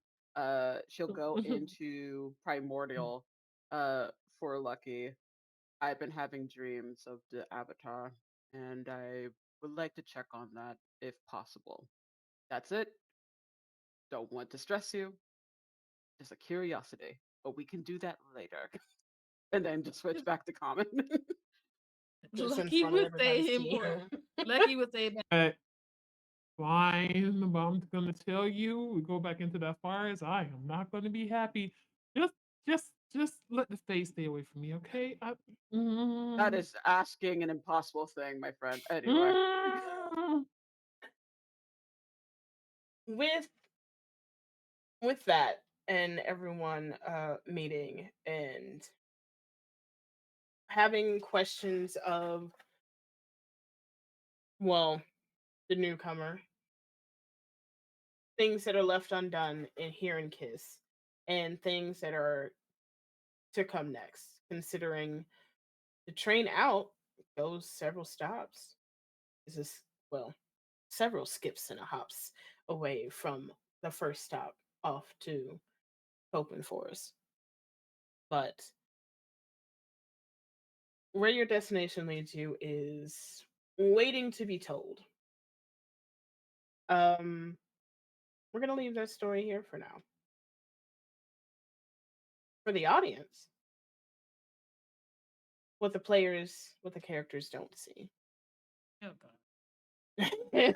she'll go into primordial for Lucky. I've been having dreams of the avatar, and I would like to check on that if possible. That's it. Don't want to stress you. Just a curiosity. But we can do that later. And then just switch back to common. Just in Lucky front of would everybody say seeing important. her. Lucky would say that. Fine, but I'm gonna tell you, we go back into that forest. I am not gonna be happy. Just, just let the face stay away from me, okay? That is asking an impossible thing, my friend. Anyway. with with that and everyone meeting and having questions of, well, the newcomer, things that are left undone in Here and Kiss, and things that are to come next, considering the train out goes several stops. This is, well, several skips and a hops away from the first stop off to Open Forest. But where your destination leads you is waiting to be told. Um, we're gonna leave that story here for now. For the audience, what the characters don't see Oh god. is,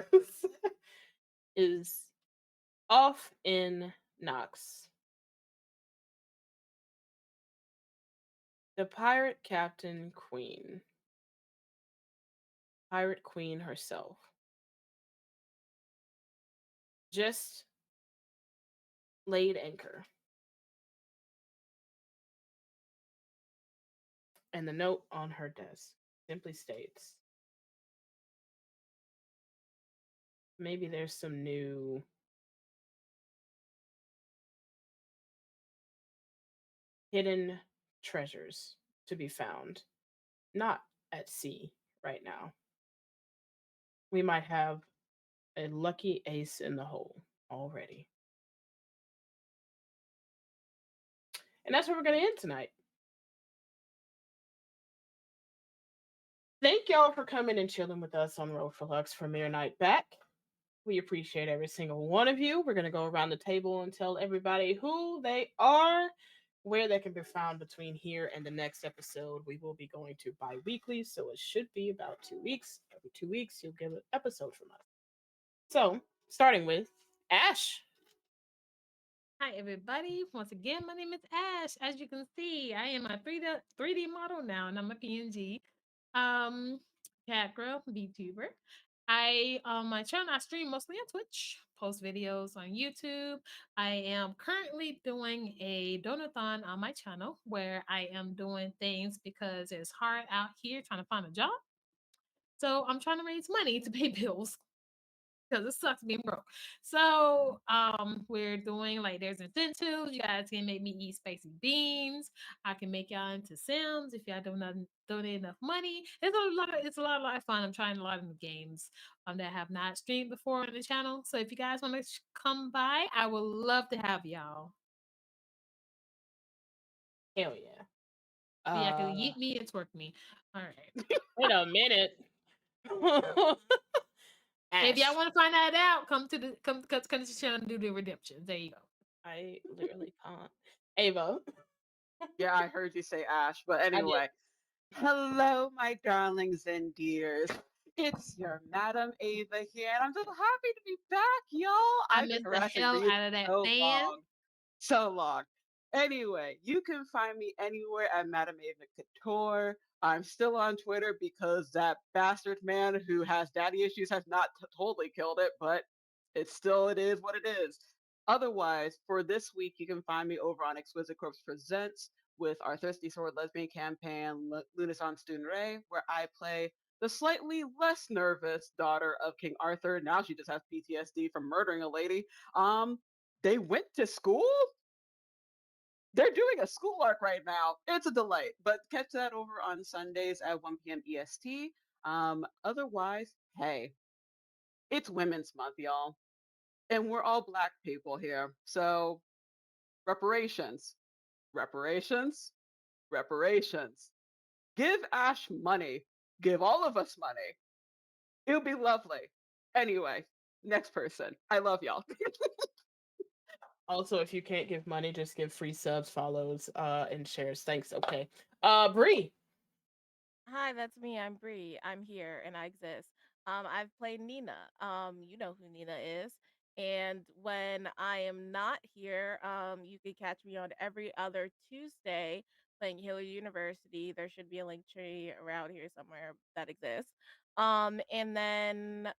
is off in Knox. The pirate queen herself, just laid anchor. And the note on her desk simply states, maybe there's some new hidden treasures to be found, not at sea right now. We might have a lucky ace in the hole already. And that's where we're going to end tonight. Thank y'all for coming and chilling with us on Roll4Luck's premiere night back. We appreciate every single one of you. We're going to go around the table and tell everybody who they are, where they can be found between here and the next episode. We will be going to bi weekly, so it should be about 2 weeks. Every 2 weeks, you'll get an episode from us. So, starting with Ash. Hi everybody. Once again, my name is Ash. As you can see, I am a 3D model now, and I'm a PNG. Cat girl, VTuber. I on my channel I stream mostly on Twitch, post videos on YouTube. I am currently doing a donathon on my channel where I am doing things because it's hard out here trying to find a job. So I'm trying to raise money to pay bills because it sucks being broke. So we're doing like there's incentives. You guys can make me eat spicy beans. I can make y'all into Sims if y'all don't donate enough money. It's a lot of fun. I'm trying a lot of new games that I have not streamed before on the channel. So if you guys want to come by, I would love to have y'all. Hell yeah. So y'all can eat me and twerk me. All right. Wait a minute. If y'all Ash, want to find that out, come to the channel and do the redemptions. There you go. I literally can't. Ava, Yeah, I heard you say Ash, but I did. anyway. Hello, my darlings and dears. It's your Madam Ava here, and I'm just happy to be back, y'all. I I've been missed the harassing hell Reed out of that so fan. long. So long. Anyway, you can find me anywhere at Madam Ava Couture. I'm still on Twitter because that bastard man who has daddy issues has not totally killed it, but it is what it is. Otherwise, for this week, you can find me over on Exquisite Corpse Presents with our Thirsty Sword lesbian campaign, Lunasan Student Ray, where I play the slightly less nervous daughter of King Arthur. Now she just has PTSD from murdering a lady. They went to school? They're doing a school arc right now. It's a delight. But catch that over on Sundays at 1 p.m. EST. Otherwise, hey, it's Women's Month, y'all. And we're all Black people here. So, reparations. Reparations. Reparations. Give Ash money. Give all of us money. It'll be lovely. Anyway, next person. I love y'all. Also, if you can't give money, just give free subs, follows, and shares. Thanks. Okay. Bree. Hi, that's me. I'm Bree. I'm here and I exist. I've played Nina. You know who Nina is. And when I am not here, you can catch me on every other Tuesday playing Hillary University. There should be a link tree around here somewhere that exists. And then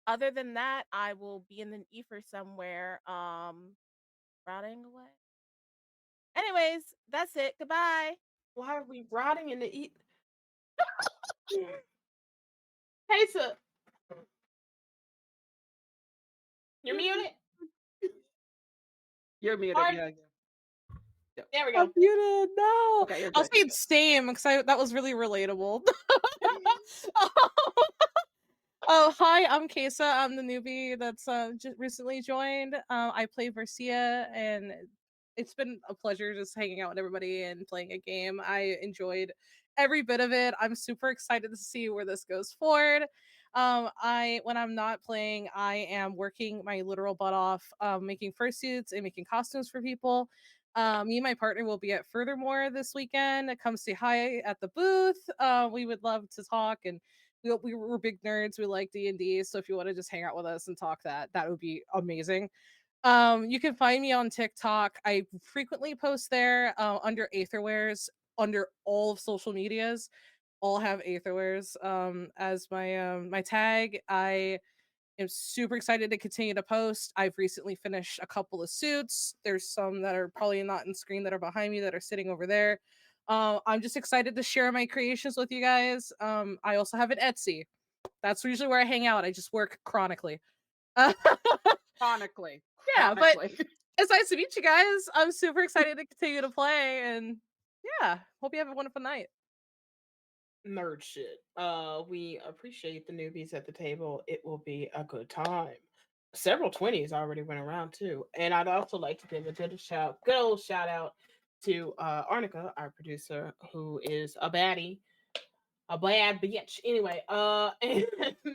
other than that, I will be in an ether somewhere, rotting away. Anyways, that's it. Goodbye. Why are we rotting in the eat? Hey, sir. You're muted. You're muted. Alright. Yeah. There we I'm go. muted. No. Okay, you're I'll good. say You're it's same because that was really relatable. Oh, hi, I'm Kesa. I'm the newbie that's just recently joined. I play Versia, and it's been a pleasure just hanging out with everybody and playing a game. I enjoyed every bit of it. I'm super excited to see where this goes forward. When I'm not playing, I am working my literal butt off, making fursuits and making costumes for people. Me and my partner will be at Furthermore this weekend. Come say hi at the booth. We would love to talk, and we're big nerds. We like D&D, so if you want to just hang out with us and talk, that would be amazing. You can find me on TikTok. I frequently post there under Aetherwares, under all of social medias. All have Aetherwares as my tag. I am super excited to continue to post. I've recently finished a couple of suits. There's some that are probably not in screen that are behind me that are sitting over there. I'm just excited to share my creations with you guys. I also have an Etsy. That's usually where I hang out. I just work chronically. chronically. Yeah, but it's nice to meet you guys. I'm super excited to continue to play, and yeah, hope you have a wonderful night. Nerd shit. We appreciate the newbies at the table. It will be a good time. Several 20s already went around too. And I'd also like to give a good old shout out to Arnica, our producer, who is a baddie, a bad bitch. Anyway, and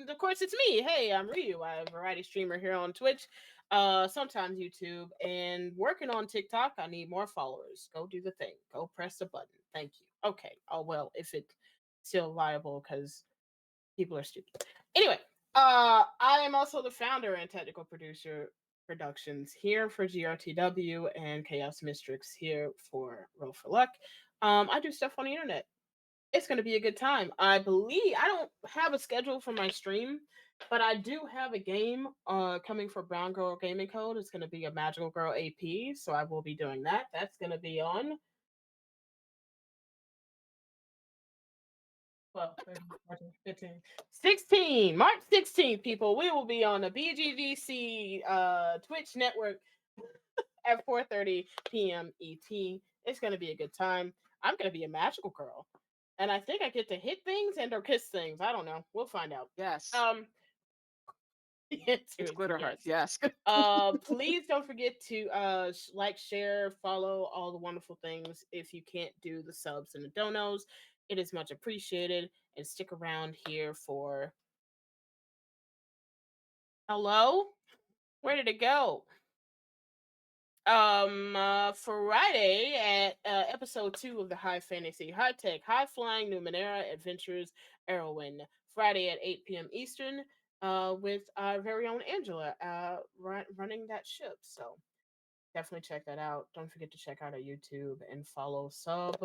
of course it's me. Hey, I'm Ryu. I'm a variety streamer here on Twitch, sometimes YouTube, and working on TikTok. I need more followers. Go do the thing. Go press the button. Thank you. Okay. Oh well, if it's still viable because people are stupid. Anyway, I am also the founder and technical producer productions here for GRTW and Chaos Mistrix here for Roll4Luck. I do stuff on the internet. It's going to be a good time. I believe I don't have a schedule for my stream, but I do have a game coming for Brown Girl Gaming Code. It's going to be a Magical Girl AP, so I will be doing that. That's going to be on 12, 13, 14, 15, 16. March 16th, people. We will be on the BGDC Twitch network at 4:30 p.m. ET. It's going to be a good time. I'm going to be a magical girl. And I think I get to hit things and or kiss things. I don't know. We'll find out. Yes. The answer It's is glitter yes. hearts. Yes. Please don't forget to like, share, follow all the wonderful things. If you can't do the subs and the donos, it is much appreciated. And stick around here for hello. Where did it go? Friday at episode 2 of the High Fantasy, High Tech, High Flying Numenera Adventures Erwin. Friday at 8 p.m. Eastern, with our very own Angela running that ship. So definitely check that out. Don't forget to check out our YouTube and follow, sub,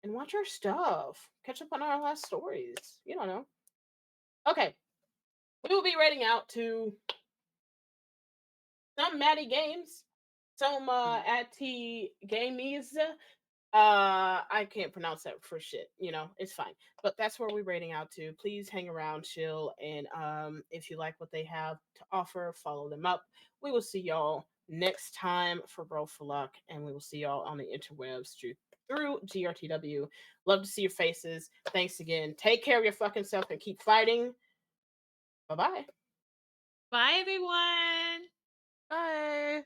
and watch our stuff. Catch up on our last stories. You don't know. Okay. We will be rating out to some Maddie games, some at T Gamies. I can't pronounce that for shit. You know, it's fine. But that's where we're rating out to. Please hang around, chill, and if you like what they have to offer, follow them up. We will see y'all next time for Roll4Luck, and we will see y'all on the interwebs through GRTW. Love to see your faces. Thanks again. Take care of your fucking self and keep fighting. Bye-bye. Bye, everyone. Bye.